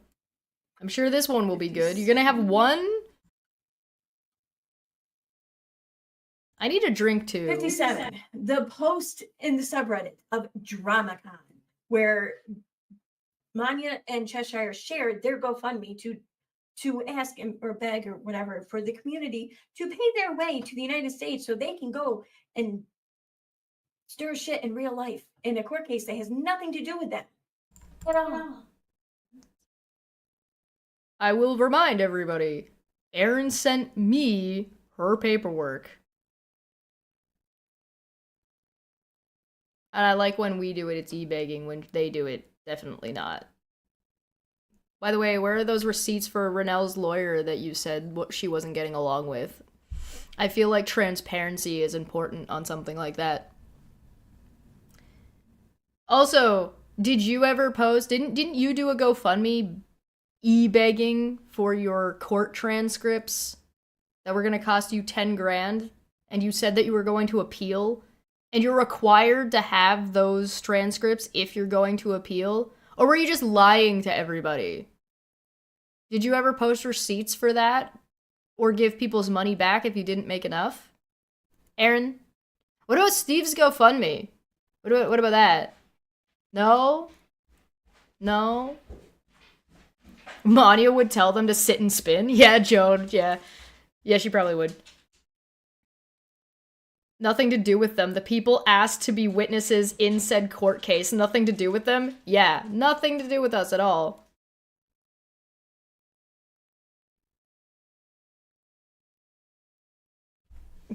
I'm sure this one will be good. You're gonna have one? I need a drink too. 57. The post in the subreddit of DramaCon, where Maanyaa and Cheshire shared their GoFundMe to ask or beg or whatever for the community to pay their way to the United States so they can go and stir shit in real life in a court case that has nothing to do with them at all. I will remind everybody, Erin sent me her paperwork. And I like when we do it, it's e-begging. When they do it, definitely not. By the way, where are those receipts for Renelle's lawyer that you said what she wasn't getting along with? I feel like transparency is important on something like that. Also, did you ever post, didn't you do a GoFundMe e-begging for your court transcripts that were going to cost you 10 grand? And you said that you were going to appeal? And you're required to have those transcripts if you're going to appeal? Or were you just lying to everybody? Did you ever post receipts for that? Or give people's money back if you didn't make enough? Erin? What about Steve's GoFundMe? What about that? No? No? Maanyaa would tell them to sit and spin? Yeah, Joan, yeah. Yeah, she probably would. Nothing to do with them. The people asked to be witnesses in said court case. Nothing to do with them? Yeah, nothing to do with us at all.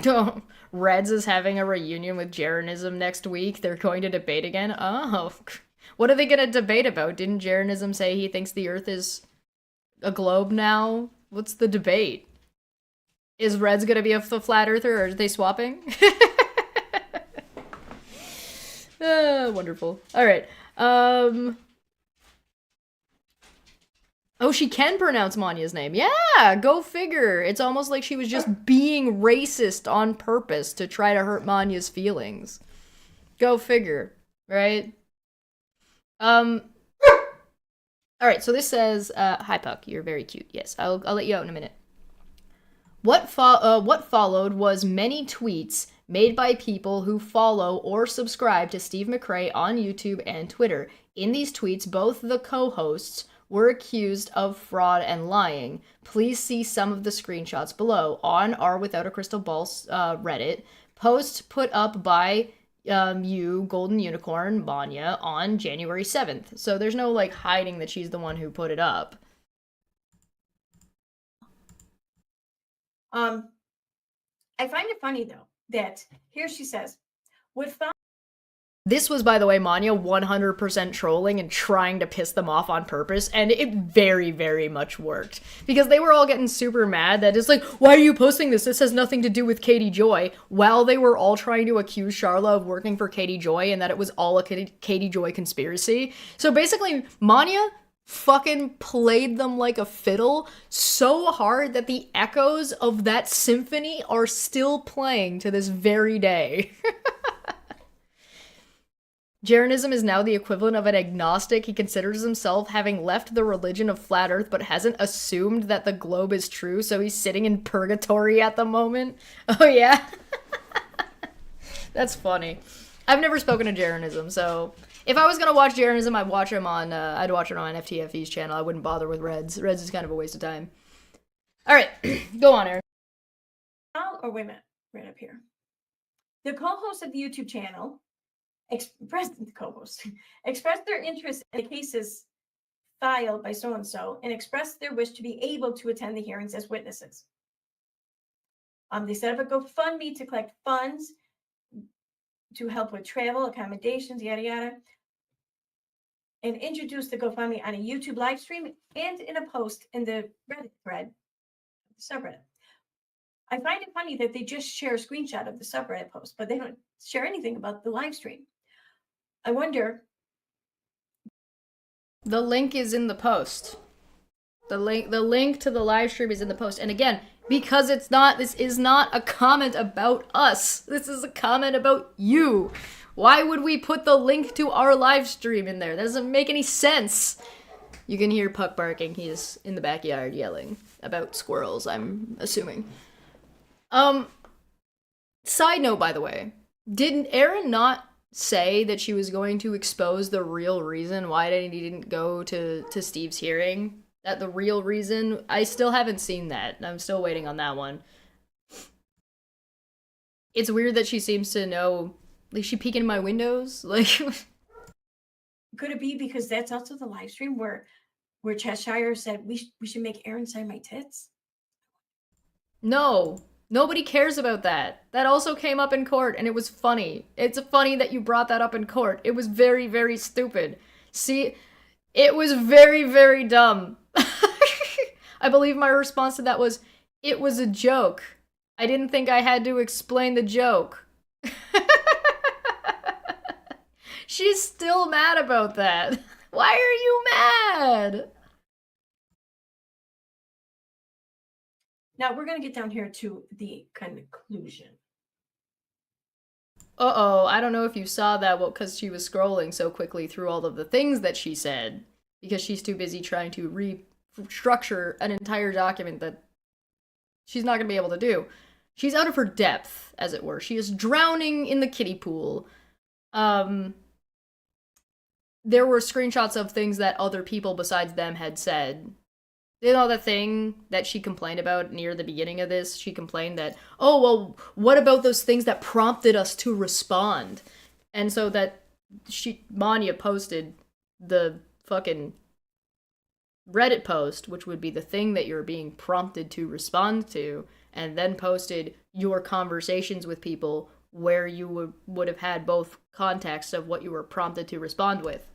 Oh, Reds is having a reunion with Jeranism next week. They're going to debate again? Oh, what are they going to debate about? Didn't Jeranism say he thinks the Earth is a globe now? What's the debate? Is Reds going to be a flat earther, or are they swapping? Wonderful. All right. Oh, she can pronounce Maanyaa's name. Yeah, go figure. It's almost like she was just being racist on purpose to try to hurt Maanyaa's feelings. Go figure, right? All right, so this says, hi Puck, you're very cute. Yes, I'll let you out in a minute. What followed was many tweets made by people who follow or subscribe to Steve McRae on YouTube and Twitter. In these tweets, both the co-hosts were accused of fraud and lying. Please see some of the screenshots below on our Without a Crystal Ball Reddit. Post put up by you, Golden Unicorn, Maanyaa, on January 7th. So there's no, like, hiding that she's the one who put it up. I find it funny, though, that here she says, This was, by the way, Maanyaa 100% trolling and trying to piss them off on purpose, and it very, very much worked. Because they were all getting super mad that it's like, why are you posting this? This has nothing to do with Katie Joy, while they were all trying to accuse Sharla of working for Katie Joy and that it was all a Katie Joy conspiracy. So basically, Maanyaa fucking played them like a fiddle so hard that the echoes of that symphony are still playing to this very day. Jeranism is now the equivalent of an agnostic. He considers himself having left the religion of flat earth but hasn't assumed that the globe is true, so he's sitting in purgatory at the moment. Oh yeah? That's funny. I've never spoken to Jeranism, so if I was gonna watch Jeranism, I'd watch him on FTFE's channel. I wouldn't bother with Reds. Reds is kind of a waste of time. Alright, go on, Erin. Or wait a minute, right up here. The co-host of the YouTube channel expressed their interest in the cases filed by so-and-so and expressed their wish to be able to attend the hearings as witnesses. They set up a GoFundMe to collect funds to help with travel, accommodations, yada, yada, and introduced the GoFundMe on a YouTube live stream and in a post in the Reddit thread, subreddit. I find it funny that they just share a screenshot of the subreddit post, but they don't share anything about the live stream. I wonder. The link is in the post. The link to the live stream is in the post. And again, because this is not a comment about us. This is a comment about you. Why would we put the link to our live stream in there? That doesn't make any sense. You can hear Puck barking. He's in the backyard yelling about squirrels, I'm assuming. Side note, by the way, didn't Erin not say that she was going to expose the real reason why he didn't go to Steve's hearing? That the real reason? I still haven't seen that. I'm still waiting on that one. It's weird that she seems to know. Like, she peeking in my windows? Like, could it be because that's also the live stream where Cheshire said we should make Erin sign my tits? No. Nobody cares about that. That also came up in court, and it was funny. It's funny that you brought that up in court. It was very, very stupid. See, it was very, very dumb. I believe my response to that was, it was a joke. I didn't think I had to explain the joke. She's still mad about that. Why are you mad? Now we're going to get down here to the conclusion. Uh-oh, I don't know if you saw that, well, because she was scrolling so quickly through all of the things that she said, because she's too busy trying to restructure an entire document that she's not going to be able to do. She's out of her depth, as it were. She is drowning in the kiddie pool. There were screenshots of things that other people besides them had said. You know the thing that she complained about near the beginning of this? She complained that, oh, well, what about those things that prompted us to respond? And so that Maanyaa posted the fucking Reddit post, which would be the thing that you're being prompted to respond to, and then posted your conversations with people where you would have had both contexts of what you were prompted to respond with.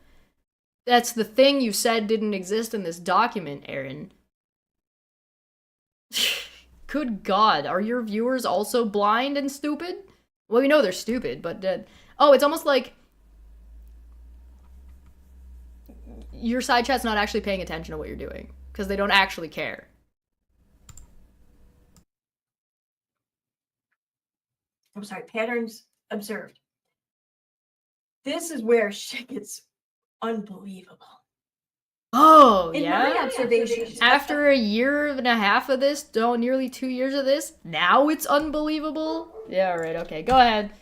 That's the thing you said didn't exist in this document, Erin. Good God, are your viewers also blind and stupid? Well, we know they're stupid, but... oh, it's almost like your side chat's not actually paying attention to what you're doing, because they don't actually care. I'm sorry, patterns observed. This is where shit gets unbelievable. Oh, in yeah? my observations, After a year and a half of this, nearly 2 years of this, now it's unbelievable? Yeah, right, okay, go ahead.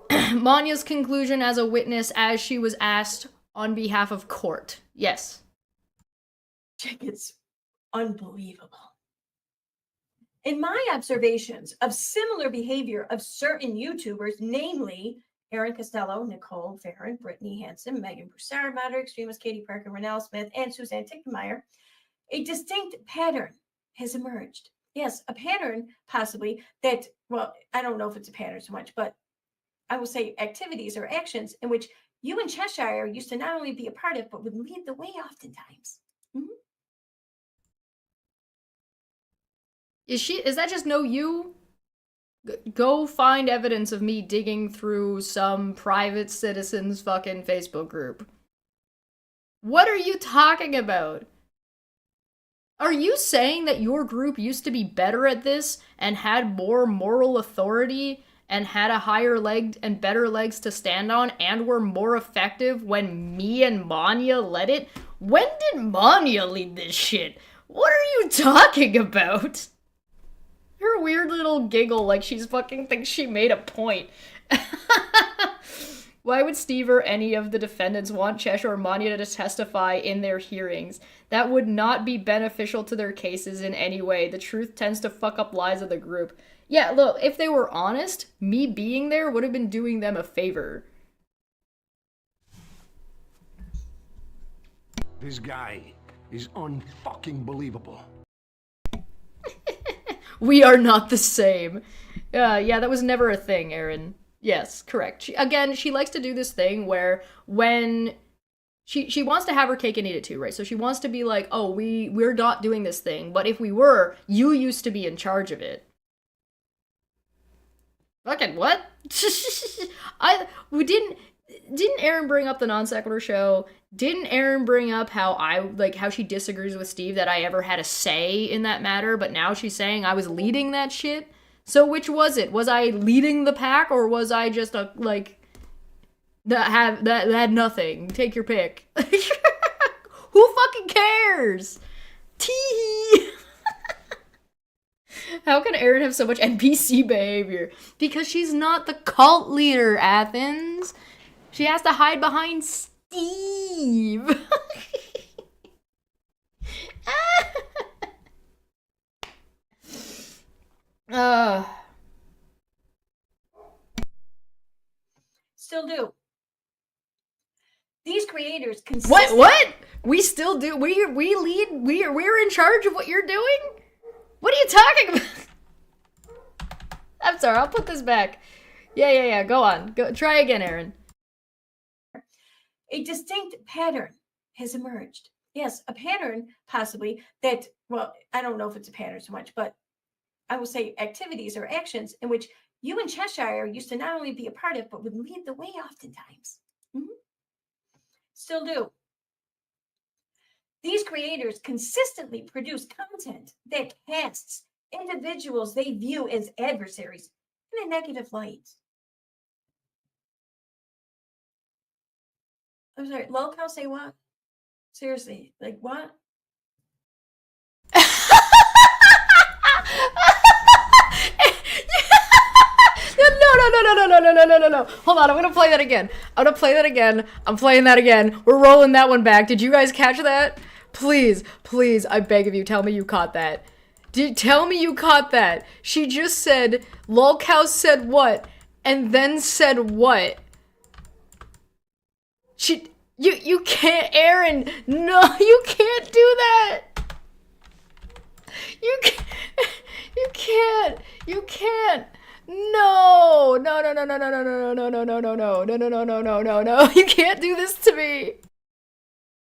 Maanyaa's conclusion as a witness as she was asked on behalf of court. Yes. Shit gets unbelievable. In my observations of similar behavior of certain YouTubers, namely Erin Costello, Nicole Farron, Brittany Hansen, Megan Broussard, Moderate Extremist, Katie Parker, Renelle Smith, and Suzanne Tickmeyer, a distinct pattern has emerged. Yes, a pattern possibly that, well, I don't know if it's a pattern so much, but I will say activities or actions in which you and Cheshire used to not only be a part of, but would lead the way oftentimes. Mm-hmm. Is that just no you? Go find evidence of me digging through some private citizen's fucking Facebook group. What are you talking about? Are you saying that your group used to be better at this and had more moral authority and had a higher leg and better legs to stand on and were more effective when me and Maanyaa led it? When did Maanyaa lead this shit? What are you talking about? Her weird little giggle like she's fucking thinks she made a point. Why would Steve or any of the defendants want Cheshire or Maanyaa to testify in their hearings? That would not be beneficial to their cases in any way. The truth tends to fuck up lies of the group. Yeah, look, if they were honest, me being there would have been doing them a favor. This guy is unfucking believable. We are not the same. Yeah, that was never a thing, Erin. Yes, correct. She likes to do this thing where when she wants to have her cake and eat it too, right? So she wants to be like, oh, we're not doing this thing, but if we were, you used to be in charge of it. Fucking what? Didn't Erin bring up the non sequitur show? Didn't Erin bring up how she disagrees with Steve that I ever had a say in that matter, but now she's saying I was leading that shit? So which was it? Was I leading the pack or was I just that had nothing? Take your pick. Who fucking cares? Tee. How can Erin have so much NPC behavior? Because she's not the cult leader, Athens. She has to hide behind Steve. Still do. These creators What? We still do. We lead. We're in charge of what you're doing? What are you talking about? I'm sorry, I'll put this back. Yeah. Go on. Go try again, Erin. A distinct pattern has emerged. Yes, a pattern possibly that, well, I don't know if it's a pattern so much, but I will say activities or actions in which you and Cheshire used to not only be a part of, but would lead the way oftentimes. Mm-hmm. Still do. These creators consistently produce content that casts individuals they view as adversaries in a negative light. I'm sorry, lolcow, say what? Seriously, like what? No. Hold on, I'm gonna play that again. I'm playing that again. We're rolling that one back. Did you guys catch that? Please, I beg of you, tell me you caught that. Tell me you caught that. She just said, lolcow said what? And then said what? You can't, Erin. No, you can't do that. You can't. No. You can't do this to me.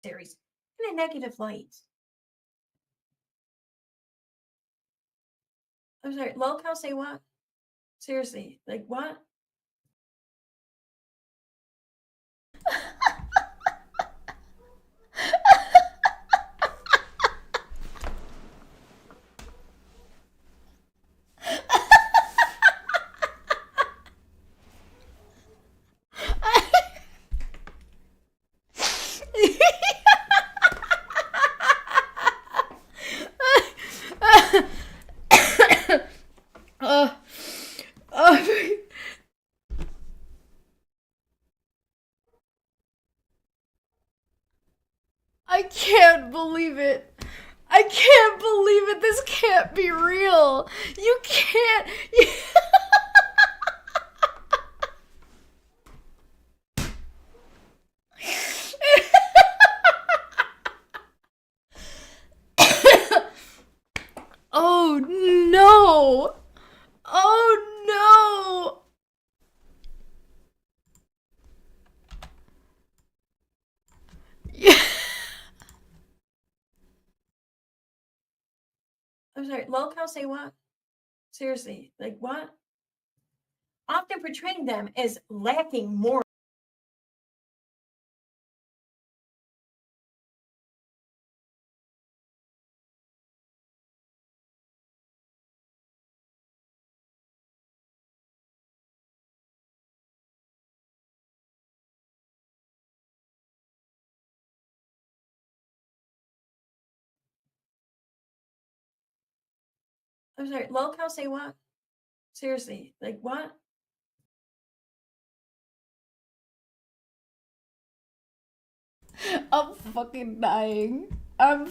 Series in a negative light. I'm sorry, lolcow, say what? Seriously, like what? I can't believe it. This can't be real. You can't. Oh no. I'm sorry, lolcow, say what? Seriously, like what? Often portraying them as lacking moral I'm sorry, lol cow say what? Seriously, like what? I'm fucking dying. I'm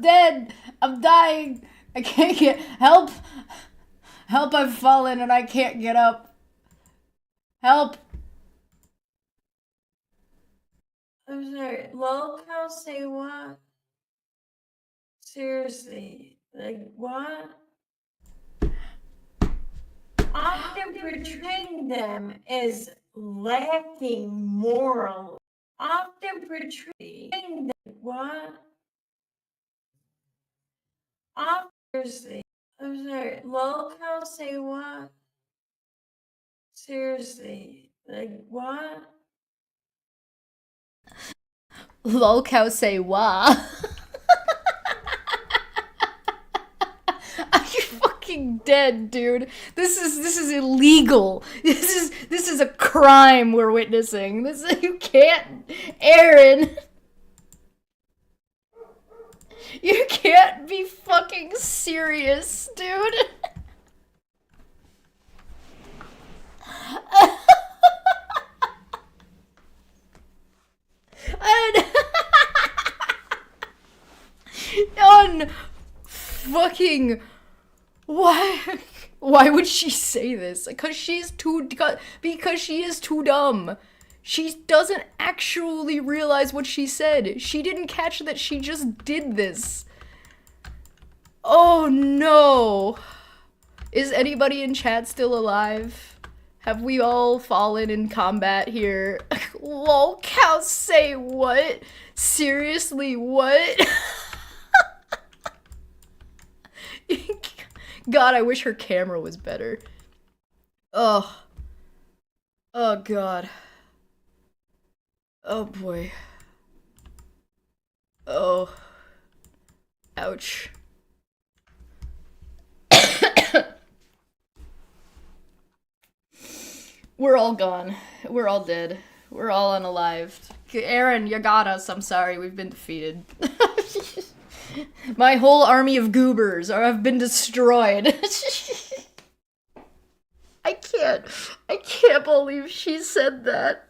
dead. I'm dying. I can't get help. Help! I've fallen and I can't get up. Help! I'm sorry, lol cow say what? Seriously, like what? Often portraying them as lacking moral. Often portraying them what? Seriously, I'm sorry, lol cow say what? Seriously, like what? Lol cow say wah. Are you fucking dead, dude? This is illegal. This is a crime we're witnessing. You can't, Erin. You can't be fucking serious, dude. On fucking why would she say this? Because she is too dumb. She doesn't actually realize what she said. She didn't catch that she just did this. Oh no. Is anybody in chat still alive? Have we all fallen in combat here? Lol cow say what? Seriously, what? God, I wish her camera was better. Oh. Oh god. Oh boy. Oh. Ouch. We're all gone. We're all dead. We're all unalived. Erin, you got us. I'm sorry. We've been defeated. My whole army of goobers have been destroyed. I can't believe she said that.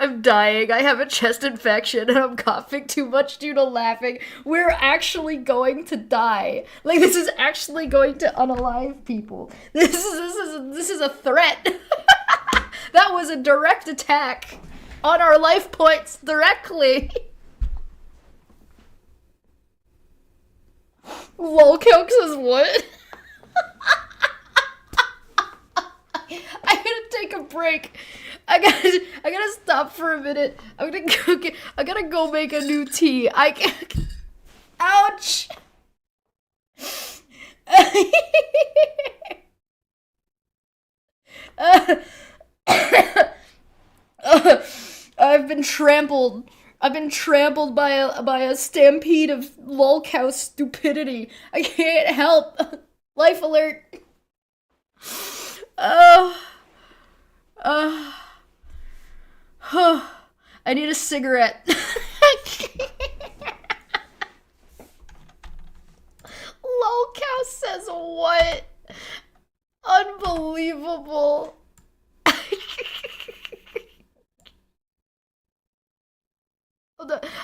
I'm dying. I have a chest infection and I'm coughing too much due to laughing. We're actually going to die. Like, this is actually going to unalive people. This is a threat. That was a direct attack on our life points directly. Lolcoke says what? I gotta take a break. I gotta stop for a minute. I gotta go make a new tea. Ouch! I've been trampled. I've been trampled by a stampede of lolcow stupidity. I can't help. Life alert. I need a cigarette. Lolcow says what? Unbelievable.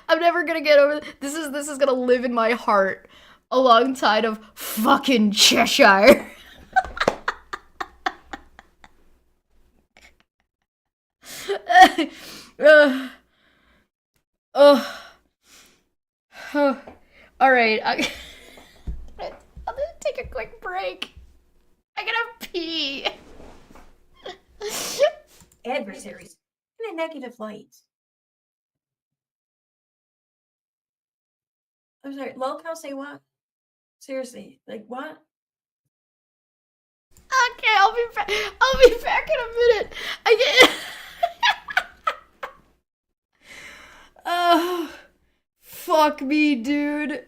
I'm never gonna get over this. This is gonna live in my heart alongside of fucking Cheshire. All right. I'm gonna take a quick break. I gotta pee. Adversaries in a negative light. I'm sorry, lol cow say what? Seriously, like what? Okay, I'll be back. I'll be back in a minute. I get. Oh, fuck me, dude.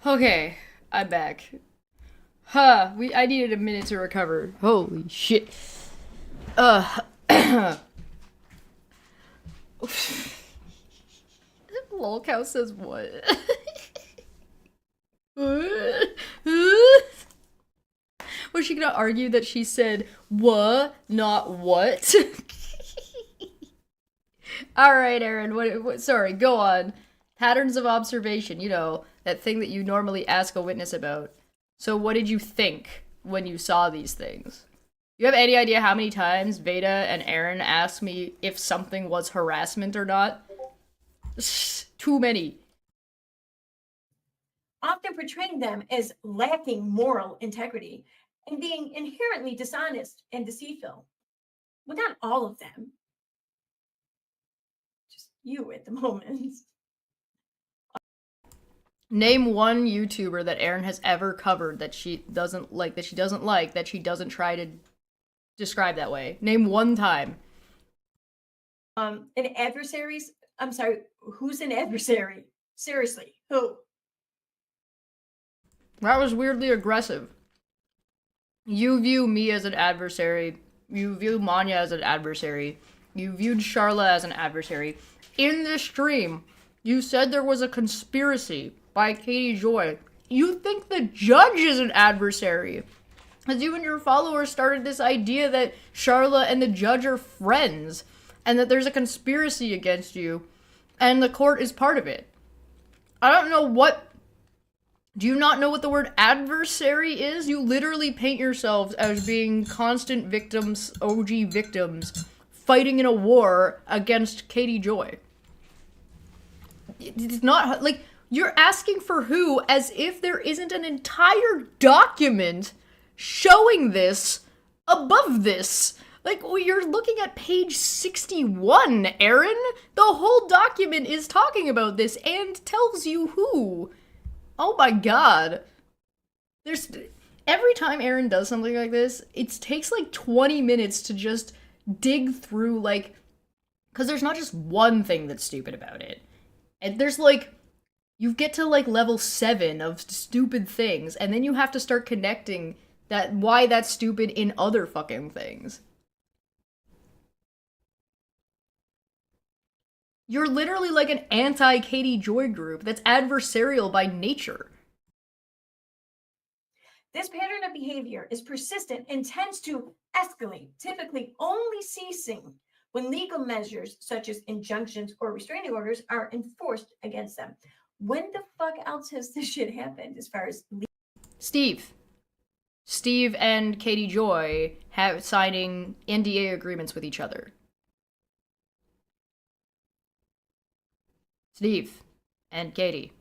Okay, I'm back. Huh, I needed a minute to recover. Holy shit. Lolcow says what? Was she gonna argue that she said what, not what? Alright, Erin, what, sorry, go on. Patterns of observation, you know, that thing that you normally ask a witness about. So what did you think when you saw these things? You have any idea how many times Veda and Erin asked me if something was harassment or not? Too many. Often portraying them as lacking moral integrity and being inherently dishonest and deceitful. Well, not all of them. Just you at the moment. Name one YouTuber that Erin has ever covered that she doesn't like, that she doesn't try to describe that way. Name one time. An adversaries. I'm sorry, who's an adversary? Seriously, who? That was weirdly aggressive. You view me as an adversary. You view Maanyaa as an adversary. You viewed Sharla as an adversary. In this stream, you said there was a conspiracy by Katie Joy. You think the judge is an adversary. Because you and your followers started this idea that Sharla and the judge are friends. And that there's a conspiracy against you. And the court is part of it. I don't know what... Do you not know what the word adversary is? You literally paint yourselves as being constant victims, OG victims, fighting in a war against Katie Joy. It's not, like, you're asking for who as if there isn't an entire document showing this above this. Like, well, you're looking at page 61, Erin. The whole document is talking about this and tells you who. Oh my god. Every time Erin does something like this, it takes like 20 minutes to just dig through, like, because there's not just one thing that's stupid about it. And there's like, you get to like level 7 of stupid things, and then you have to start connecting that why that's stupid in other fucking things. You're literally like an anti-Katie Joy group that's adversarial by nature. This pattern of behavior is persistent and tends to escalate, typically only ceasing when legal measures such as injunctions or restraining orders are enforced against them. When the fuck else has this shit happened as far as Steve and Katie Joy have signing NDA agreements with each other. Steve and Katie.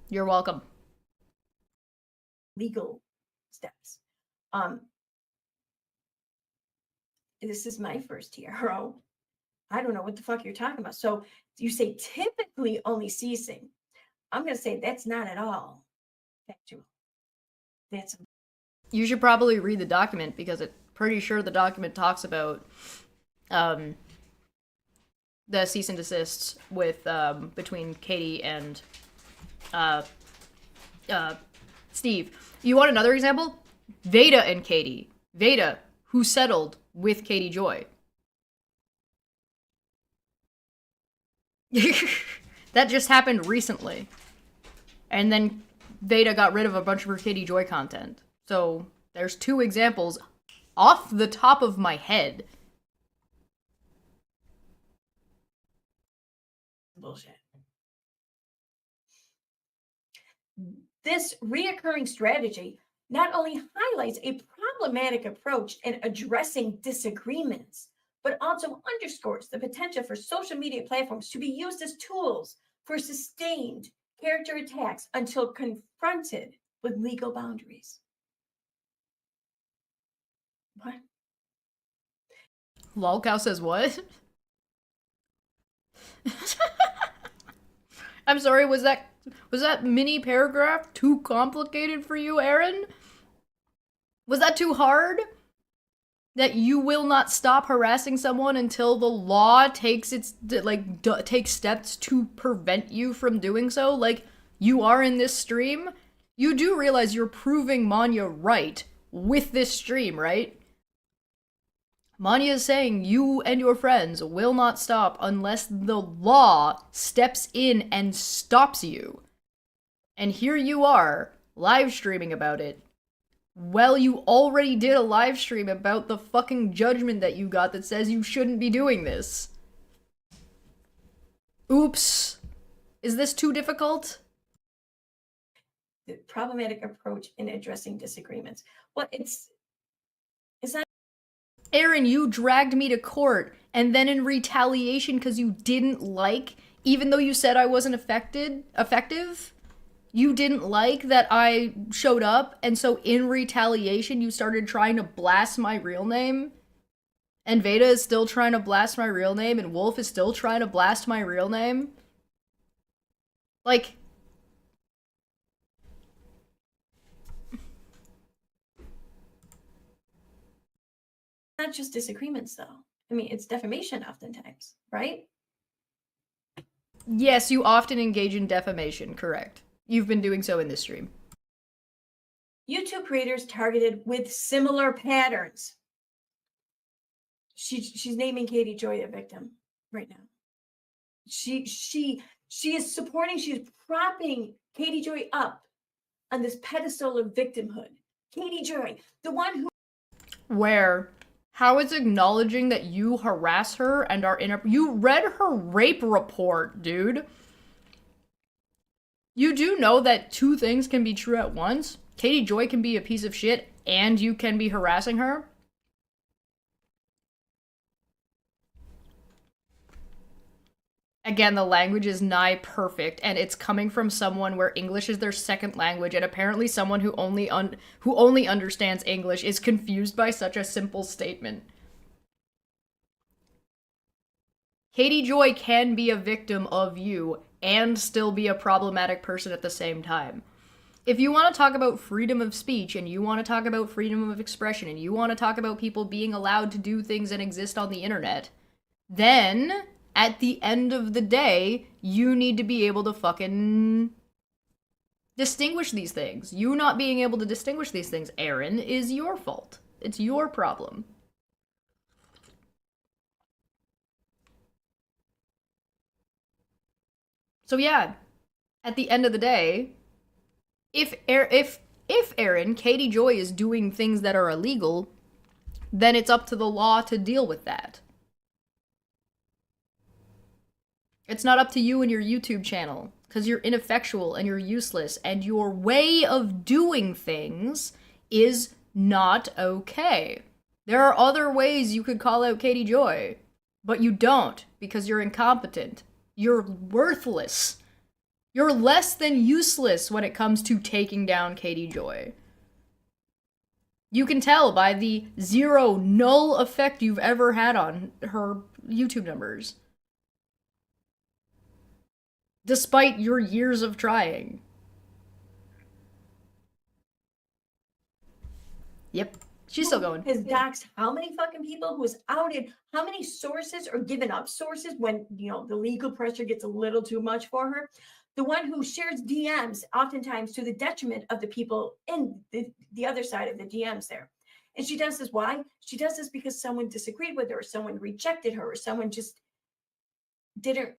You're welcome. legal steps? This is my first TRO. I don't know what the fuck you're talking about. So you say typically only ceasing. I'm going to say that's not at all factual. That's You should probably read the document because I'm pretty sure the document talks about the cease and desists with between Katie and Steve. You want another example? Veda and Katie. Veda, who settled with Katie Joy. That just happened recently. And then Veda got rid of a bunch of her Katie Joy content. So there's 2 examples off the top of my head. bullshit. This reoccurring strategy not only highlights a problematic approach in addressing disagreements, but also underscores the potential for social media platforms to be used as tools for sustained character attacks until confronted with legal boundaries. What? Lolcow says what? I'm sorry, was that mini paragraph too complicated for you, Erin? Was that too hard? that you will not stop harassing someone until the law takes takes steps to prevent you from doing so, like you are in this stream. You do realize you're proving Maanyaa right with this stream, right? Maanyaa is saying you and your friends will not stop unless the law steps in and stops you. And here you are, live streaming about it. Well, you already did a live stream about the fucking judgment that you got that says you shouldn't be doing this. Oops. Is this too difficult? The problematic approach in addressing disagreements. Well, it's not. Erin, you dragged me to court, and then in retaliation because you didn't like, even though you said I wasn't effective, you didn't like that I showed up, and so in retaliation you started trying to blast my real name? And Veda is still trying to blast my real name, and Wolf is still trying to blast my real name? Like... not just disagreements, though. I mean, it's defamation oftentimes, right? Yes, you often engage in defamation, correct. You've been doing so in this stream. YouTube creators targeted with similar patterns. She's naming Katie Joy a victim right now. She is supporting, she is propping Katie Joy up on this pedestal of victimhood. Katie Joy, the one who... Where? How is acknowledging that you harass her and are in a... You read her rape report, dude. You do know that two things can be true at once? Katie Joy can be a piece of shit and you can be harassing her? Again, the language is nigh perfect, and it's coming from someone where English is their second language, and apparently someone who only understands English is confused by such a simple statement. Katie Joy can be a victim of you and still be a problematic person at the same time. If you want to talk about freedom of speech, and you want to talk about freedom of expression, and you want to talk about people being allowed to do things and exist on the internet, then... at the end of the day, you need to be able to fucking distinguish these things. You not being able to distinguish these things, Erin, is your fault. It's your problem. So yeah, at the end of the day, if Erin, Katie Joy is doing things that are illegal, then it's up to the law to deal with that. It's not up to you and your YouTube channel, because you're ineffectual and you're useless, and your way of doing things is not okay. There are other ways you could call out Katie Joy, but you don't, because you're incompetent. You're worthless. You're less than useless when it comes to taking down Katie Joy. You can tell by the zero, null effect you've ever had on her YouTube numbers. Despite your years of trying. Yep, she's still going. Has doxed how many fucking people, who has outed how many sources or given up sources when, you know, the legal pressure gets a little too much for her. The one who shares DMs oftentimes to the detriment of the people in the other side of the DMs there. And she does this, why? She does this because someone disagreed with her, or someone rejected her, or someone just didn't.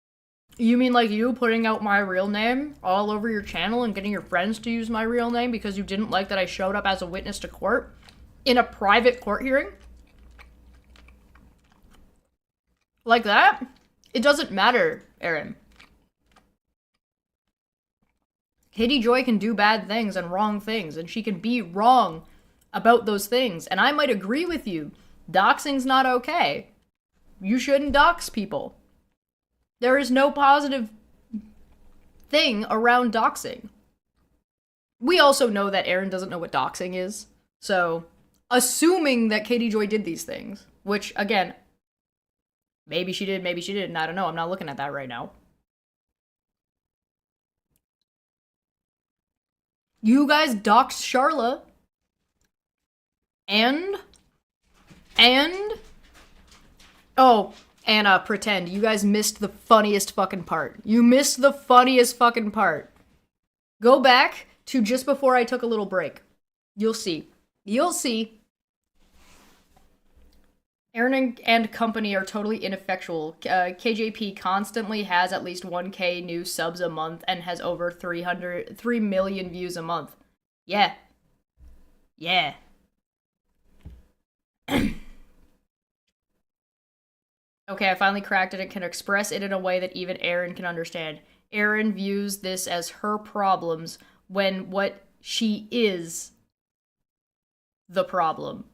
You mean like you putting out my real name all over your channel and getting your friends to use my real name because you didn't like that I showed up as a witness to court in a private court hearing? Like that? It doesn't matter, Erin. Katie Joy can do bad things and wrong things, and she can be wrong about those things. And I might agree with you. Doxing's not okay. You shouldn't dox people. There is no positive thing around doxing. We also know that Erin doesn't know what doxing is. So, assuming that Katie Joy did these things, which, again, maybe she did, maybe she didn't, I don't know. I'm not looking at that right now. You guys doxed Sharla. And And oh, Anna, pretend you guys missed the funniest fucking part. You missed the funniest fucking part. Go back to just before I took a little break. You'll see. You'll see. Erin and company are totally ineffectual. KJP constantly has at least 1K new subs a month and has over 3 million views a month. Yeah. Yeah. Okay, I finally cracked it and can express it in a way that even Erin can understand. Erin views this as her problems when what she is the problem.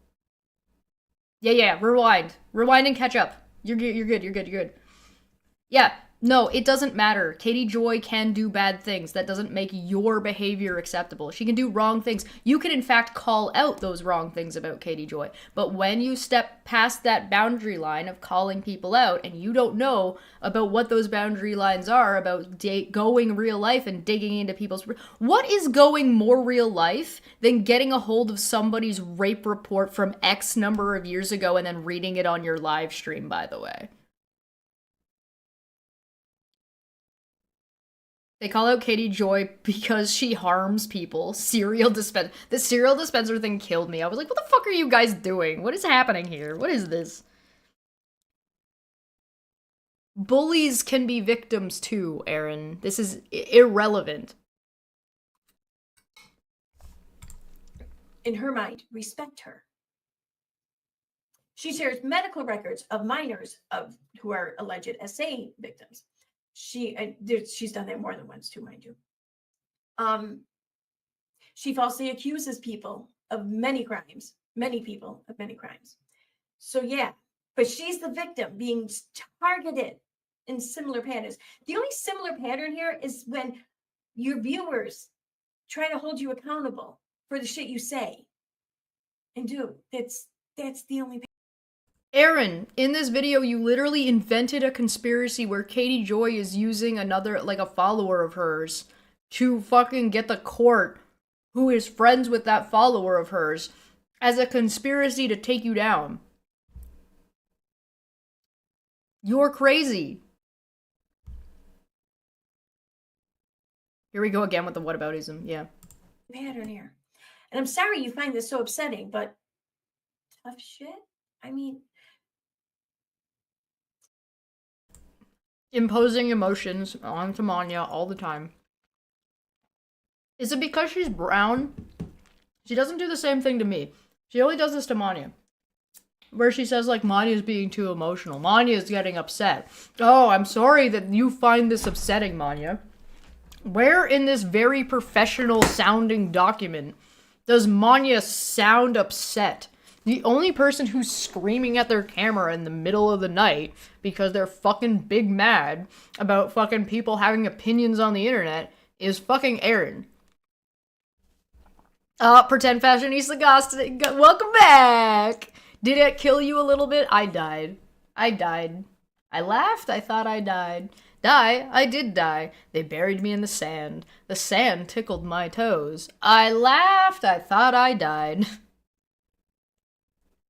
Yeah, rewind. Rewind and catch up. You're good. Yeah, no, it doesn't matter. Katie Joy can do bad things. That doesn't make your behavior acceptable. She can do wrong things. You can, in fact, call out those wrong things about Katie Joy. But when you step past that boundary line of calling people out and you don't know about what those boundary lines are, about going real life and digging into people's... What is going more real life than getting a hold of somebody's rape report from X number of years ago and then reading it on your live stream, by the way? They call out Katie Joy because she harms people. The cereal dispenser thing killed me. I was like, what the fuck are you guys doing? What is happening here? What is this? Bullies can be victims too, Erin. This is irrelevant. In her mind, respect her. She shares medical records of minors who are alleged SA victims. She's done that more than once too, mind you. She falsely accuses people of many crimes, many people of many crimes. So yeah, but she's the victim being targeted in similar patterns. The only similar pattern here is when your viewers try to hold you accountable for the shit you say and do. That's the only. Erin, in this video, you literally invented a conspiracy where Katie Joy is using another, like a follower of hers, to fucking get the court, who is friends with that follower of hers, as a conspiracy to take you down. You're crazy. Here we go again with the whataboutism, yeah. Pattern here. And I'm sorry you find this so upsetting, but tough shit? I mean... Imposing emotions onto Maanyaa all the time. Is it because she's brown? She doesn't do the same thing to me. She only does this to Maanyaa. Where she says, like, Maanya's being too emotional. Maanya's getting upset. Oh, I'm sorry that you find this upsetting, Maanyaa. Where in this very professional sounding document does Maanyaa sound upset? The only person who's screaming at their camera in the middle of the night because they're fucking big mad about fucking people having opinions on the internet is fucking Erin. Pretend Fashionista Ghost, welcome back! Did it kill you a little bit? I died. I laughed, I thought I died. I did die. They buried me in the sand. The sand tickled my toes. I laughed, I thought I died.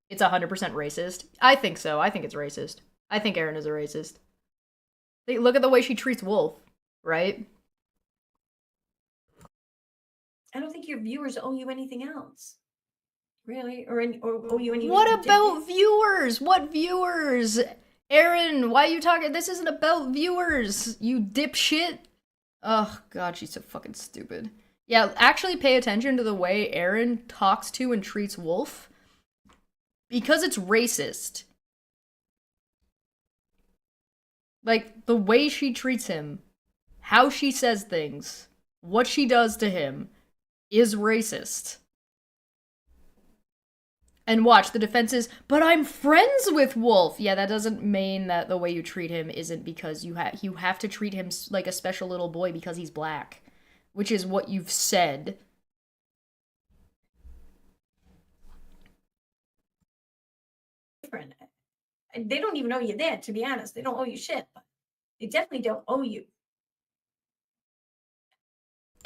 It's 100% racist. I think so. I think it's racist. I think Erin is a racist. Look at the way she treats Wolf, right? I don't think your viewers owe you anything else. Really? Or owe you anything. What about viewers? What viewers? Erin, why are you talking? This isn't about viewers, you dipshit. Oh, God, she's so fucking stupid. Yeah, actually pay attention to the way Erin talks to and treats Wolf. Because it's racist. Like, the way she treats him, how she says things, what she does to him, is racist. And watch, the defense is, but I'm friends with Wolf! Yeah, that doesn't mean that the way you treat him isn't because you have to treat him like a special little boy because he's black. Which is what you've said. Different. They don't even owe you that, to be honest. They don't owe you shit. But they definitely don't owe you.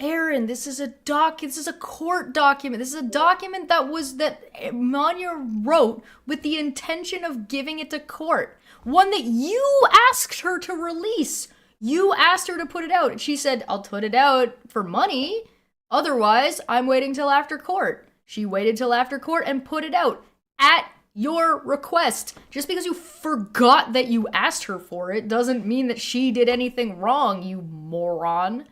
Erin, this is a court document. This is a document that Maanyaa wrote with the intention of giving it to court. One that you asked her to release. You asked her to put it out. And she said, I'll put it out for money. Otherwise, I'm waiting till after court. She waited till after court and put it out at your request. Just because you forgot that you asked her for it doesn't mean that she did anything wrong, you moron.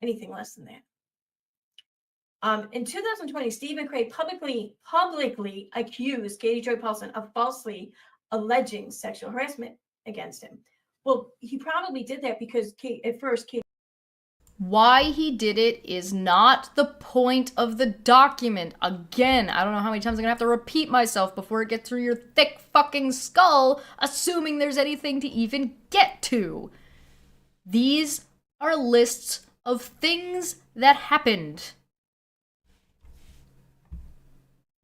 Anything less than that. In 2020, Steve McRae publicly accused Katie Joy Paulson of falsely alleging sexual harassment against him. Well, he probably did that because at first Katie. Why he did it is not the point of the document. Again, I don't know how many times I'm gonna have to repeat myself before it gets through your thick fucking skull, assuming there's anything to even get to. These are lists of things that happened.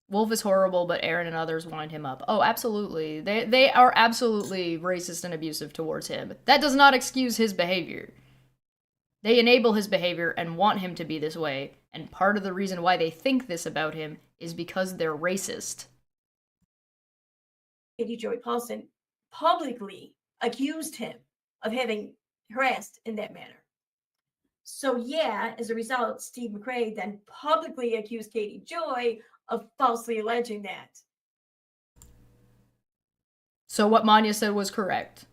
Wolf is horrible, but Erin and others wind him up. Oh, absolutely. They are absolutely racist and abusive towards him. That does not excuse his behavior. They enable his behavior and want him to be this way, and part of the reason why they think this about him is because they're racist. Katie Joy Paulson publicly accused him of having harassed in that manner. So yeah, as a result, Steve McRae then publicly accused Katie Joy of falsely alleging that. So what Maanyaa said was correct.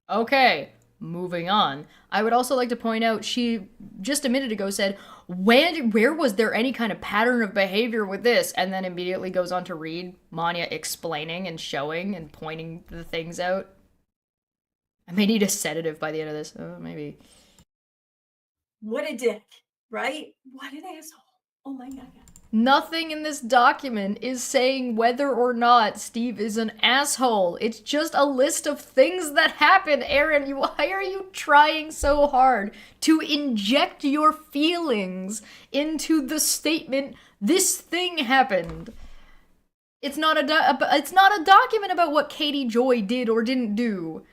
Okay, moving on. I would also like to point out, she just a minute ago said, where was there any kind of pattern of behavior with this? And then immediately goes on to read Maanyaa explaining and showing and pointing the things out. I may need a sedative by the end of this. Oh, maybe. What a dick, right? What an asshole. Oh my God. Nothing in this document is saying whether or not Steve is an asshole. It's just a list of things that happen. Erin, why are you trying so hard to inject your feelings into the statement, this thing happened? It's not a document about what Katie Joy did or didn't do.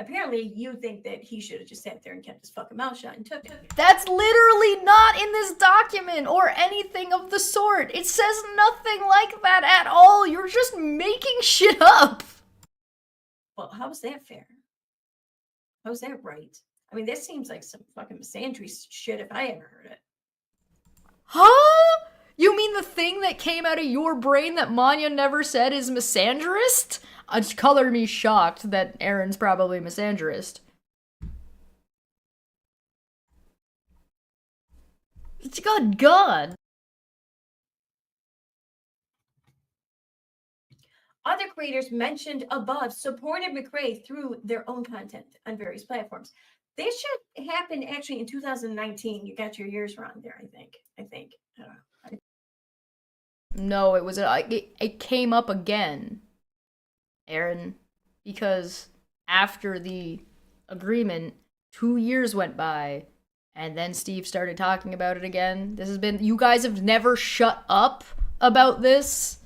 Apparently, you think that he should have just sat there and kept his fucking mouth shut and took it. That's literally not in this document or anything of the sort. It says nothing like that at all. You're just making shit up. Well, how is that fair? How is that right? I mean, that seems like some fucking misandry shit if I ever heard it. Huh? You mean the thing that came out of your brain that Maanyaa never said is misandrist? Color me shocked that Erin's probably misandrist. Good God. Other creators mentioned above supported McRae through their own content on various platforms. This should happen actually in 2019. You got your years wrong there, I think. I don't know. No, it came up again, Erin, because after the agreement, 2 years went by, and then Steve started talking about it again. You guys have never shut up about this.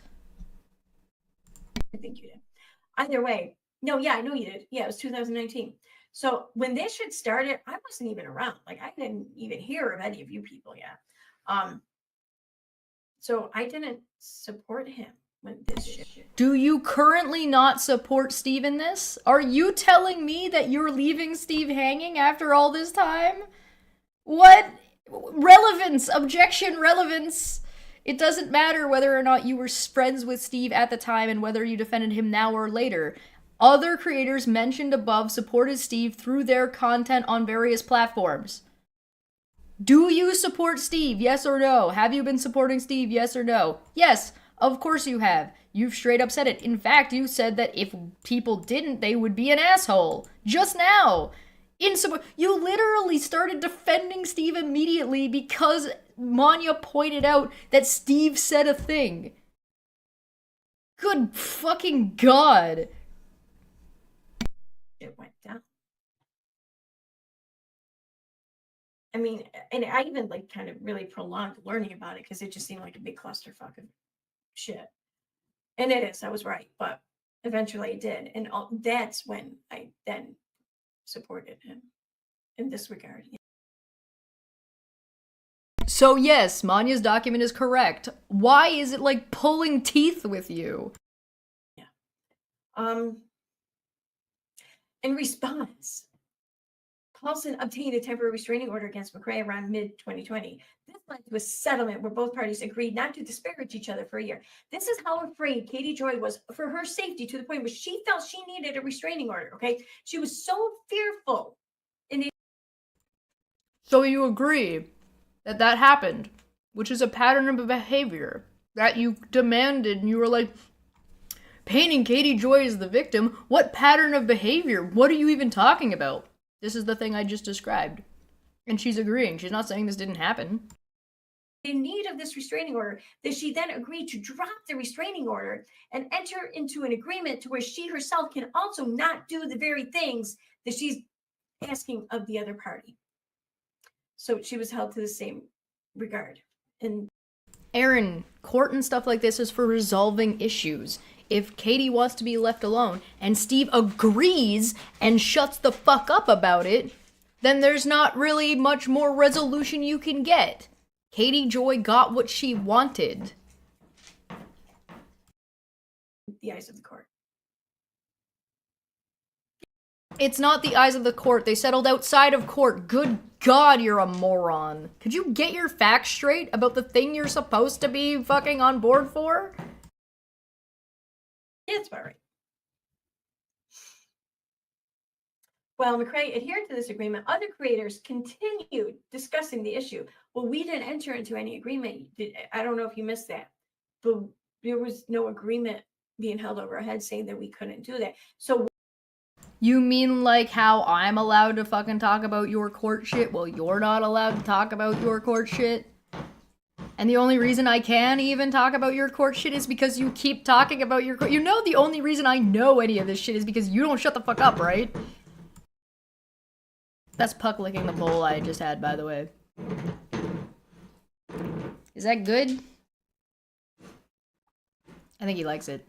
I think you did. Either way, no, yeah, I know you did. Yeah, it was 2019. So when this shit started, I wasn't even around. Like, I didn't even hear of any of you people yet. So I didn't support him with this shit. Do you currently not support Steve in this? Are you telling me that you're leaving Steve hanging after all this time? What? Relevance, objection, relevance. It doesn't matter whether or not you were friends with Steve at the time and whether you defended him now or later. Other creators mentioned above supported Steve through their content on various platforms. Do you support Steve? Yes or no? Have you been supporting Steve? Yes or no? Yes, of course you have. You've straight up said it. In fact, you said that if people didn't, they would be an asshole. Just now. You literally started defending Steve immediately because Maanyaa pointed out that Steve said a thing. Good fucking God. It went down. I mean, and I even like kind of really prolonged learning about it because it just seemed like a big clusterfuck of shit. And it is, I was right, but eventually it did. And that's when I then supported him in this regard. So yes, Maanyaa's document is correct. Why is it like pulling teeth with you? In response, Paulson obtained a temporary restraining order against McRae around mid-2020. This led to a settlement where both parties agreed not to disparage each other for a year. This is how afraid Katie Joy was for her safety, to the point where she felt she needed a restraining order, okay? She was so fearful. So you agree that that happened, which is a pattern of behavior that you demanded, and you were like, painting Katie Joy as the victim? What pattern of behavior? What are you even talking about? This is the thing I just described. And she's agreeing. She's not saying this didn't happen. In need of this restraining order, that she then agreed to drop the restraining order and enter into an agreement to where she herself can also not do the very things that she's asking of the other party. So she was held to the same regard. And Erin, court and stuff like this is for resolving issues. If Katie wants to be left alone and Steve agrees and shuts the fuck up about it, then there's not really much more resolution you can get. Katie Joy got what she wanted. the eyes of the court. It's not the eyes of the court. They settled outside of court. Good God, you're a moron. Could you get your facts straight about the thing you're supposed to be fucking on board for? Yeah, that's about right. While McRae adhered to this agreement, other creators continued discussing the issue. Well, we didn't enter into any agreement. I don't know if you missed that, but there was no agreement being held over our heads saying that we couldn't do that. So You mean like how I'm allowed to fucking talk about your court shit while you're not allowed to talk about your court shit? And the only reason I can even talk about your court shit is because you keep talking about your court. You know the only reason I know any of this shit is because you don't shut the fuck up, right? That's Puck licking the bowl I just had, by the way. Is that good? I think he likes it.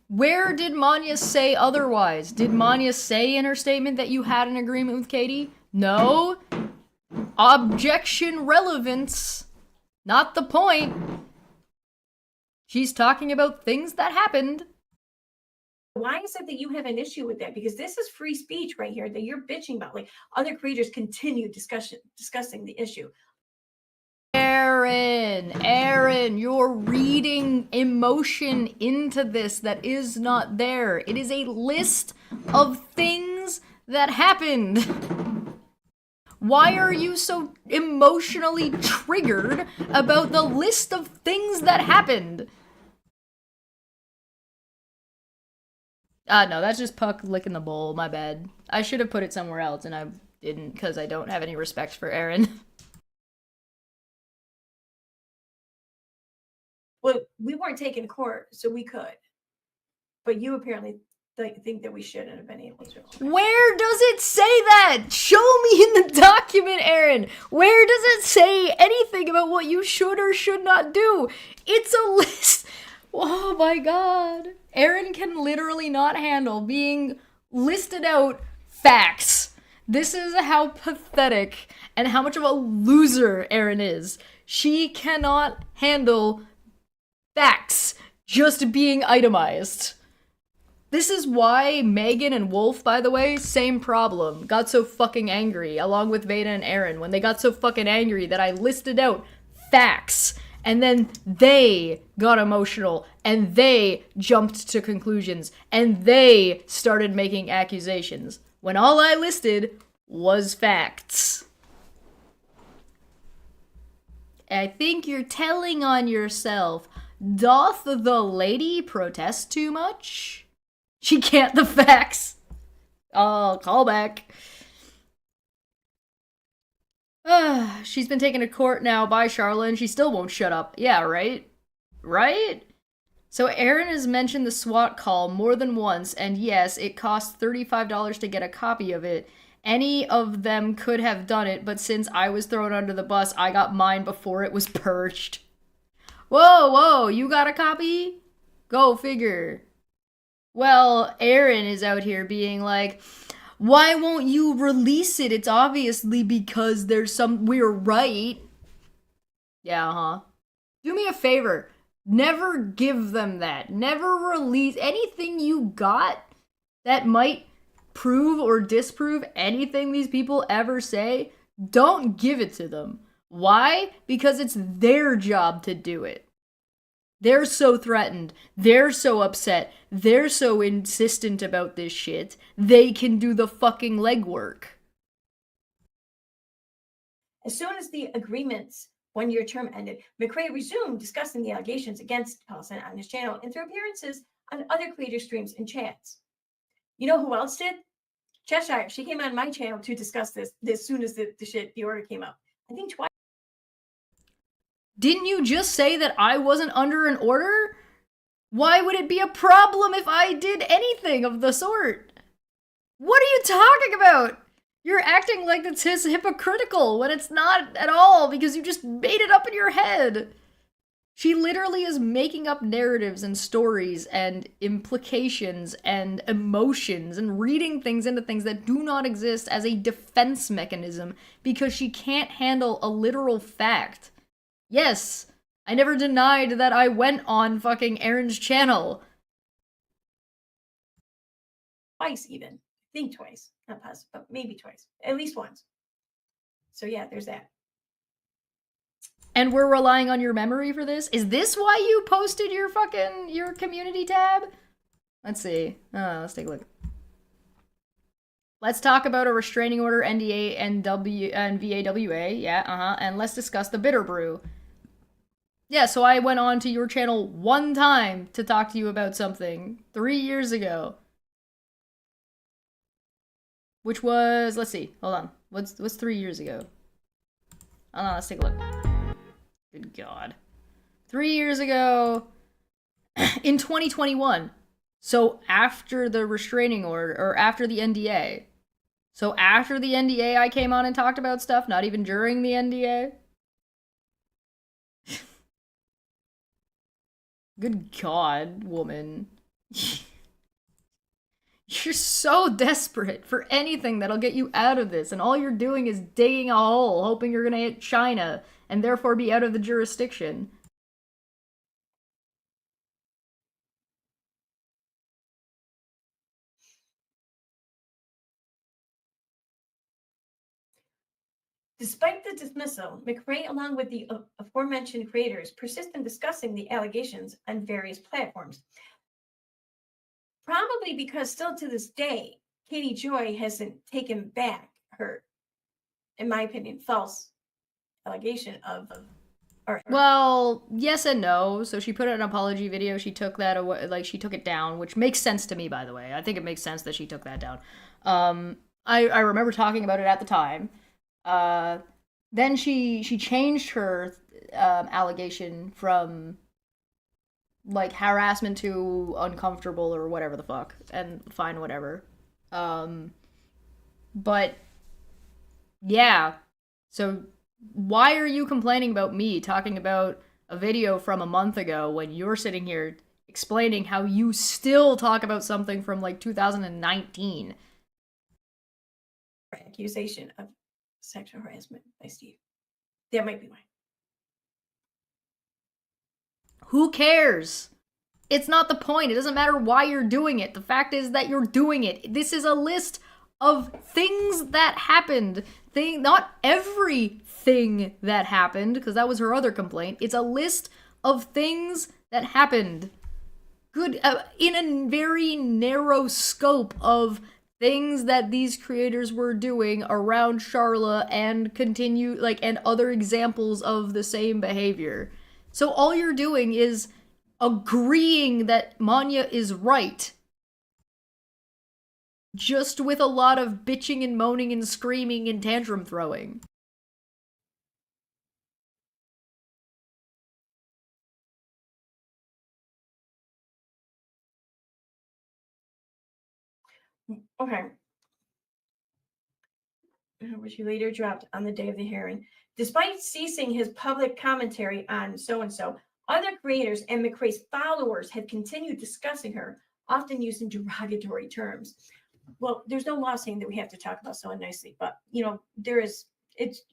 Where did Maanyaa say otherwise? Did Maanyaa say in her statement that you had an agreement with Katie? No. Objection relevance. Not the point. She's talking about things that happened. why is it that you have an issue with that? Because this is free speech right here that you're bitching about. Like, other creators continue discussing the issue. Erin, you're reading emotion into this that is not there. It is a list of things that happened. Why are you so emotionally triggered about the list of things that happened? No, that's just Puck licking the bowl, my bad. I should have put it somewhere else, and I didn't, because I don't have any respect for Erin. Well, we weren't taking court, so we could. But you apparently think that we shouldn't have been able to. Where does it say that? Show me in the document, Erin. Where does it say anything about what you should or should not do? It's a list. Oh my god. Erin can literally not handle being listed out facts. This is how pathetic and how much of a loser Erin is. She cannot handle facts just being itemized. This is why Megan and Wolf, by the way, same problem, got so fucking angry, along with Veda and Erin, when they got so fucking angry that I listed out facts, and then they got emotional, and they jumped to conclusions, and they started making accusations, when all I listed was facts. I think you're telling on yourself. Doth the lady protest too much? She can't the facts. Oh, callback. She's been taken to court now by Charlotte and she still won't shut up. Yeah, right? Right? So Erin has mentioned the SWAT call more than once, and yes, it cost $35 to get a copy of it. Any of them could have done it, but since I was thrown under the bus, I got mine before it was purged. Whoa, you got a copy? Go figure. Well, Erin is out here being like, why won't you release it? It's obviously because we're right. Yeah, huh? Do me a favor. Never give them that. Never release anything you got that might prove or disprove anything these people ever say. Don't give it to them. Why? Because it's their job to do it. They're so threatened. They're so upset. They're so insistent about this shit. They can do the fucking legwork. As soon as the agreement's one-year term ended, McRae resumed discussing the allegations against Paulson on his channel and through appearances on other creator streams and chats. You know who else did? Cheshire. She came on my channel to discuss this as soon as the order came up. I think twice. Didn't you just say that I wasn't under an order? Why would it be a problem if I did anything of the sort? What are you talking about? You're acting like it's hypocritical when it's not at all because you just made it up in your head. She literally is making up narratives and stories and implications and emotions and reading things into things that do not exist as a defense mechanism because she can't handle a literal fact. Yes, I never denied that I went on fucking Erin's channel. Twice even. I think twice. Not possible, but maybe twice. At least once. So yeah, there's that. And we're relying on your memory for this? Is this why you posted your community tab? Let's see. Let's take a look. Let's talk about a restraining order, NDA, and VAWA. Yeah, and let's discuss the bitter brew. Yeah, so I went on to your channel one time to talk to you about something 3 years ago. Which was, let's see, hold on. What's 3 years ago? Hold on, let's take a look. Good God. 3 years ago, in 2021. So after the restraining order, or after the NDA. So after the NDA, I came on and talked about stuff, not even during the NDA. Good God, woman. You're so desperate for anything that'll get you out of this, and all you're doing is digging a hole, hoping you're gonna hit China, and therefore be out of the jurisdiction. Despite the dismissal, McRae, along with the aforementioned creators, persist in discussing the allegations on various platforms. Probably because still to this day, Katie Joy hasn't taken back her, in my opinion, false allegation of. Well, yes and no. So she put out an apology video. She took that away, like she took it down, which makes sense to me, by the way. I think it makes sense that she took that down. I remember talking about it at the time. Then she changed her allegation from like harassment to uncomfortable or whatever the fuck, and fine, whatever. But yeah, so why are you complaining about me talking about a video from a month ago when you're sitting here explaining how you still talk about something from like 2019? Accusation of sexual harassment by Steve. That might be why. Who cares? It's not the point. It doesn't matter why you're doing it. The fact is that you're doing it. This is a list of things that happened. Not everything that happened, because that was her other complaint. It's a list of things that happened. Good, in a very narrow scope of things that these creators were doing around Charla and and other examples of the same behavior. So all you're doing is agreeing that Maanyaa is right. Just with a lot of bitching and moaning and screaming and tantrum throwing. Okay. Which he later dropped on the day of the hearing. Despite ceasing his public commentary on so-and-so, Other creators and McRae's followers have continued discussing her, often using derogatory terms. Well, there's no law saying that we have to talk about someone nicely, but there is. It's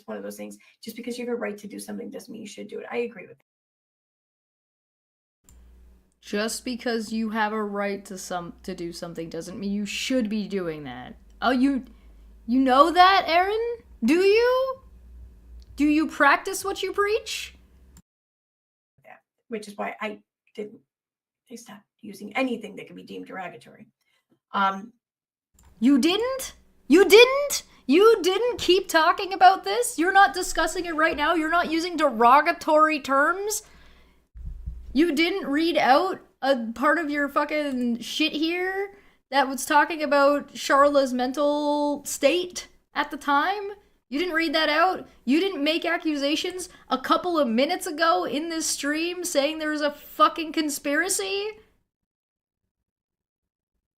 one of those things. Just because you have a right to do something doesn't mean you should do it. I agree with that. Just because you have a right to do something doesn't mean you should be doing that. Oh, you know that, Erin? Do you? Do you practice what you preach? Yeah, which is why I stopped using anything that could be deemed derogatory. You didn't? You didn't? You didn't keep talking about this? You're not discussing it right now? You're not using derogatory terms? You didn't read out a part of your fucking shit here that was talking about Charla's mental state at the time? You didn't read that out? You didn't make accusations a couple of minutes ago in this stream saying there was a fucking conspiracy?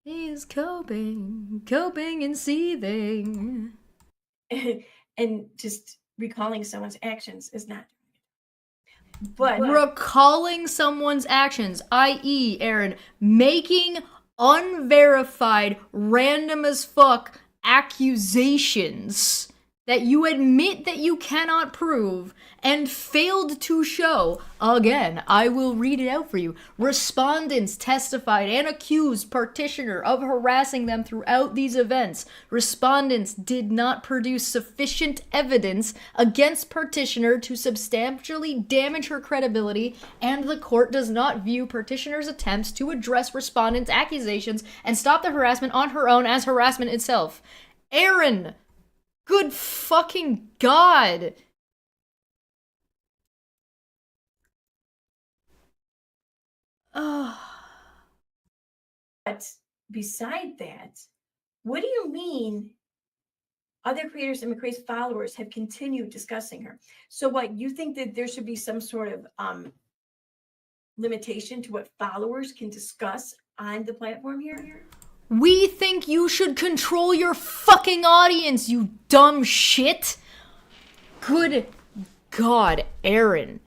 He's coping and seething. And just recalling someone's actions is not. But recalling someone's actions, i.e., Erin, making unverified, random as fuck accusations that you admit that you cannot prove and failed to show. Again, I will read it out for you. Respondents testified and accused petitioner of harassing them throughout these events. Respondents did not produce sufficient evidence against petitioner to substantially damage her credibility, and the court does not view petitioner's attempts to address respondents' accusations and stop the harassment on her own as harassment itself. Erin! Good fucking God! But beside that, what do you mean other creators and McRae's followers have continued discussing her? So what, you think that there should be some sort of limitation to what followers can discuss on the platform here? We think you should control your fucking audience, you dumb shit! Good God, Erin,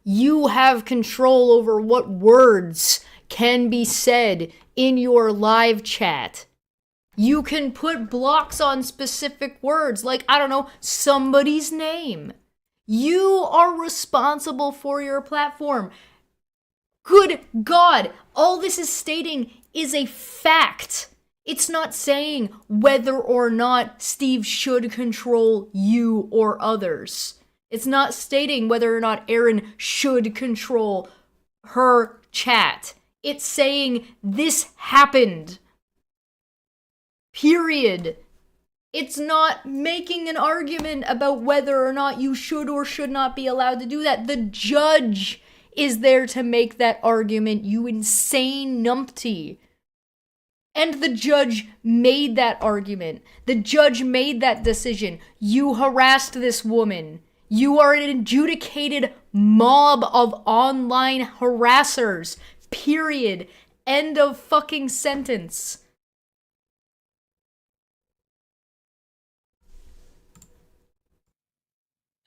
you have control over what words can be said in your live chat. You can put blocks on specific words, like, I don't know, somebody's name. You are responsible for your platform. Good God, all this is stating is a fact. It's not saying whether or not Steve should control you or others. It's not stating whether or not Erin should control her chat. It's saying this happened. Period. It's not making an argument about whether or not you should or should not be allowed to do that. The judge is there to make that argument, you insane numpty. And the judge made that argument. The judge made that decision. You harassed this woman. You are an adjudicated mob of online harassers. Period. End of fucking sentence.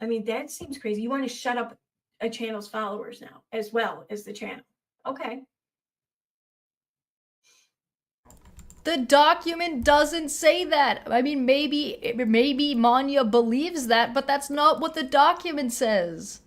I mean, that seems crazy. You want to shut up a channel's followers now, as well as the channel. Okay. The document doesn't say that. I mean, maybe Maanyaa believes that, but that's not what the document says.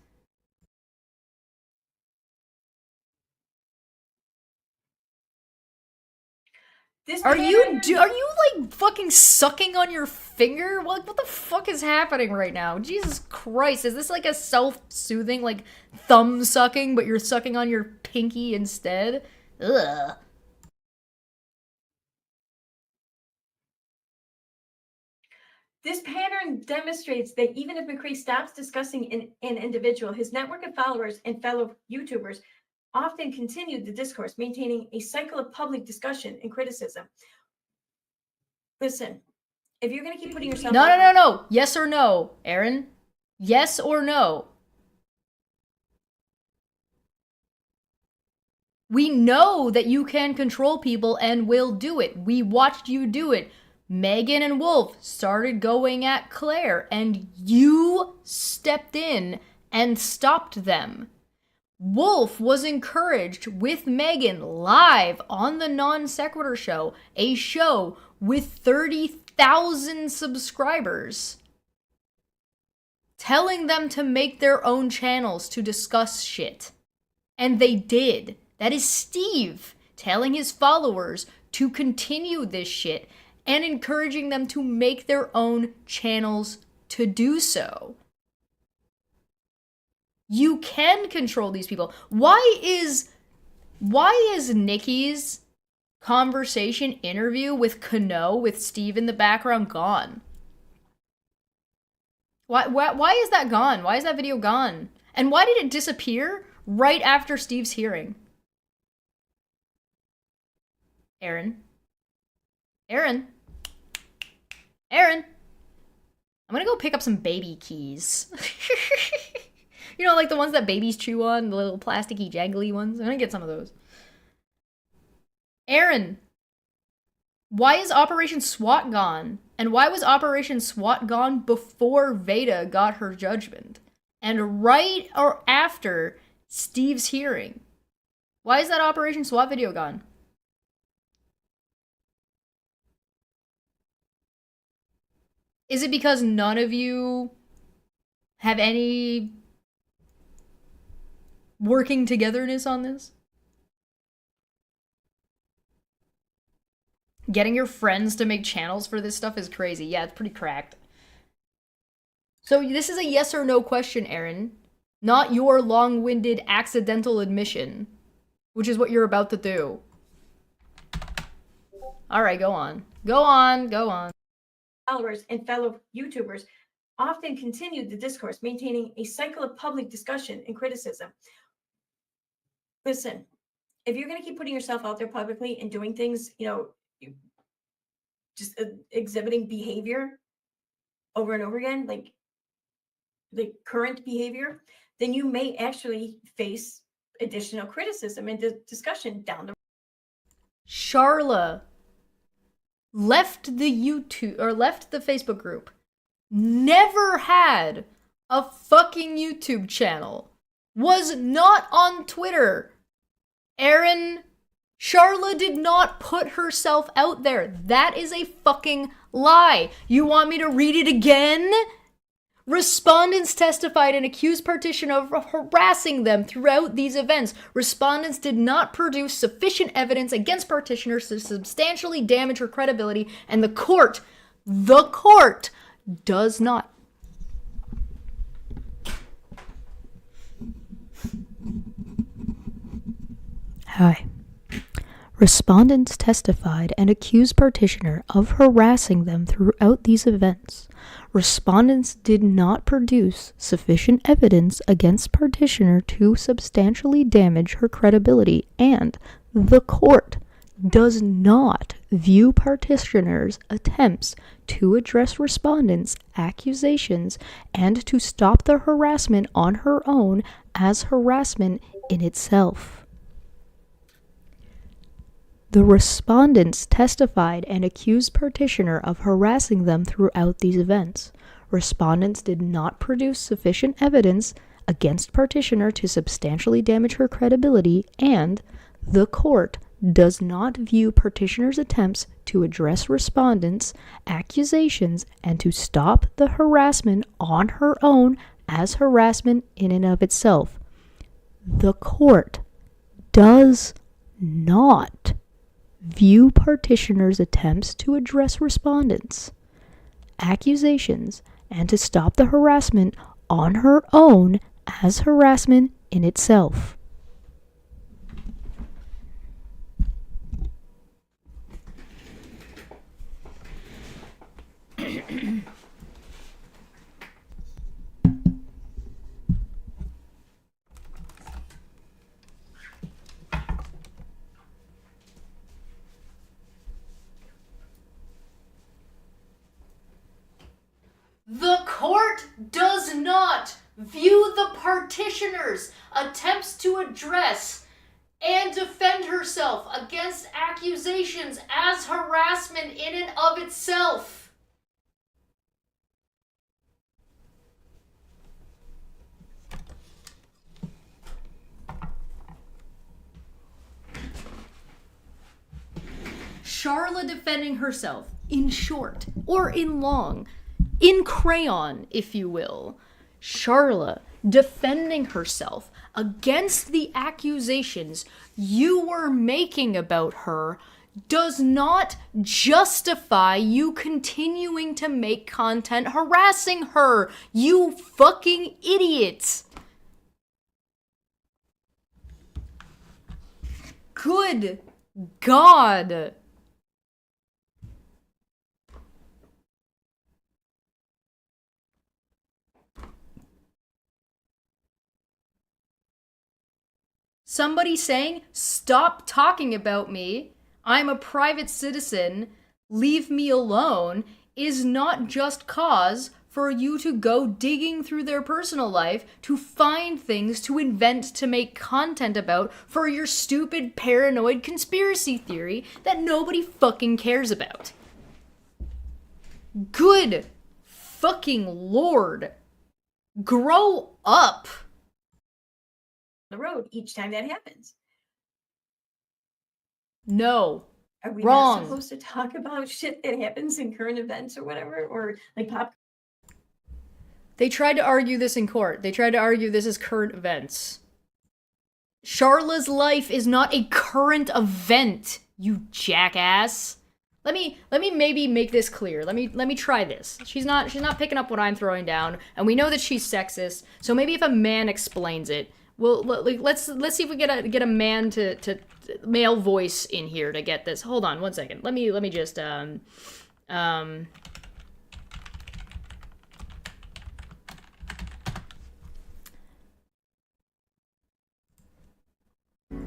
Are you like fucking sucking on your finger? What the fuck is happening right now? Jesus Christ, is this like a self-soothing, like, thumb sucking, but you're sucking on your pinky instead? Ugh. This pattern demonstrates that even if McRae stops discussing an individual, his network of followers and fellow YouTubers often continue the discourse, maintaining a cycle of public discussion and criticism. Listen, if you're going to keep putting yourself... No. Yes or no, Erin? Yes or no? We know that you can control people and will do it. We watched you do it. Megan and Wolf started going at Claire, and you stepped in and stopped them. Wolf was encouraged with Megan live on the Non Sequitur Show, a show with 30,000 subscribers, telling them to make their own channels to discuss shit. And they did. That is Steve telling his followers to continue this shit and encouraging them to make their own channels to do so. You can control these people. Why is Nikki's conversation interview with Kano with Steve in the background gone? Why is that gone? Why is that video gone? And why did it disappear right after Steve's hearing? Erin. I'm gonna go pick up some baby keys. You know, like the ones that babies chew on, the little plasticky, jangly ones. I'm gonna get some of those. Erin, why is Operation SWAT gone? And why was Operation SWAT gone before Veda got her judgment? And right or after Steve's hearing? Why is that Operation SWAT video gone? Is it because none of you have any working togetherness on this? Getting your friends to make channels for this stuff is crazy. Yeah, it's pretty cracked. So this is a yes or no question, Erin. Not your long-winded accidental admission, which is what you're about to do. Alright, go on. Go on. Followers and fellow YouTubers often continued the discourse, maintaining a cycle of public discussion and criticism. Listen, if you're going to keep putting yourself out there publicly and doing things, just exhibiting behavior over and over again, like the current behavior, then you may actually face additional criticism and discussion down the road. Sharla left the Facebook group. Never had a fucking YouTube channel. Was not on Twitter. Erin, Sharla did not put herself out there. That is a fucking lie. You want me to read it again? Respondents testified and accused Partitioner of harassing them throughout these events. Respondents did not produce sufficient evidence against Partitioner to substantially damage her credibility, and the court does not. Hi. Respondents testified and accused Partitioner of harassing them throughout these events. Respondents did not produce sufficient evidence against Partitioner to substantially damage her credibility, and the court does not view Partitioner's attempts to address respondents' accusations and to stop the harassment on her own as harassment in itself. The respondents testified and accused Partitioner of harassing them throughout these events. Respondents did not produce sufficient evidence against Partitioner to substantially damage her credibility, and the court does not view Partitioner's attempts to address respondents' accusations and to stop the harassment on her own as harassment in and of itself. The court does not view Partitioner's attempts to address respondents' accusations and to stop the harassment on her own as harassment in itself. The court does not view the Partitioner's attempts to address and defend herself against accusations as harassment in and of itself. Charla defending herself, in short, or in long, in crayon, if you will. Charla defending herself against the accusations you were making about her does not justify you continuing to make content harassing her, you fucking idiots. Good God. Somebody saying, stop talking about me, I'm a private citizen, leave me alone, is not just cause for you to go digging through their personal life to find things to invent to make content about for your stupid paranoid conspiracy theory that nobody fucking cares about. Good fucking Lord. Grow up. The road each time that happens. No. Are we Wrong. not supposed to talk about shit that happens in current events or whatever? Or like pop? They tried to argue this in court. They tried to argue this is current events. Charla's life is not a current event, you jackass. Let me maybe make this clear. Let me try this. She's not picking up what I'm throwing down, and we know that she's sexist. So maybe if a man explains it, well, let's see if we get a man to male voice in here to get this. Hold on one second. Let me just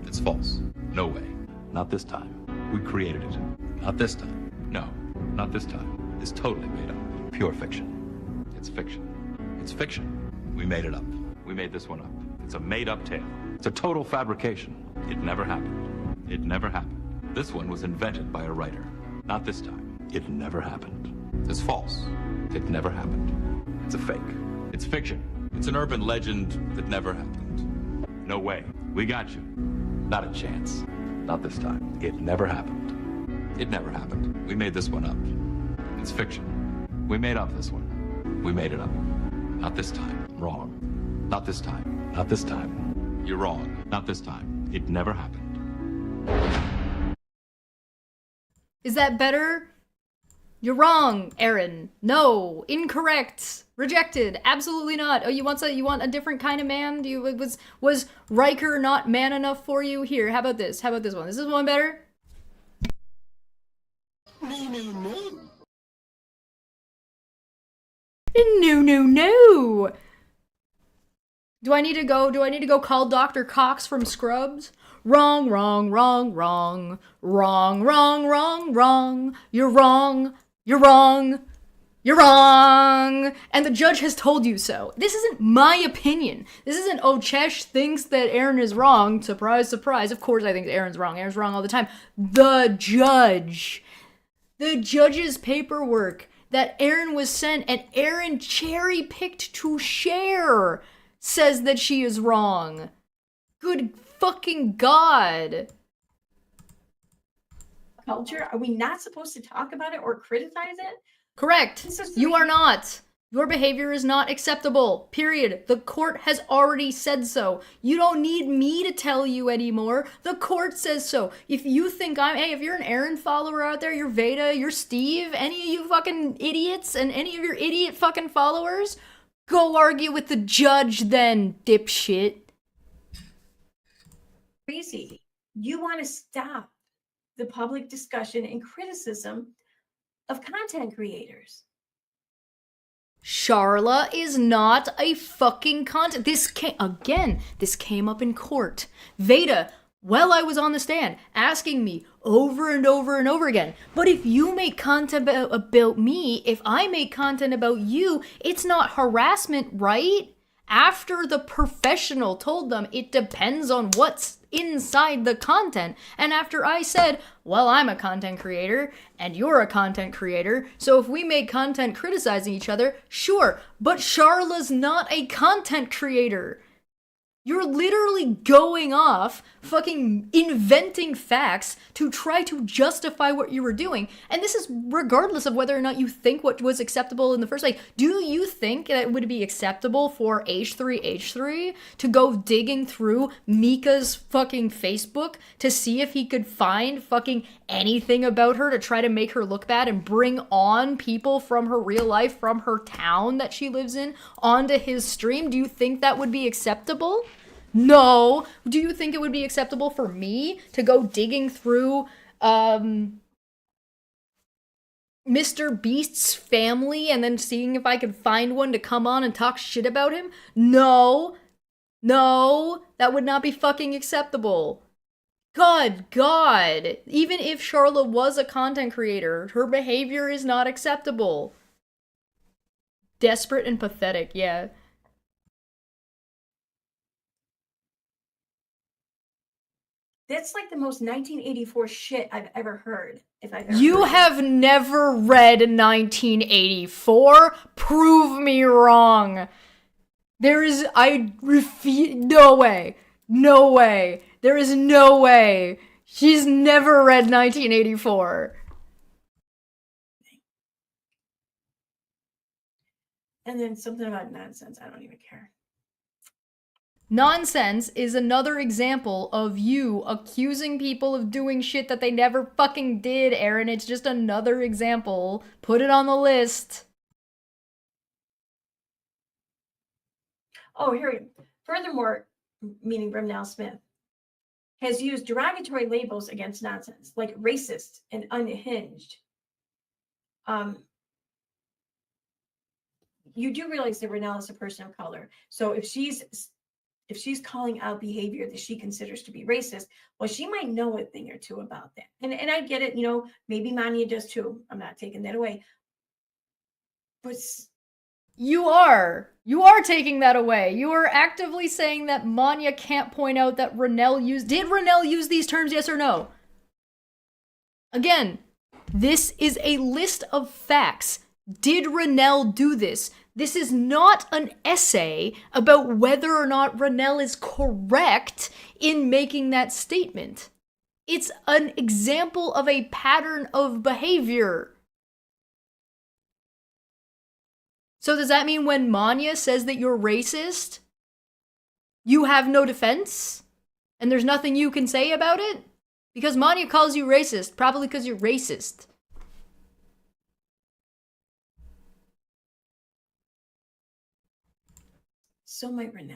It's false. No way. Not this time. We created it. Not this time. No, not this time. It's totally made up. Pure fiction. It's fiction. It's fiction. We made it up. We made this one up. It's a made-up tale. It's a total fabrication. It never happened. It never happened. This one was invented by a writer. Not this time. It never happened. It's false. It never happened. It's a fake. It's fiction. It's an urban legend that never happened. No way. We got you. Not a chance. Not this time. It never happened. It never happened. We made this one up. It's fiction. We made up this one. We made it up. Not this time. Wrong. Not this time. Not this time. You're wrong. Not this time. It never happened. Is that better? You're wrong, Erin. No, incorrect, rejected, absolutely not. Oh, you want a different kind of man? Was Riker not man enough for you? Here, how about this? How about this one? This is one better. No. Do I need to go call Dr. Cox from Scrubs? Wrong. You're wrong. And the judge has told you so. This isn't my opinion. This isn't, oh, Chesh thinks that Erin is wrong. Surprise, surprise. Of course I think Erin's wrong. Erin's wrong all the time. The judge's paperwork that Erin was sent and Erin cherry-picked to share says that she is wrong. Good fucking God. Culture? Are we not supposed to talk about it or criticize it? Correct. You are not. Your behavior is not acceptable. Period. The court has already said so. You don't need me to tell you anymore. The court says so. If you think if you're an Erin follower out there, you're Veda, you're Steve, any of you fucking idiots and any of your idiot fucking followers, go argue with the judge then, dipshit. Crazy. You want to stop the public discussion and criticism of content creators. Charla is not a fucking content. This came up in court. Veda, while I was on the stand, asking me over and over and over again, but if you make content about me, if I make content about you, it's not harassment, right? After the professional told them it depends on what's inside the content, and after I said, well, I'm a content creator and you're a content creator, so if we make content criticizing each other, sure, but Charla's not a content creator. You're literally going off, fucking inventing facts to try to justify what you were doing. And this is regardless of whether or not you think what was acceptable in the first place. Do you think that it would be acceptable for H3H3 to go digging through Mika's fucking Facebook to see if he could find fucking anything about her to try to make her look bad and bring on people from her real life, from her town that she lives in, onto his stream? Do you think that would be acceptable? No. Do you think it would be acceptable for me to go digging through Mr. Beast's family and then seeing if I could find one to come on and talk shit about him? No. No, that would not be fucking acceptable. God. Even if Charla was a content creator, her behavior is not acceptable. Desperate and pathetic, yeah. That's like the most 1984 shit I've ever heard. If I've ever You heard have never read 1984? Prove me wrong. There is, no way. No way. There is no way. She's never read 1984. And then something about nonsense. I don't even care. Nonsense is another example of you accusing people of doing shit that they never fucking did, Erin. It's just another example. Put it on the list. Oh, here we go. Furthermore, meaning Brimnell Smith, has used derogatory labels against nonsense, like racist and unhinged. You do realize that Renelle is a person of color. So if she's calling out behavior that she considers to be racist, well, she might know a thing or two about that. And I get it, maybe Maanyaa does too. I'm not taking that away. But You are taking that away. You are actively saying that Maanyaa can't point out that did Renelle use these terms, yes or no? Again, this is a list of facts. Did Renelle do this? This is not an essay about whether or not Renelle is correct in making that statement. It's an example of a pattern of behavior. So does that mean when Maanyaa says that you're racist, you have no defense? And there's nothing you can say about it? Because Maanyaa calls you racist, probably because you're racist. so might Renelle.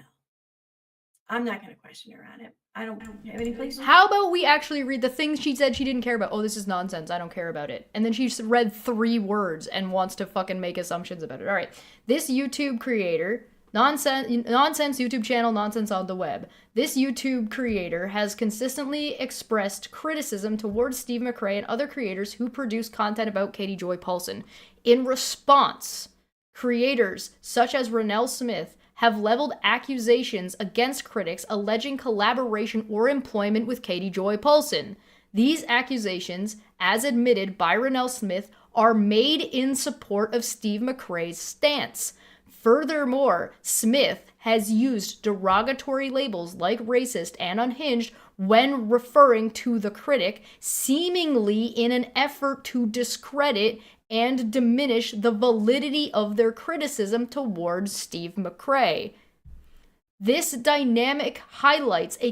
I'm not going to question her on it. I don't have any place. How about we actually read the things she said she didn't care about? Oh, this is nonsense. I don't care about it. And then she read 3 words and wants to fucking make assumptions about it. All right. This YouTube creator, nonsense YouTube channel, Nonsense on the Web. This YouTube creator has consistently expressed criticism towards Steve McRae and other creators who produce content about Katie Joy Paulson. In response, creators such as Renelle Smith have leveled accusations against critics alleging collaboration or employment with Katie Joy Paulson. These accusations, as admitted by Renelle Smith, are made in support of Steve McRae's stance. Furthermore, Smith has used derogatory labels like racist and unhinged when referring to the critic, seemingly in an effort to discredit and diminish the validity of their criticism towards Steve McRae. This dynamic highlights a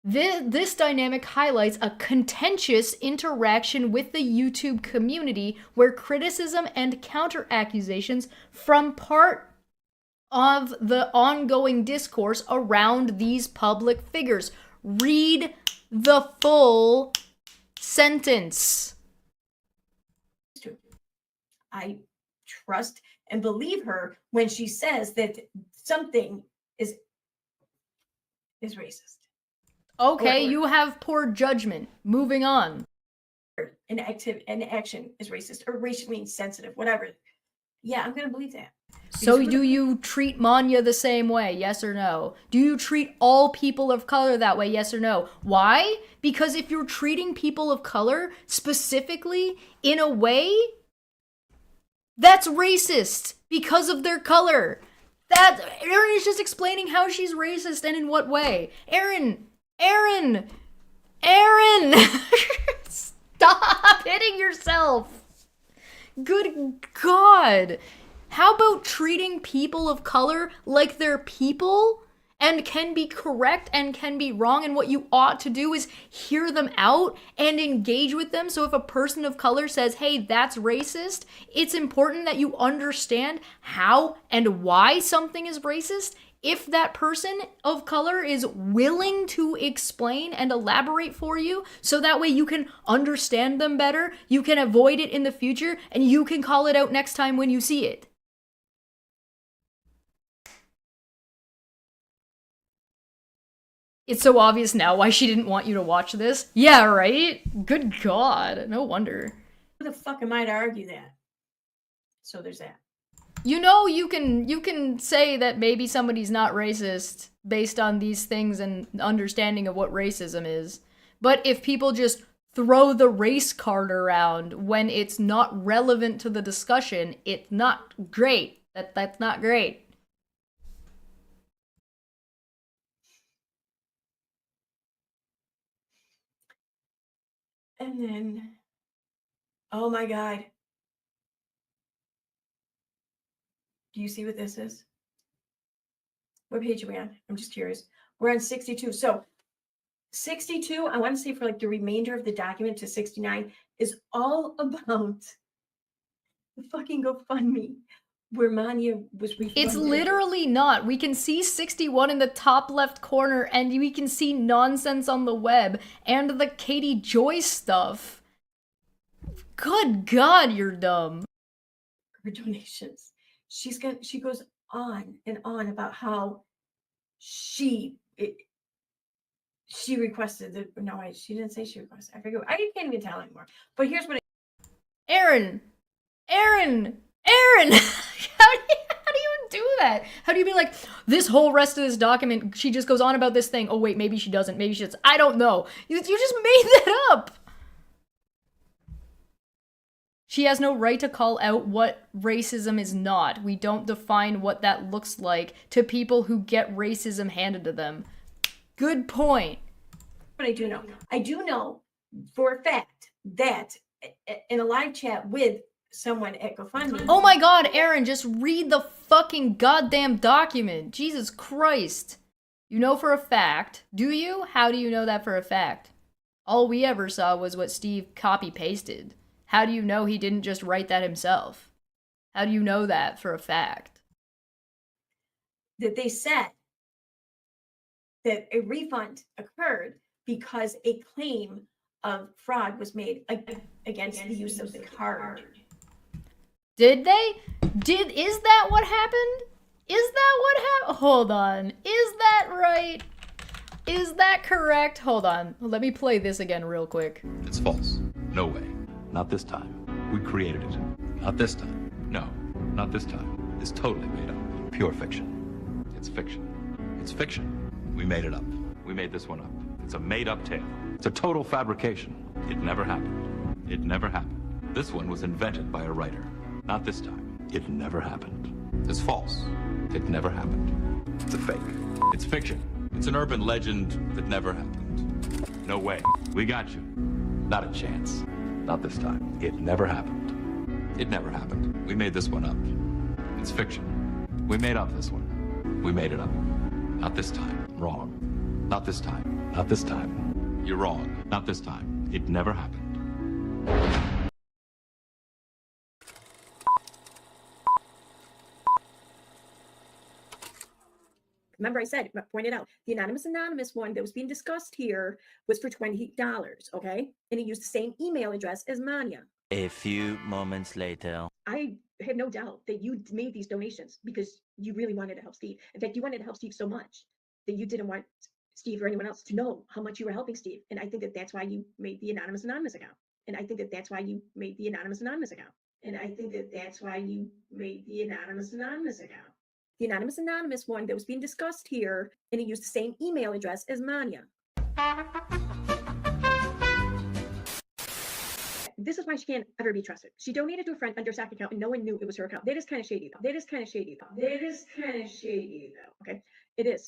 This dynamic highlights a contentious interaction with the YouTube community where criticism and counter-accusations form part of the ongoing discourse around these public figures. Read the full sentence. I trust and believe her when she says that something is racist. Okay, you have poor judgment. Moving on. An action is racist or racially insensitive, whatever. Yeah, I'm going to believe that. So do you treat Maanyaa the same way, yes or no? Do you treat all people of color that way, yes or no? Why? Because if you're treating people of color specifically in a way That's racist because of their color. That Erin is just explaining how she's racist and in what way. Erin! Stop hitting yourself. Good God. How about treating people of color like they're people and can be correct and can be wrong, and what you ought to do is hear them out and engage with them. So if a person of color says, hey, that's racist, it's important that you understand how and why something is racist. If that person of color is willing to explain and elaborate for you, so that way you can understand them better, you can avoid it in the future, and you can call it out next time when you see it. It's so obvious now why she didn't want you to watch this. Yeah, right? Good God. No wonder. Who the fuck am I to argue that? So there's that. You know, you can say that maybe somebody's not racist based on these things and understanding of what racism is. But if people just throw the race card around when it's not relevant to the discussion, it's not great. That's not great. And then, oh my God. Do you see what this is? What page are we on? I'm just curious. We're on 62. So 62, I want to say for like the remainder of the document to 69 is all about the fucking GoFundMe where Maanyaa was refunded. It's literally not. We can see 61 in the top left corner, and we can see nonsense on the web and the Katie Joyce stuff. Good God, you're dumb. Her donations. She goes on and on about how she requested the, no, she didn't say she requested. I forget. I can't even tell anymore. But here's what Erin! How do you do that? How do you be like, this whole rest of this document, she just goes on about this thing. Oh wait, maybe she doesn't. Maybe she does. I don't know. You just made that up. She has no right to call out what racism is not. We don't define what that looks like to people who get racism handed to them. Good point. But I do know for a fact that in a live chat with someone at GoFundMe. Oh my God, Erin, just read the fucking goddamn document. Jesus Christ. You know for a fact. Do you? How do you know that for a fact? All we ever saw was what Steve copy-pasted. How do you know he didn't just write that himself? How do you know that for a fact? That they said that a refund occurred because a claim of fraud was made against the use of the card. Did they? Is that what happened? Is that what happened? Hold on. Is that right? Is that correct? Hold on. Let me play this again real quick. It's false. No way. Not this time. We created it. Not this time. No, not this time. It's totally made up. Pure fiction. It's fiction. It's fiction. We made it up. We made this one up. It's a made-up tale. It's a total fabrication. It never happened. It never happened. This one was invented by a writer. Not this time. It never happened. It's false. It never happened. It's a fake. It's fiction. It's an urban legend that never happened. No way. We got you. Not a chance. Not this time. It never happened. It never happened. We made this one up. It's fiction. We made up this one. We made it up. Not this time. Wrong. Not this time. Not this time. You're wrong. Not this time. It never happened. Remember I pointed out, the anonymous one that was being discussed here was for $20, okay? And he used the same email address as Maanyaa. A few moments later. I have no doubt that you made these donations because you really wanted to help Steve. In fact, you wanted to help Steve so much that you didn't want Steve or anyone else to know how much you were helping Steve. And I think that that's why you made the anonymous account. And I think that that's why you made the anonymous account. And I think that that's why you made the anonymous account. The anonymous one that was being discussed here, and he used the same email address as Maanyaa. this is why she can't ever be trusted. She donated to a friend under a stock account and no one knew it was her account. That is kind of shady. That is kind of shady. That is kind of shady though. Okay, it is.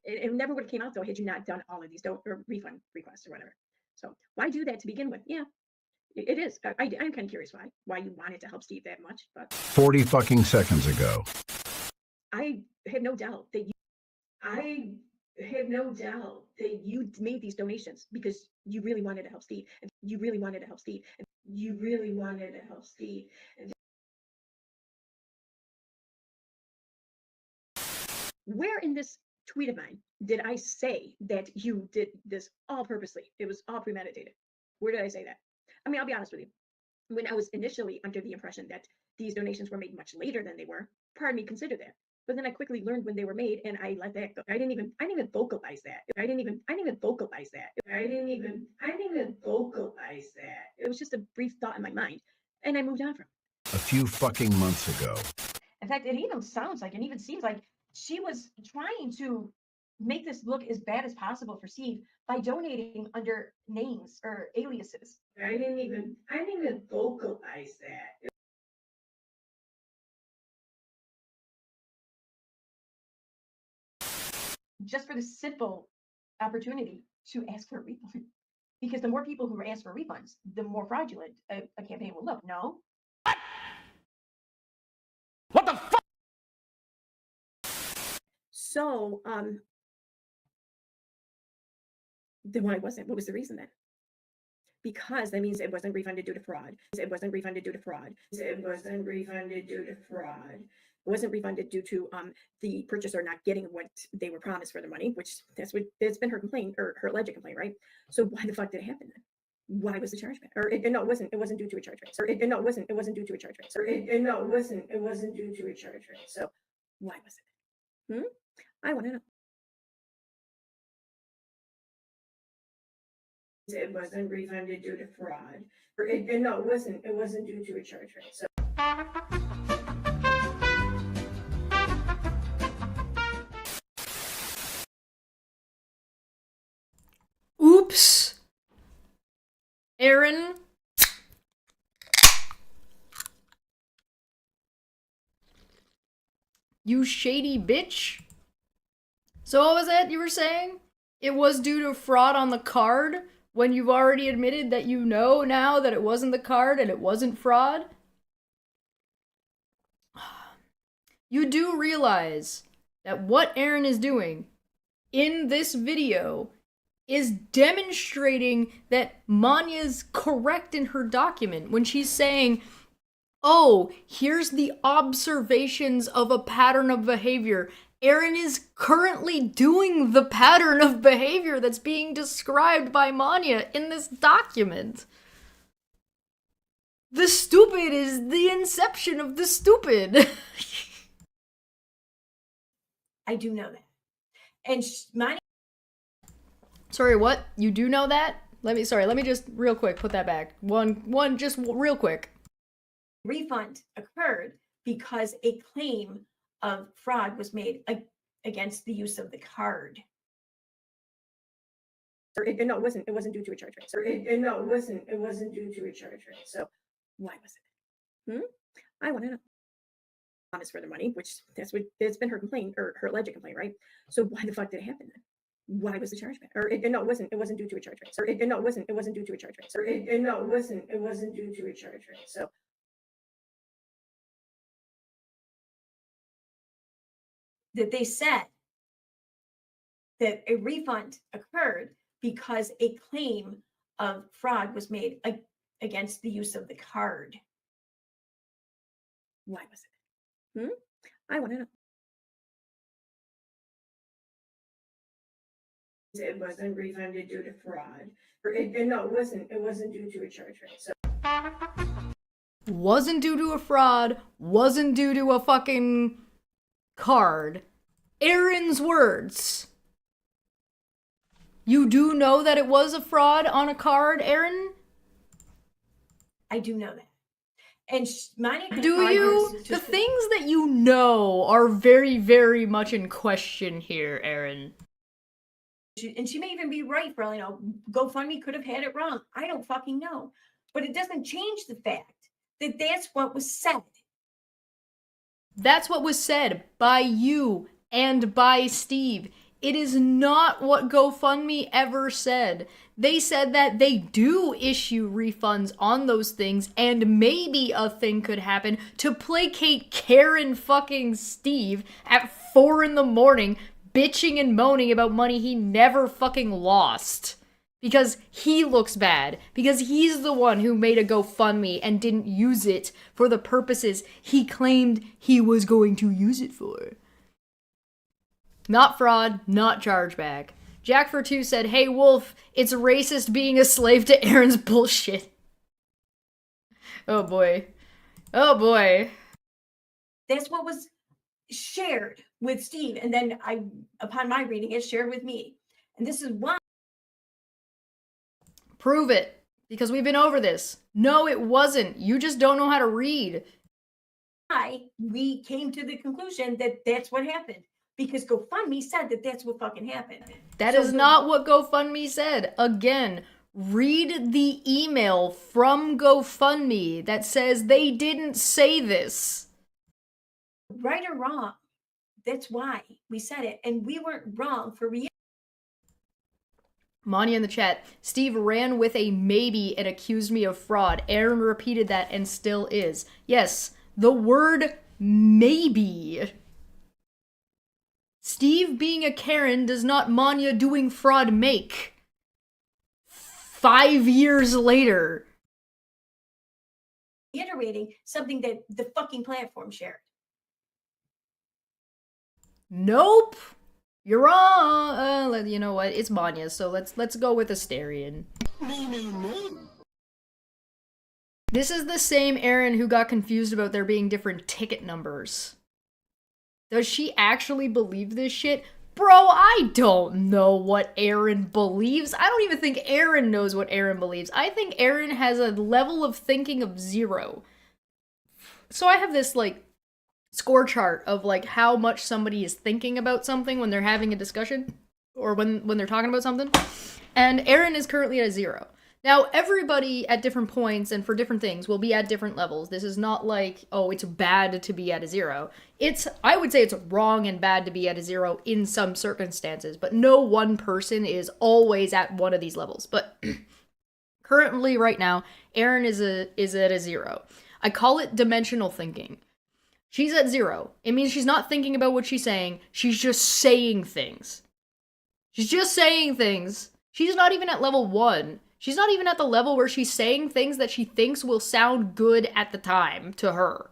It never would have came out though had you not done all of these or refund requests or whatever. So why do that to begin with? Yeah, it is. I'm kind of curious why you wanted to help Steve that much, but 40 fucking seconds ago. I have no doubt that you made these donations because you really wanted to help Steve, and you really wanted to help Steve, and you really wanted to help Steve. And where in this tweet of mine did I say that you did this all purposely? It was all premeditated. Where did I say that? I mean, I'll be honest with you. When I was initially under the impression that these donations were made much later than they were, part of me considered that. But then I quickly learned when they were made, and I let that go. I didn't even vocalize that. I didn't even vocalize that. It was just a brief thought in my mind, and I moved on from it. A few fucking months ago. In fact, it even sounds like, and even seems like she was trying to make this look as bad as possible for Steve by donating under names or aliases. I didn't even vocalize that. Just for the simple opportunity to ask for a refund. Because the more people who ask for refunds, the more fraudulent a campaign will look. No? What the fuck? So, then why wasn't? What was the reason then? Because that means it wasn't refunded due to fraud. It wasn't refunded due to fraud. It wasn't refunded due to fraud. It wasn't refunded due to the purchaser not getting what they were promised for the money, which that's been her complaint or her alleged complaint, right? So why the fuck did it happen then? Why was the chargeback? Or no, it wasn't due to a chargeback. Or no, it wasn't due to a chargeback. Or no, it wasn't due to a chargeback. So why was it? I want to know. It wasn't refunded due to fraud. Or no, it wasn't due to a chargeback. So Oops. Erin. You shady bitch. So what was that you were saying? It was due to fraud on the card when you've already admitted that you know now that it wasn't the card and it wasn't fraud? You do realize that what Erin is doing in this video is demonstrating that Maanyaa's correct in her document when she's saying, oh, here's the observations of a pattern of behavior. Erin is currently doing the pattern of behavior that's being described by Maanyaa in this document. The stupid is the inception of the stupid. I do know that. And Maanyaa. Sorry, what? You do know that? Let me just real quick put that back. One, just real quick. Refund occurred because a claim of fraud was made against the use of the card. Or no, it wasn't due to a chargeback. Or no, it wasn't due to a chargeback. So why was it? I want to know. Promise for the money, which that's been her complaint or her alleged complaint, right? So why the fuck did it happen then? Why was the chargeback? Or no, it wasn't due to a chargeback. Or no, it wasn't due to a chargeback. Or no, it wasn't due to a chargeback. So that they said that a refund occurred because a claim of fraud was made against the use of the card. why was it? I want to know. It wasn't refunded due to fraud. Or no, it wasn't due to a chargeback. So Wasn't due to a fraud, wasn't due to a fucking card. Erin's words. You do know that it was a fraud on a card, Erin? I do know that. And Maanyaa Do you? The things that you know are very, very much in question here, Erin. And she may even be right, for all you know. GoFundMe could have had it wrong. I don't fucking know. But it doesn't change the fact that that's what was said. That's what was said by you and by Steve. It is not what GoFundMe ever said. They said that they do issue refunds on those things, and maybe a thing could happen to placate Karen fucking Steve at 4 in the morning, bitching and moaning about money he never fucking lost. Because he looks bad. Because he's the one who made a GoFundMe and didn't use it for the purposes he claimed he was going to use it for. Not fraud, not chargeback. Jack for 2 said, "Hey Wolf, it's racist being a slave to Erin's bullshit." Oh boy. Oh boy. That's what was shared with Steve. And then upon my reading it, shared with me. And this is why. Prove it. Because we've been over this. No, it wasn't. You just don't know how to read. We came to the conclusion that that's what happened. Because GoFundMe said that that's what fucking happened. That is not what GoFundMe said. Again, read the email from GoFundMe that says they didn't say this. Right or wrong, that's why we said it. And we weren't wrong for Maanyaa in the chat, Steve ran with a maybe and accused me of fraud. Erin repeated that and still is. Yes, the word maybe. Steve being a Karen does not Maanyaa doing fraud make. 5 years later. reiterating something that the fucking platform shared. Nope. You're wrong. You know what? It's Maanyaa, so let's go with Asterion. This is the same Erin who got confused about there being different ticket numbers. Does she actually believe this shit? Bro, I don't know what Erin believes. I don't even think Erin knows what Erin believes. I think Erin has a level of thinking of 0. So I have this, like, score chart of, like, how much somebody is thinking about something when they're having a discussion, or when they're talking about something. And Erin is currently at a 0. Now, everybody at different points and for different things will be at different levels. This is not like, oh, it's bad to be at a 0. I would say it's wrong and bad to be at a 0 in some circumstances, but no one person is always at one of these levels. But currently, right now, Erin is at a 0. I call it dimensional thinking. She's at 0. It means she's not thinking about what she's saying. She's just saying things. She's just saying things. She's not even at level 1. She's not even at the level where she's saying things that she thinks will sound good at the time to her.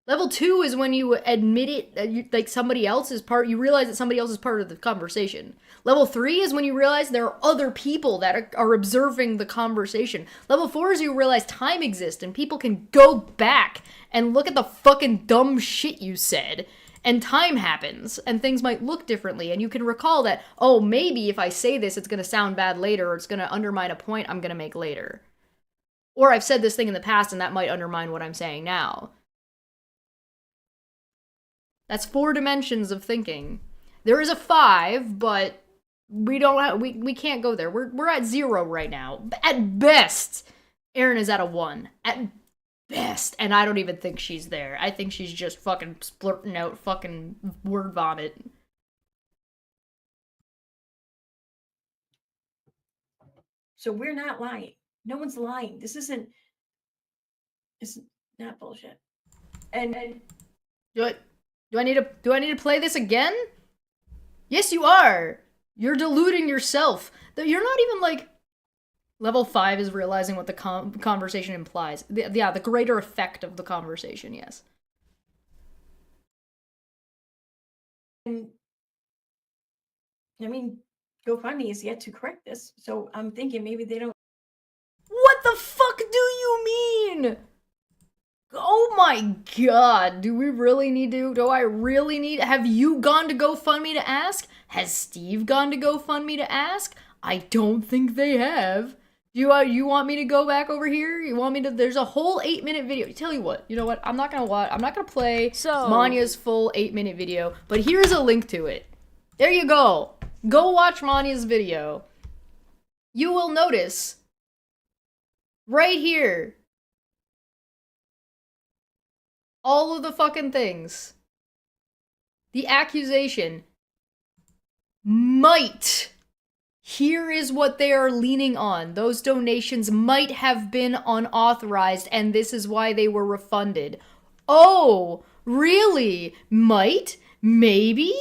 Level 2 is when you admit it, like somebody else is part, you realize that somebody else is part of the conversation. Level 3 is when you realize there are other people that are observing the conversation. Level 4 is you realize time exists and people can go back and look at the fucking dumb shit you said. And time happens, and things might look differently, and you can recall that, oh, maybe if I say this, it's going to sound bad later, or it's going to undermine a point I'm going to make later. Or I've said this thing in the past, and that might undermine what I'm saying now. That's 4 dimensions of thinking. There is a 5, but we can't go there. We're at 0 right now. At best, Erin is at a 1. At best, and I don't even think she's there. I think she's just fucking splurting out fucking word vomit. So we're not lying. No one's lying. It's not bullshit. And Do I need to play this again? Yes, you are. You're deluding yourself. You're not even like level 5 is realizing what the conversation implies. The greater effect of the conversation, yes. And I mean, GoFundMe is yet to correct this, so I'm thinking maybe they don't. What the fuck do you mean? Oh my god, do we really need to? Do I really need? Have you gone to GoFundMe to ask? Has Steve gone to GoFundMe to ask? I don't think they have. You want me to go back over here? You want me to? There's a whole 8-minute video. Tell you what, you know what? I'm not gonna play Maanyaa's full 8-minute video, but here's a link to it. There you go. Go watch Maanyaa's video. You will notice Right here. All of the fucking things. The accusation might. Here is what they are leaning on. Those donations might have been unauthorized, and this is why they were refunded. Oh, really? Might? Maybe?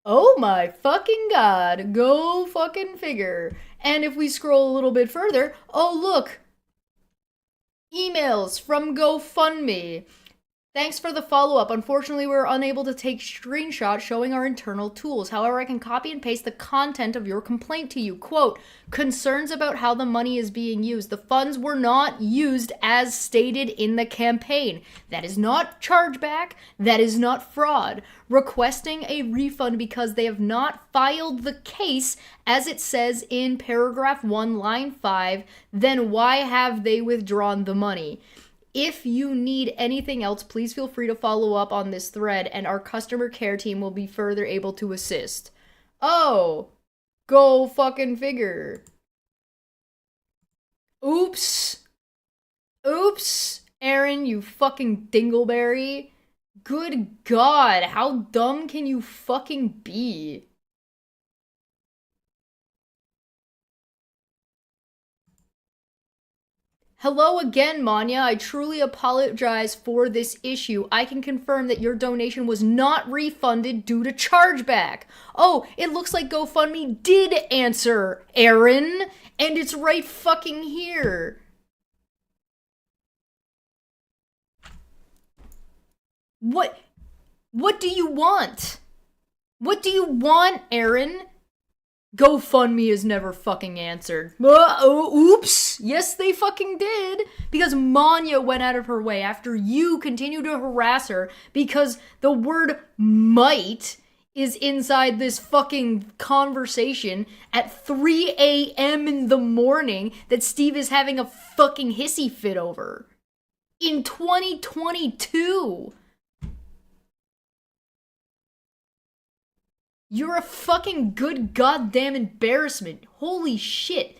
Oh my fucking god. Go fucking figure. And if we scroll a little bit further, oh look. Emails from GoFundMe. Thanks for the follow-up. Unfortunately, we were unable to take screenshots showing our internal tools. However, I can copy and paste the content of your complaint to you. Quote, concerns about how the money is being used. The funds were not used as stated in the campaign. That is not chargeback. That is not fraud. Requesting a refund because they have not filed the case as it says in paragraph 1, line 5. Then why have they withdrawn the money? If you need anything else, please feel free to follow up on this thread and our customer care team will be further able to assist. Oh, go fucking figure. Oops. Oops, Erin, you fucking dingleberry. Good God, how dumb can you fucking be? Hello again, Maanyaa. I truly apologize for this issue. I can confirm that your donation was not refunded due to chargeback. Oh, it looks like GoFundMe did answer, Erin, and it's right fucking here. What do you want? What do you want, Erin? GoFundMe has never fucking answered. Oops. Yes, they fucking did. Because Maanyaa went out of her way after you continue to harass her because the word might is inside this fucking conversation at 3 a.m. in the morning that Steve is having a fucking hissy fit over. In 2022. You're a fucking good goddamn embarrassment. Holy shit.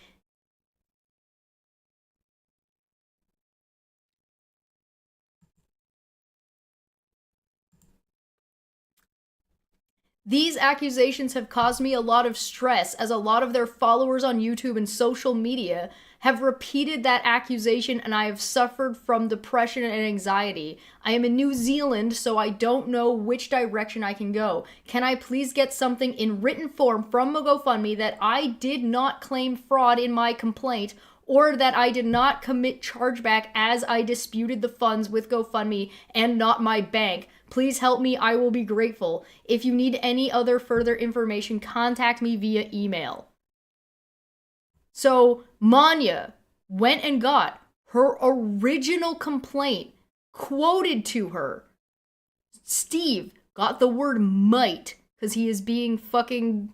These accusations have caused me a lot of stress, as a lot of their followers on YouTube and social media have repeated that accusation, and I have suffered from depression and anxiety. I am in New Zealand, so I don't know which direction I can go. Can I please get something in written form from GoFundMe that I did not claim fraud in my complaint, or that I did not commit chargeback as I disputed the funds with GoFundMe and not my bank? Please help me, I will be grateful. If you need any other further information, contact me via email. So, Maanyaa went and got her original complaint quoted to her. Steve got the word might, because he is being fucking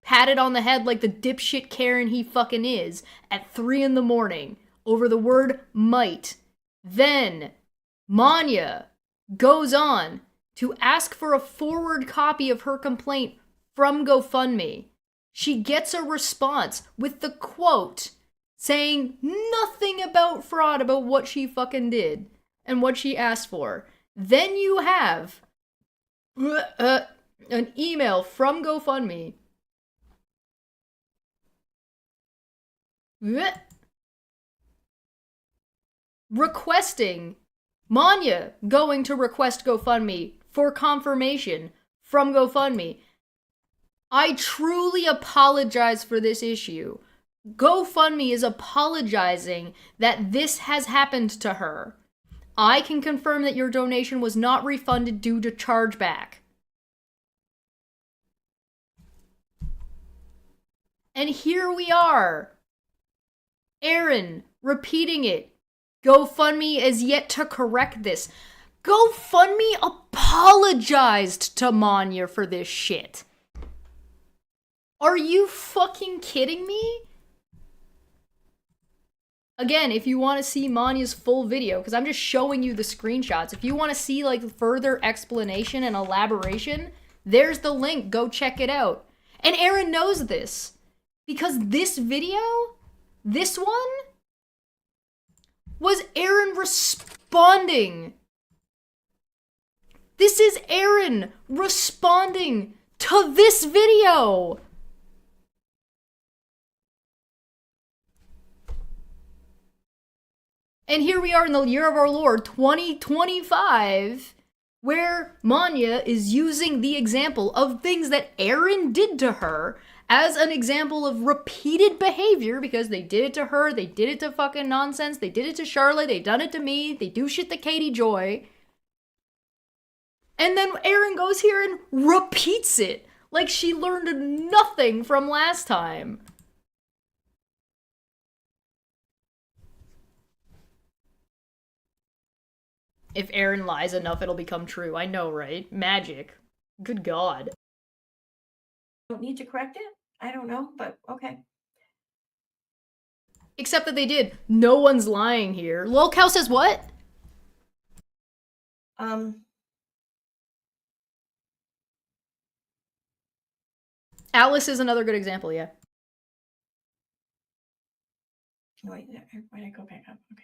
patted on the head like the dipshit Karen he fucking is, at 3 in the morning, over the word might. Then, Maanyaa goes on to ask for a forward copy of her complaint from GoFundMe. She gets a response with the quote saying nothing about fraud about what she fucking did and what she asked for. Then you have an email from GoFundMe requesting Maanyaa going to request GoFundMe for confirmation from GoFundMe. I truly apologize for this issue. GoFundMe is apologizing that this has happened to her. I can confirm that your donation was not refunded due to chargeback. And here we are. Erin repeating it. GoFundMe is yet to correct this. GoFundMe apologized to Maanyaa for this shit. Are you fucking kidding me? Again, if you want to see Maanyaa's full video, because I'm just showing you the screenshots, if you want to see like further explanation and elaboration, there's the link. Go check it out. And Erin knows this, because this video, this one, was Erin responding. This is Erin responding to this video. And here we are in the year of our Lord, 2025, where Maanyaa is using the example of things that Erin did to her as an example of repeated behavior, because they did it to her, they did it to fucking Nonsense, they did it to Charlotte, they done it to me, they do shit to Katie Joy. And then Erin goes here and repeats it, like she learned nothing from last time. If Erin lies enough, it'll become true. I know, right? Magic. Good God. Don't need to correct it? I don't know, but okay. Except that they did. No one's lying here. Lolcow says what? Alice is another good example, yeah. Wait, why did I go back up? Okay.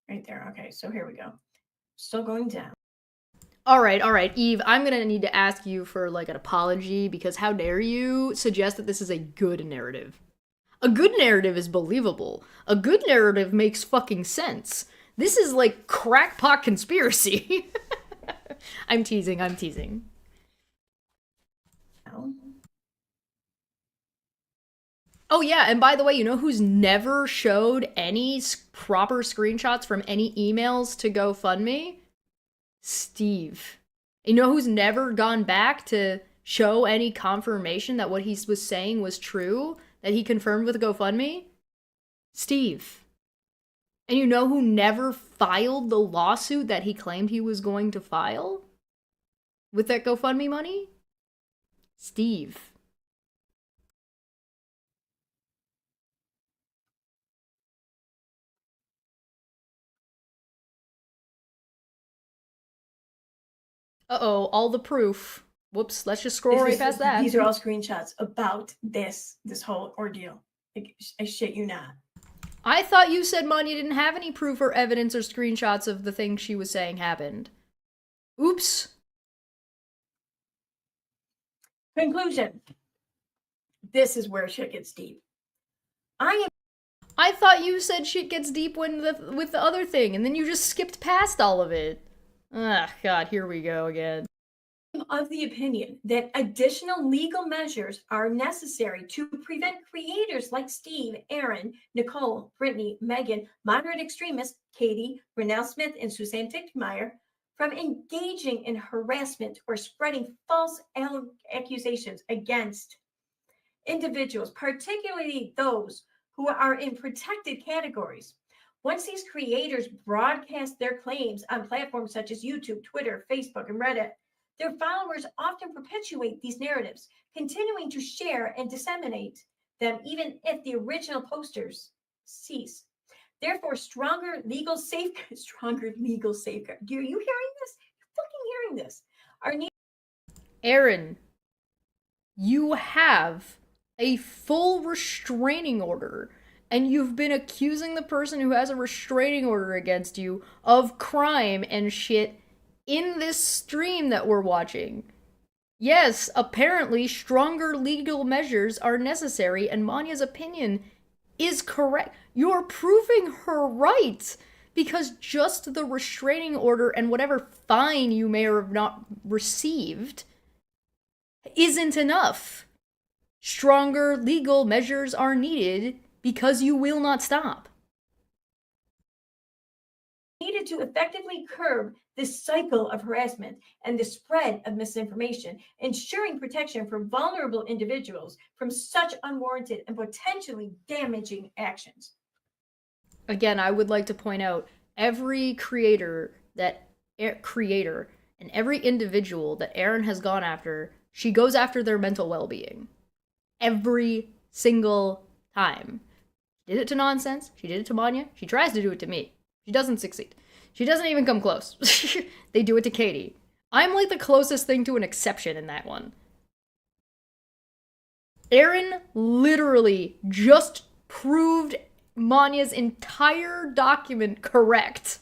Right there. Okay, so here we go. Still going down. All right, Eve, I'm gonna need to ask you for, like, an apology, because how dare you suggest that this is a good narrative? A good narrative is believable. A good narrative makes fucking sense. This is, like, crackpot conspiracy. I'm teasing. Oh yeah, and by the way, you know who's never showed any proper screenshots from any emails to GoFundMe? Steve. You know who's never gone back to show any confirmation that what he was saying was true, that he confirmed with GoFundMe? Steve. And you know who never filed the lawsuit that he claimed he was going to file with that GoFundMe money? Steve. Uh-oh, all the proof. Whoops, let's just scroll right past that. These are all screenshots about this whole ordeal. Like, I shit you not. I thought you said Maanyaa didn't have any proof or evidence or screenshots of the things she was saying happened. Oops. Conclusion. This is where shit gets deep. I thought you said shit gets deep when with the other thing, and then you just skipped past all of it. Ah, God, here we go again. Of the opinion that additional legal measures are necessary to prevent creators like Steve, Erin, Nicole, Brittany, Megan, moderate extremists, Katie, Renelle Smith, and Suzanne Tickmeyer from engaging in harassment or spreading false accusations against individuals, particularly those who are in protected categories. Once these creators broadcast their claims on platforms such as YouTube, Twitter, Facebook, and Reddit, their followers often perpetuate these narratives, continuing to share and disseminate them even if the original posters cease. Therefore, stronger legal safeguards. Are you hearing this? You're fucking hearing this. Are needed. Erin, you have a full restraining order, and you've been accusing the person who has a restraining order against you of crime and shit in this stream that we're watching. Yes, apparently stronger legal measures are necessary, and Maanyaa's opinion is correct. You're proving her right, because just the restraining order and whatever fine you may or have not received isn't enough. Stronger legal measures are needed because you will not stop. Needed to effectively curb this cycle of harassment and the spread of misinformation, ensuring protection for vulnerable individuals from such unwarranted and potentially damaging actions. Again, I would like to point out every creator and every individual that Erin has gone after, she goes after their mental well-being. Every single time. She did it to Nonsense. She did it to Maanyaa. She tries to do it to me. She doesn't succeed. She doesn't even come close. They do it to Katie. I'm like the closest thing to an exception in that one. Erin literally just proved Maanyaa's entire document correct.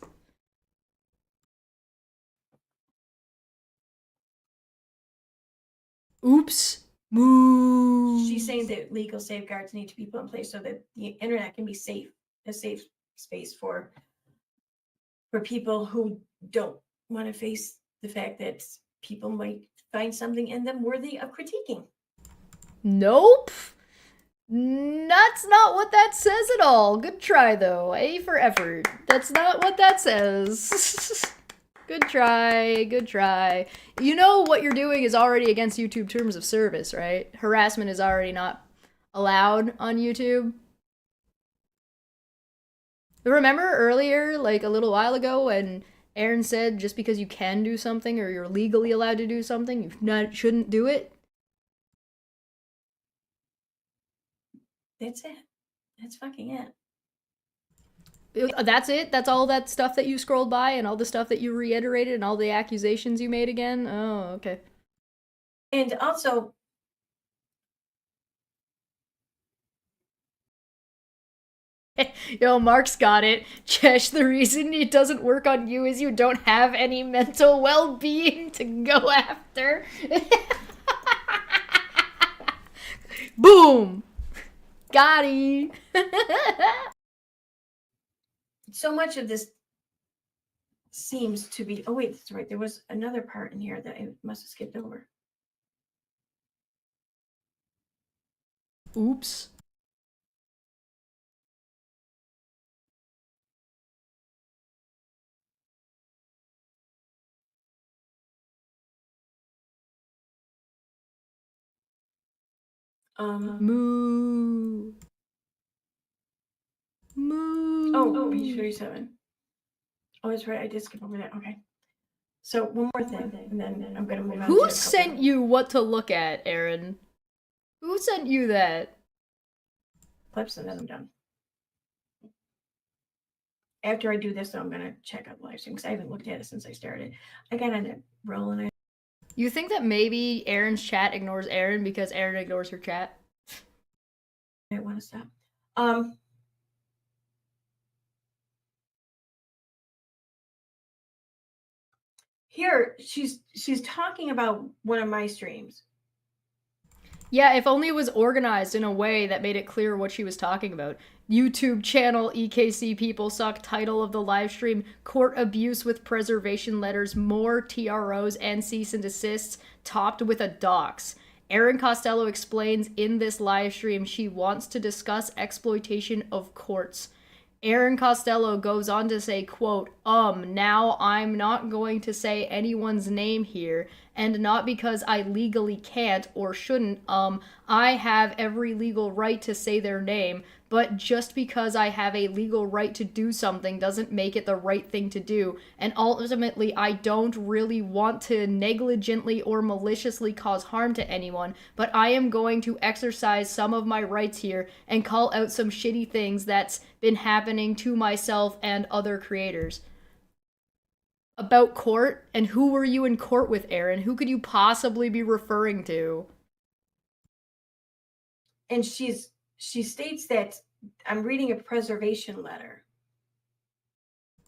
Oops. Moo. She's saying that legal safeguards need to be put in place so that the internet can be safe, a safe space for people who don't want to face the fact that people might find something in them worthy of critiquing. Nope. That's not what that says at all. Good try, though. A for effort. That's not what that says. Good try, good try. You know what you're doing is already against YouTube terms of service, right? Harassment is already not allowed on YouTube. Remember earlier, like a little while ago, when Erin said just because you can do something or you're legally allowed to do something, you shouldn't do it? That's it. That's fucking it. That's it? That's all that stuff that you scrolled by and all the stuff that you reiterated and all the accusations you made again? Oh, okay. And also, yo, Mark's got it. Chesh, the reason it doesn't work on you is you don't have any mental well-being to go after. Boom! Got he. so much of this seems to be, oh wait, that's right. There was another part in here that I must have skipped over. Oops. Moo. Moo. Oh, page 37. Oh, that's right. I did skip over that. Okay. So one more thing, and then I'm going to move on. Who sent you what to look at, Erin? Who sent you that? clips, and then I'm done. After I do this, though, I'm going to check out the live stream because I haven't looked at it since I started. I got on it rolling. You think that maybe Erin's chat ignores Erin because Erin ignores her chat? I want to stop. Here, she's talking about one of my streams. Yeah, if only it was organized in a way that made it clear what she was talking about. YouTube channel EKC People Suck, title of the live stream, court abuse with preservation letters, more TROs and cease and desists, topped with a dox. Erin Costello explains in this live stream she wants to discuss exploitation of courts. Erin Costello goes on to say, quote, now I'm not going to say anyone's name here, and not because I legally can't or shouldn't, I have every legal right to say their name, but just because I have a legal right to do something doesn't make it the right thing to do, and ultimately I don't really want to negligently or maliciously cause harm to anyone, but I am going to exercise some of my rights here and call out some shitty things that's been happening to myself and other creators. About court? And who were you in court with, Erin? Who could you possibly be referring to? And she states that I'm reading a preservation letter.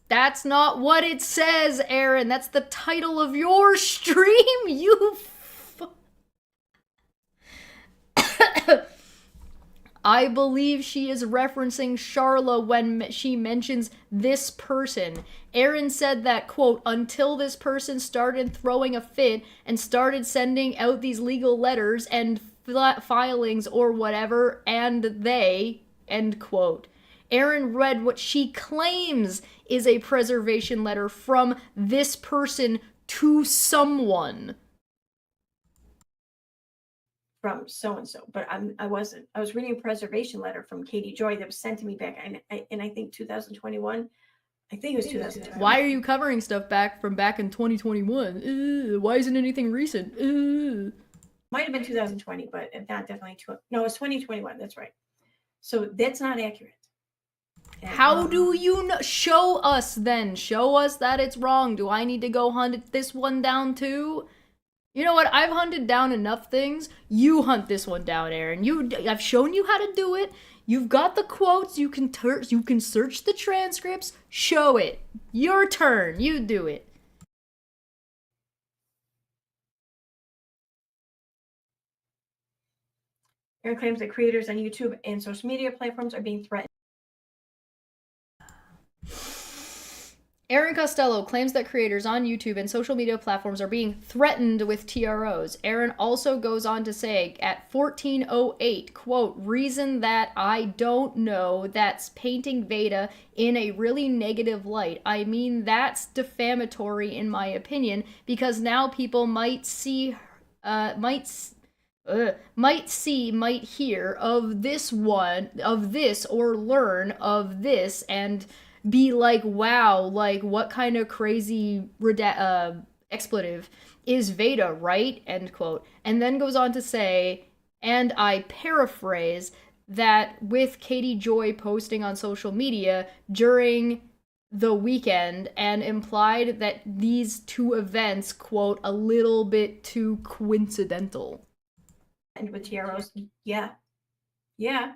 That's not what it says, Erin. That's the title of your stream, you I believe she is referencing Charla when she mentions this person. Erin said that, quote, until this person started throwing a fit and started sending out these legal letters and filings or whatever, and they, end quote. Erin read what she claims is a preservation letter from this person to someone. From so-and-so, but I wasn't. I was reading a preservation letter from Katie Joy that was sent to me back in I think 2021. I think it was 2021. Why are you covering stuff back in 2021? Why isn't anything recent? Might have been 2020, but not definitely. No, it's 2021. That's right. So that's not accurate. And, how do you know? Show us then. Show us that it's wrong. Do I need to go hunt this one down too? You know what? I've hunted down enough things. You hunt this one down, Erin. I've shown you how to do it. You've got the quotes. You can search the transcripts. Show it. Your turn. You do it. Erin claims that creators on YouTube and social media platforms are being threatened. Erin Costello claims that creators on YouTube and social media platforms are being threatened with TROs. Erin also goes on to say at 1408, quote, reason that I don't know that's painting Veda in a really negative light. I mean, that's defamatory in my opinion, because now people might hear of this, or learn of this, and be like, wow, like, what kind of crazy expletive is Veda, right? End quote. And then goes on to say, and I paraphrase, that with Katie Joy posting on social media during the weekend and implied that these two events, quote, a little bit too coincidental. And with TROs, yeah. Yeah.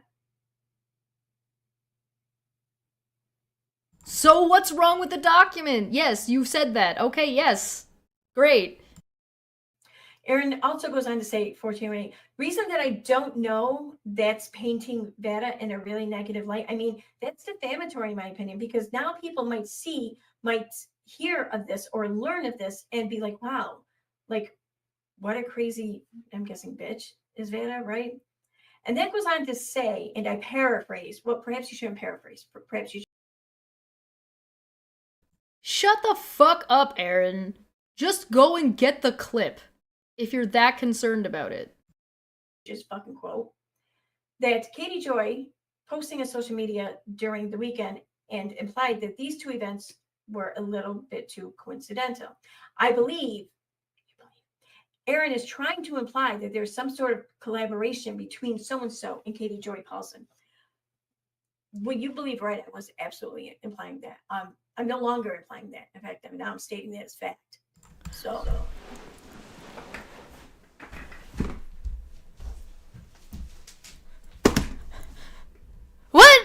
So what's wrong with the document? Yes, you said that. Okay, yes. Great. Erin also goes on to say, 1408, reason that I don't know that's painting Veda in a really negative light. I mean, that's defamatory in my opinion, because now people might hear of this or learn of this and be like, wow, like, what a crazy, I'm guessing, bitch is Veda, right? And that goes on to say, and I paraphrase, well, perhaps you shouldn't paraphrase, perhaps you should. Shut the fuck up, Erin. Just go and get the clip if you're that concerned about it. Just fucking quote that Katie Joy posting on social media during the weekend and implied that these two events were a little bit too coincidental. I believe Erin is trying to imply that there's some sort of collaboration between so-and-so and Katie Joy Paulson. What you believe, right? I was absolutely implying that. I'm no longer implying that. In fact, I'm stating that as fact. So. What?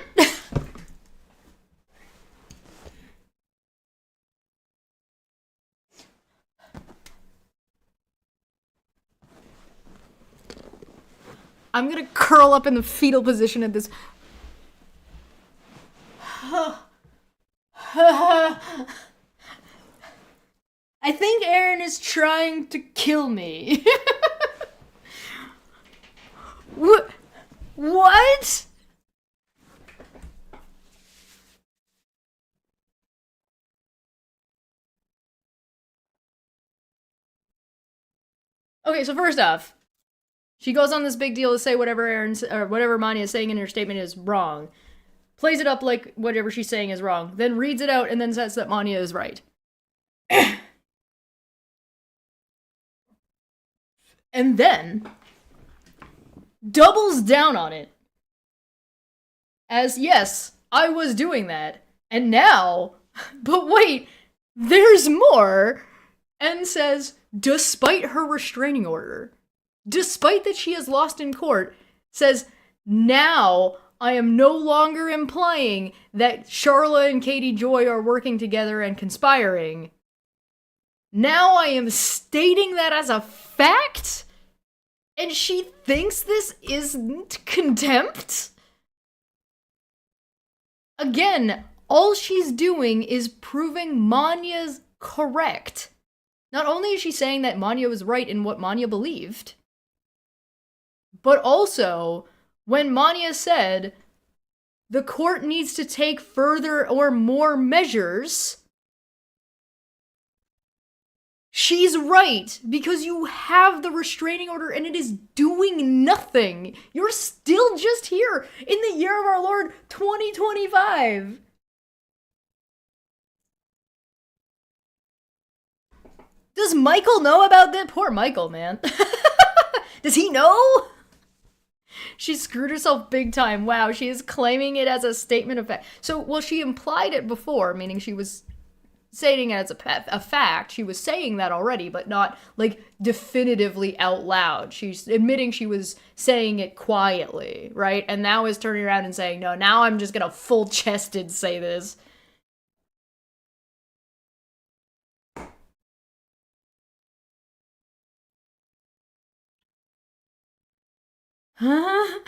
I'm gonna curl up in the fetal position at this. I think Erin is trying to kill me. What? Okay, so first off, she goes on this big deal to say whatever whatever Maanyaa is saying in her statement is wrong. Plays it up like whatever she's saying is wrong, then reads it out and then says that Maanyaa is right. And then doubles down on it as, yes, I was doing that, and now, but wait, there's more, and says, despite her restraining order, despite that she has lost in court, says, now I am no longer implying that Charla and Katie Joy are working together and conspiring. Now I am stating that as a fact? And she thinks this isn't contempt? Again, all she's doing is proving Maanyaa's correct. Not only is she saying that Maanyaa was right in what Maanyaa believed, but also, when Maanyaa said, the court needs to take further or more measures, she's right, because you have the restraining order and it is doing nothing. You're still just here in the year of our Lord 2025. Does Michael know about this? Poor Michael, man. Does he know? She screwed herself big time. Wow, she is claiming it as a statement of fact. So, well, she implied it before, meaning she was stating it as a fact. She was saying that already, but not, like, definitively out loud. She's admitting she was saying it quietly, right? And now is turning around and saying, no, now I'm just gonna full-chested say this. Huh?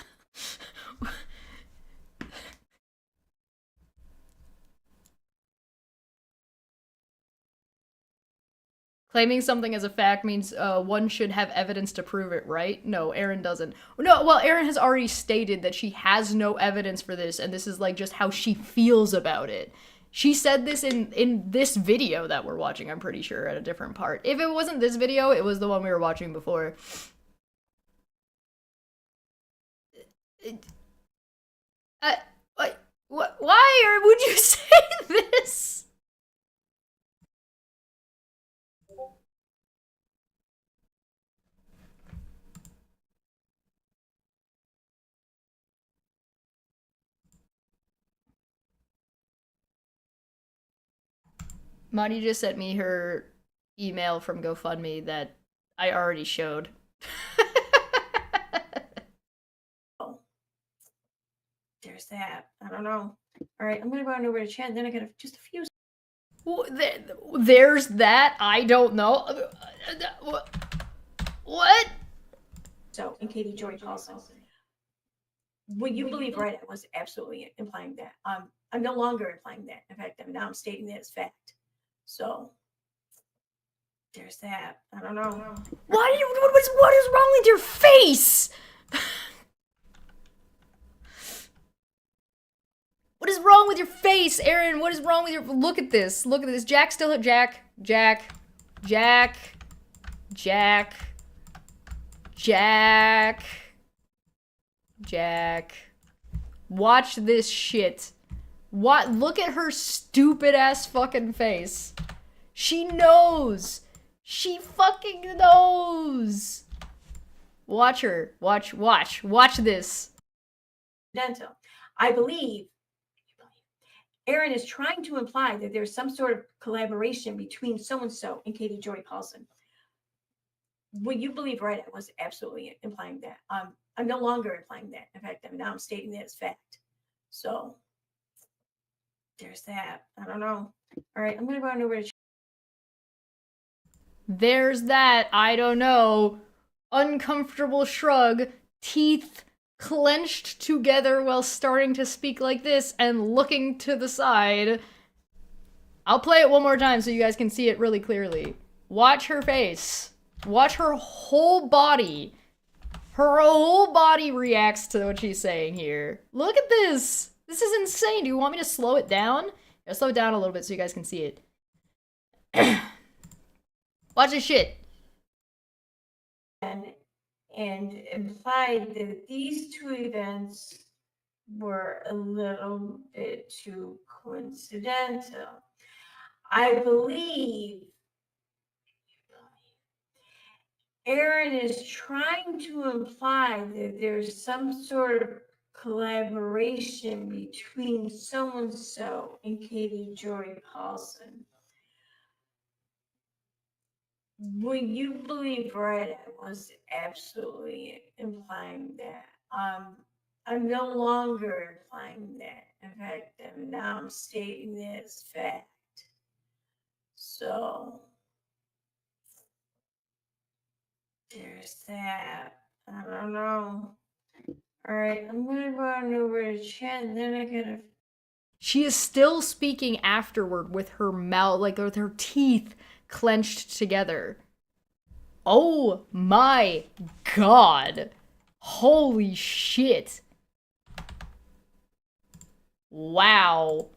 Claiming something as a fact means one should have evidence to prove it, right? No, Erin doesn't. No, well, Erin has already stated that she has no evidence for this, and this is, like, just how she feels about it. She said this in this video that we're watching, I'm pretty sure, at a different part. If it wasn't this video, it was the one we were watching before. Why would you say this? Maanyaa just sent me her email from GoFundMe that I already showed. Oh, there's that. I don't know. All right, I'm gonna go on over to chat, and then I got just a few. There's that. I don't know. What? So, and Katie Joy Paulson. Would you believe right? I was absolutely implying that. I'm no longer implying that. In fact, I'm stating that as fact. So there's that. I don't know. What is wrong with your face? What is wrong with your face, Erin? What is wrong with your... Look at this. Look at this. Jack still... Jack. Watch this shit. What? Look at her stupid ass fucking face. She knows. She fucking knows. Watch her. Watch this. Dental. I believe Erin is trying to imply that there's some sort of collaboration between so-and-so and Katie Joy Paulson. Would you believe right? I was absolutely implying that. I'm no longer implying that. In fact, I'm stating that as fact. So there's that. I don't know. All right, I'm gonna go on over to. There's that. I don't know. Uncomfortable shrug. Teeth clenched together while starting to speak like this and looking to the side. I'll play it one more time so you guys can see it really clearly. Watch her face. Watch her whole body. Her whole body reacts to what she's saying here. Look at this. This is insane. Do you want me to slow it down? I'll slow it down a little bit so you guys can see it. Watch this shit. And implied that these two events were a little bit too coincidental. I believe Erin is trying to imply that there's some sort of collaboration between so-and-so and Katie Joy Paulson. Would you believe right? I was absolutely implying that. I'm no longer implying that. In fact, I'm stating that as fact. So there's that. I don't know. All right, I'm gonna go on over to chat, and then I gotta. She is still speaking afterward with her mouth, like with her teeth clenched together. Oh my god. Holy shit. Wow.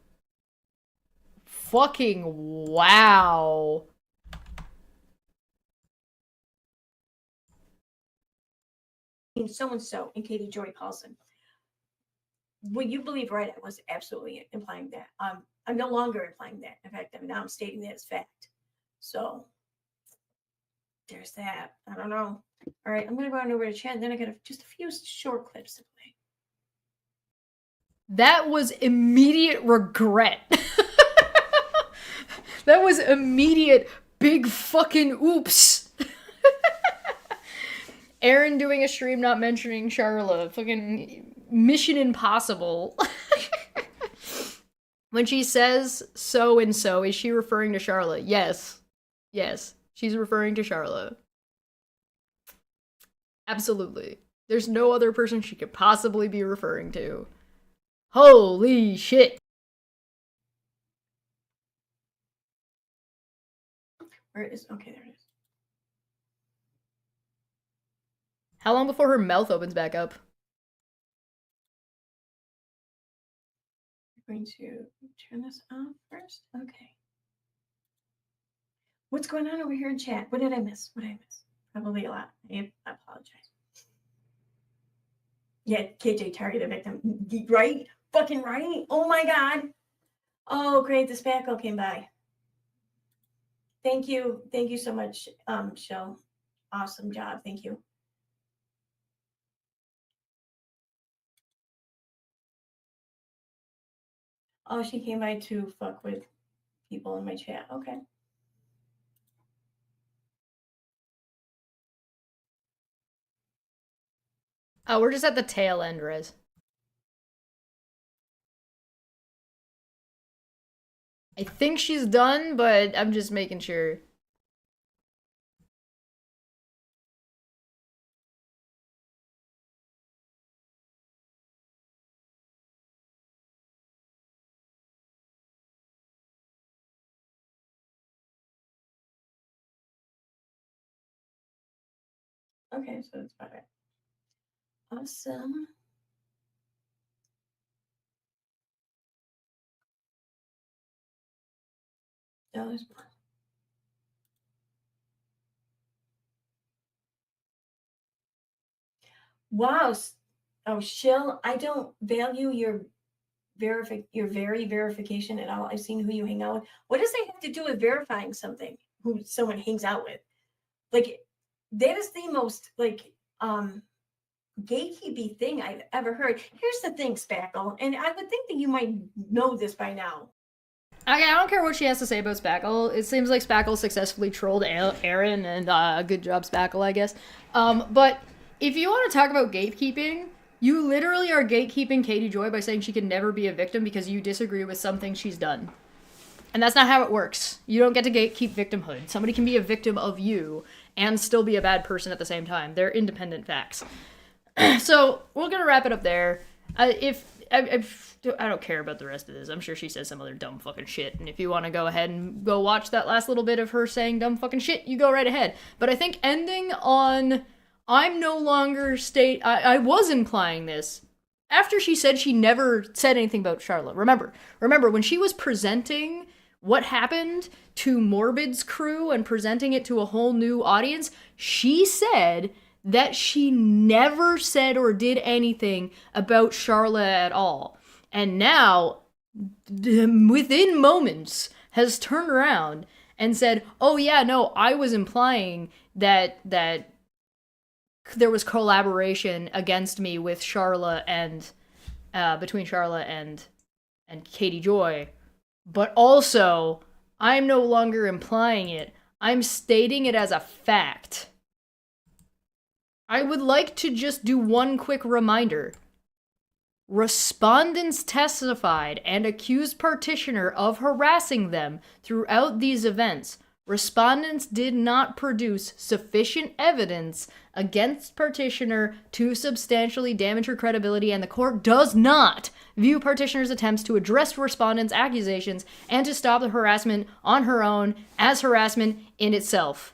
Fucking wow. So-and-so and Katie Joy Paulson. Would you believe right? I was absolutely implying that. I'm no longer implying that. In fact, I'm stating that as fact. So there's that. I don't know. All right, I'm gonna go on over to chat, and then I got just a few short clips to play. That was immediate regret. That was immediate big fucking oops. Erin doing a stream not mentioning Charla. Fucking Mission Impossible. When she says so and so, is she referring to Charla? Yes. Yes. She's referring to Charla. Absolutely. There's no other person she could possibly be referring to. Holy shit. Where is, okay, there it is. How long before her mouth opens back up? I'm going to turn this off first. Okay. What's going on over here in chat? What did I miss? What did I miss? Probably a lot. I apologize. Yeah, KJ targeted victim. Right? Fucking right? Oh my God. Oh, great. The spackle came by. Thank you. Thank you so much, Shell. Awesome job. Thank you. Oh, she came by to fuck with people in my chat. Okay. Oh, we're just at the tail end, Riz. I think she's done, but I'm just making sure. Okay, so that's about it. Awesome. Oh, there's more. Wow. Oh, Shill, I don't value your very verification at all. I've seen who you hang out with. What does that have to do with verifying something? Who someone hangs out with? Like, that is the most like gatekeepy thing I've ever heard. Here's the thing, Spackle, and I would think that you might know this by now. Okay, I don't care what she has to say about Spackle. It seems like Spackle successfully trolled Erin, and good job, Spackle, I guess. But if you want to talk about gatekeeping, you literally are gatekeeping Katie Joy by saying she can never be a victim because you disagree with something she's done. And that's not how it works. You don't get to gatekeep victimhood. Somebody can be a victim of you and still be a bad person at the same time. They're independent facts. So we're gonna wrap it up there. I don't care about the rest of this. I'm sure she says some other dumb fucking shit. And if you want to go ahead and go watch that last little bit of her saying dumb fucking shit, you go right ahead. But I think ending on I'm no longer I was implying this after she said she never said anything about Charlotte. Remember when she was presenting what happened to Morbid's crew and presenting it to a whole new audience, she said that she never said or did anything about Charlotte at all. And now, within moments, has turned around and said, oh yeah, no, I was implying that there was collaboration against me with Charlotte and, between Charlotte and Katie Joy. But also, I'm no longer implying it. I'm stating it as a fact. I would like to just do one quick reminder. Respondents testified and accused petitioner of harassing them throughout these events. Respondents did not produce sufficient evidence against petitioner to substantially damage her credibility, and the court does not view petitioner's attempts to address respondents' accusations and to stop the harassment on her own as harassment in itself.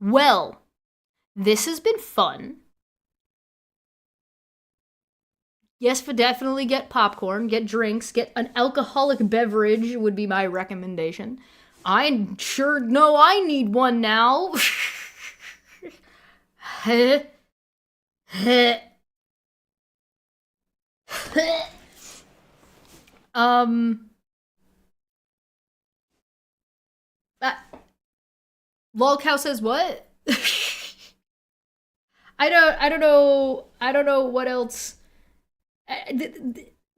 Well, this has been fun. Yes, for definitely get popcorn, get drinks, get an alcoholic beverage would be my recommendation. I sure know I need one now. Lolcow says what? I don't know what else.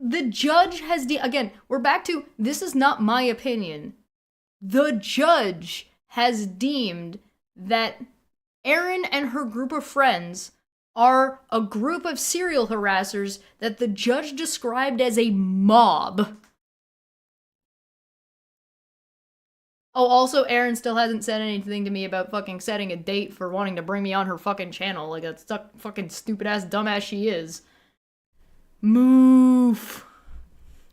The judge has again, we're back to this is not my opinion. The judge has deemed that Erin and her group of friends are a group of serial harassers that the judge described as a mob. Oh, also, Erin still hasn't said anything to me about fucking setting a date for wanting to bring me on her fucking channel, like that fucking stupid-ass dumbass she is. Move.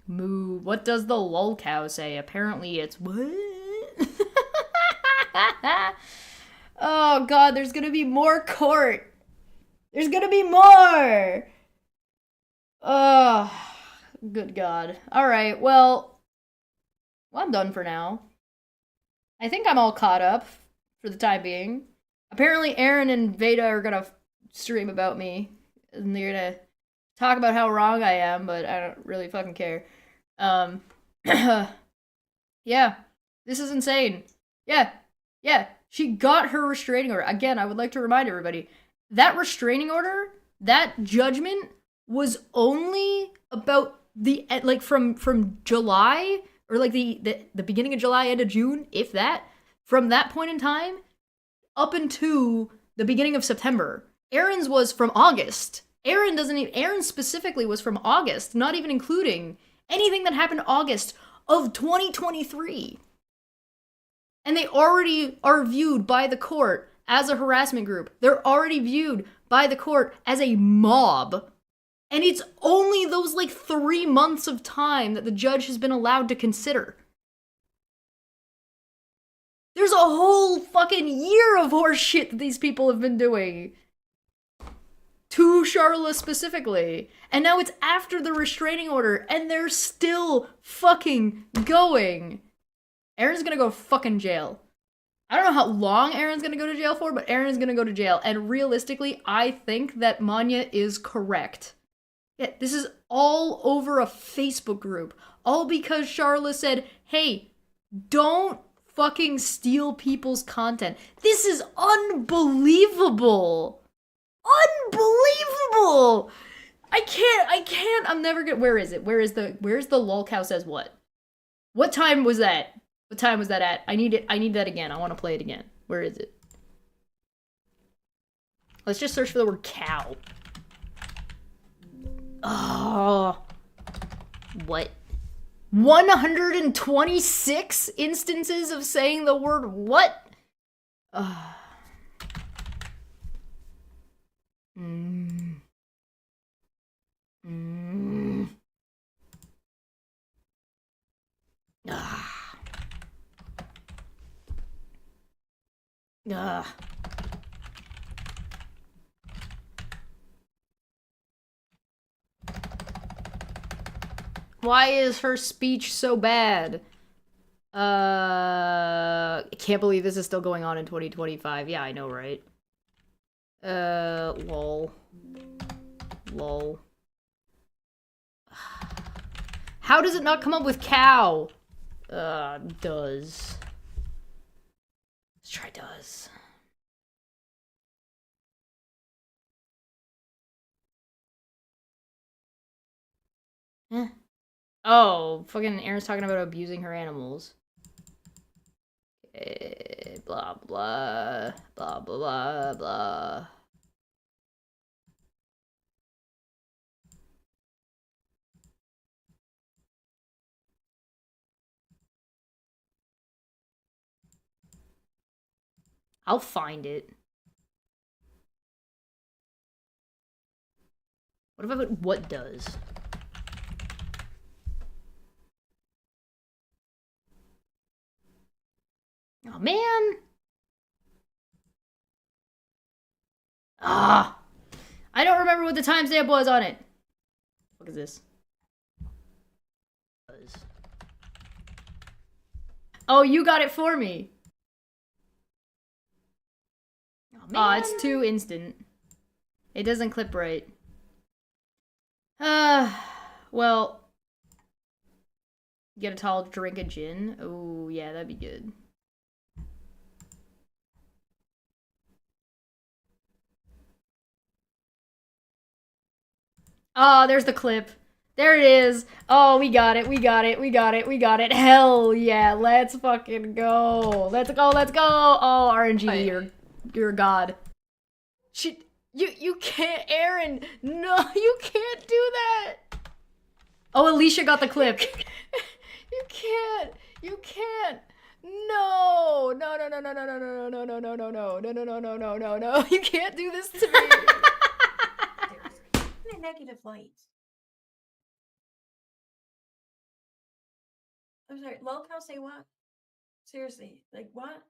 Move. What does the lol cow say? Apparently it's what? Oh god, there's gonna be more court. There's gonna be more! Oh, good god. Alright, well, I'm done for now. I think I'm all caught up for the time being. Apparently Erin and Veda are gonna stream about me, and they're gonna talk about how wrong I am, but I don't really fucking care. Yeah, this is insane. Yeah, she got her restraining order. Again, I would like to remind everybody, that restraining order, that judgment, was only about the, like, from July, or like the beginning of July, end of June, if that, from that point in time, up into the beginning of September. Erin's was from August. Erin specifically was from August, not even including anything that happened August of 2023. And they already are viewed by the court as a harassment group. They're already viewed by the court as a mob. And it's only those, like, 3 months of time that the judge has been allowed to consider. There's a whole fucking year of horse shit that these people have been doing. To Charlotte specifically. And now it's after the restraining order, and they're still fucking going. Erin's gonna go fucking jail. I don't know how long Erin's gonna go to jail for, but Erin's gonna go to jail. And realistically, I think that Maanyaa is correct. Yeah, this is all over a Facebook group. All because Charlotte said, hey, don't fucking steal people's content. This is unbelievable. Unbelievable! I can't, I'm never gonna, where's the lol cow says what? What time was that? What time was that at? I need that again. I want to play it again. Where is it? Let's just search for the word cow. Oh. What? 126 instances of saying the word what? Why is her speech so bad? I can't believe this is still going on in 2025. Yeah, I know, right? Lol. Lol. How does it not come up with cow? Does. Let's try does. Eh. Oh, fucking Erin's talking about abusing her animals. Blah, blah, blah, blah, blah, blah. I'll find it. What if I put what does? Oh, man. Ah. I don't remember what the timestamp was on it. What is this? Oh, you got it for me. Oh, man. Oh, it's too instant. It doesn't clip right. Well. Get a tall drink of gin. Oh, yeah, that'd be good. Oh, there's the clip. There it is. Oh, we got it. We got it. We got it. We got it. Hell yeah. Let's fucking go. Let's go. Let's go. Oh, RNG, you're a god. Shit. You can't, Erin. No, you can't do that. Oh, Alicia got the clip. You can't. You can't. No. No, no, no, no, no, no, no, no, no, no, no, no, no, no, no, no, no, no, no. You can't do this to me. In a negative light. I'm sorry, lol cow say what? Seriously, like what?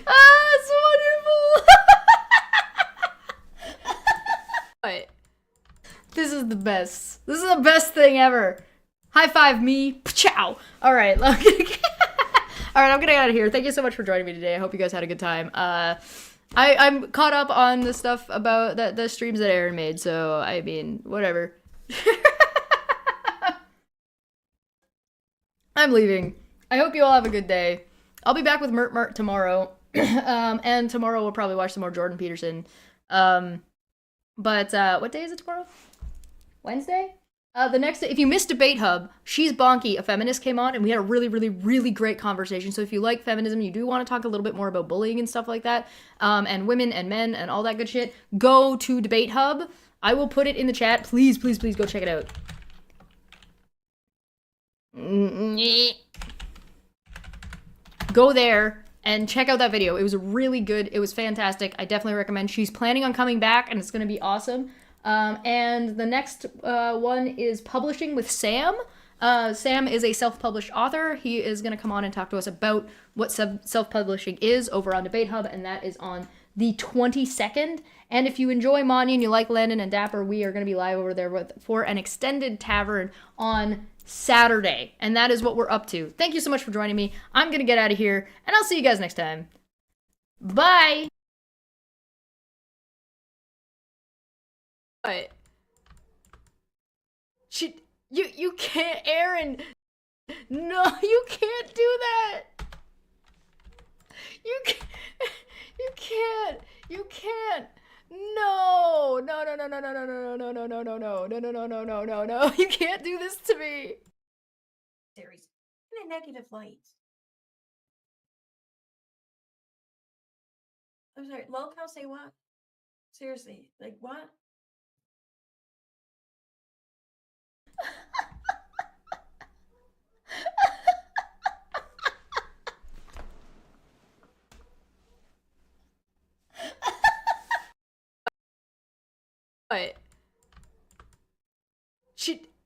Ah, it's wonderful. What? This is the best. This is the best thing ever. High five me. Ciao. All right. All right, I'm gonna get out of here. Thank you so much for joining me today. I hope you guys had a good time. I'm caught up on the stuff about the streams that Erin made, so I mean, whatever. I'm leaving. I hope you all have a good day. I'll be back with Mert tomorrow. And tomorrow we'll probably watch some more Jordan Peterson. But what day is it tomorrow? Wednesday? The next day, if you missed Debate Hub, She's Bonky, a feminist, came on, and we had a really, really, really great conversation. So if you like feminism, you do want to talk a little bit more about bullying and stuff like that, and women and men and all that good shit, go to Debate Hub. I will put it in the chat. Please, please, please go check it out. Go there and check out that video. It was really good. It was fantastic. I definitely recommend. She's planning on coming back, and it's going to be awesome. And the next one is Publishing with Sam. Sam is a self-published author. He is going to come on and talk to us about what self-publishing is over on Debate Hub, and that is on the 22nd. And if you enjoy Maanyaa and you like Landon and Dapper, we are going to be live over there for an extended tavern on Saturday. And that is what we're up to. Thank you so much for joining me. I'm going to get out of here, and I'll see you guys next time. Bye! What? You can't, Erin. No, you can't do that. You can't. You can't. No. No, no, no, no, no, no, no, no, no, no, no, no, no, no, no, no, no, no, no. You can't do this to me. Series in a negative light. I'm sorry, lol cow say what? Seriously, like what? What?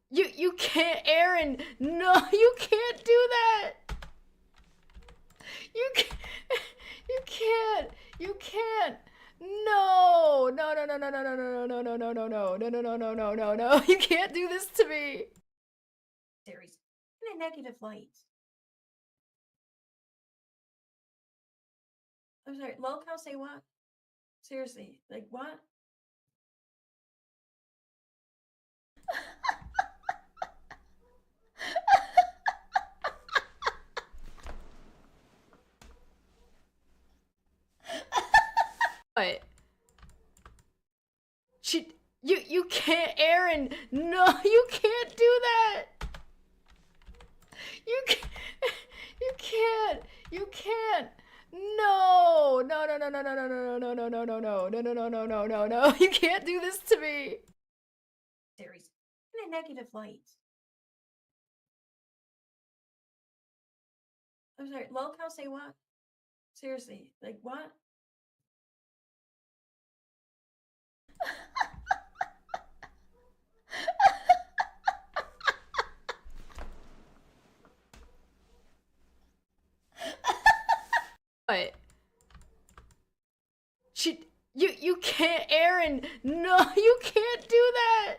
You can't, Erin. No, you can't do that. You can't. You can't. No. No, no, no, no, no, no, no, no, no, no, no, no, no, no, no, no, no, no, no. You can't do this to me. Series in a negative light. I'm sorry, lol cow say what? Seriously, like what? What? You can't, Erin. No, you can't do that. You can't. You can't. No. No, no, no, no, no, no, no, no, no, no, no, no, no, no, no, no, no, no, no. You can't do this to me. Series in a negative light. I'm sorry, lol cow say what? Seriously, like what? What? You can't, Erin. No, you can't do that.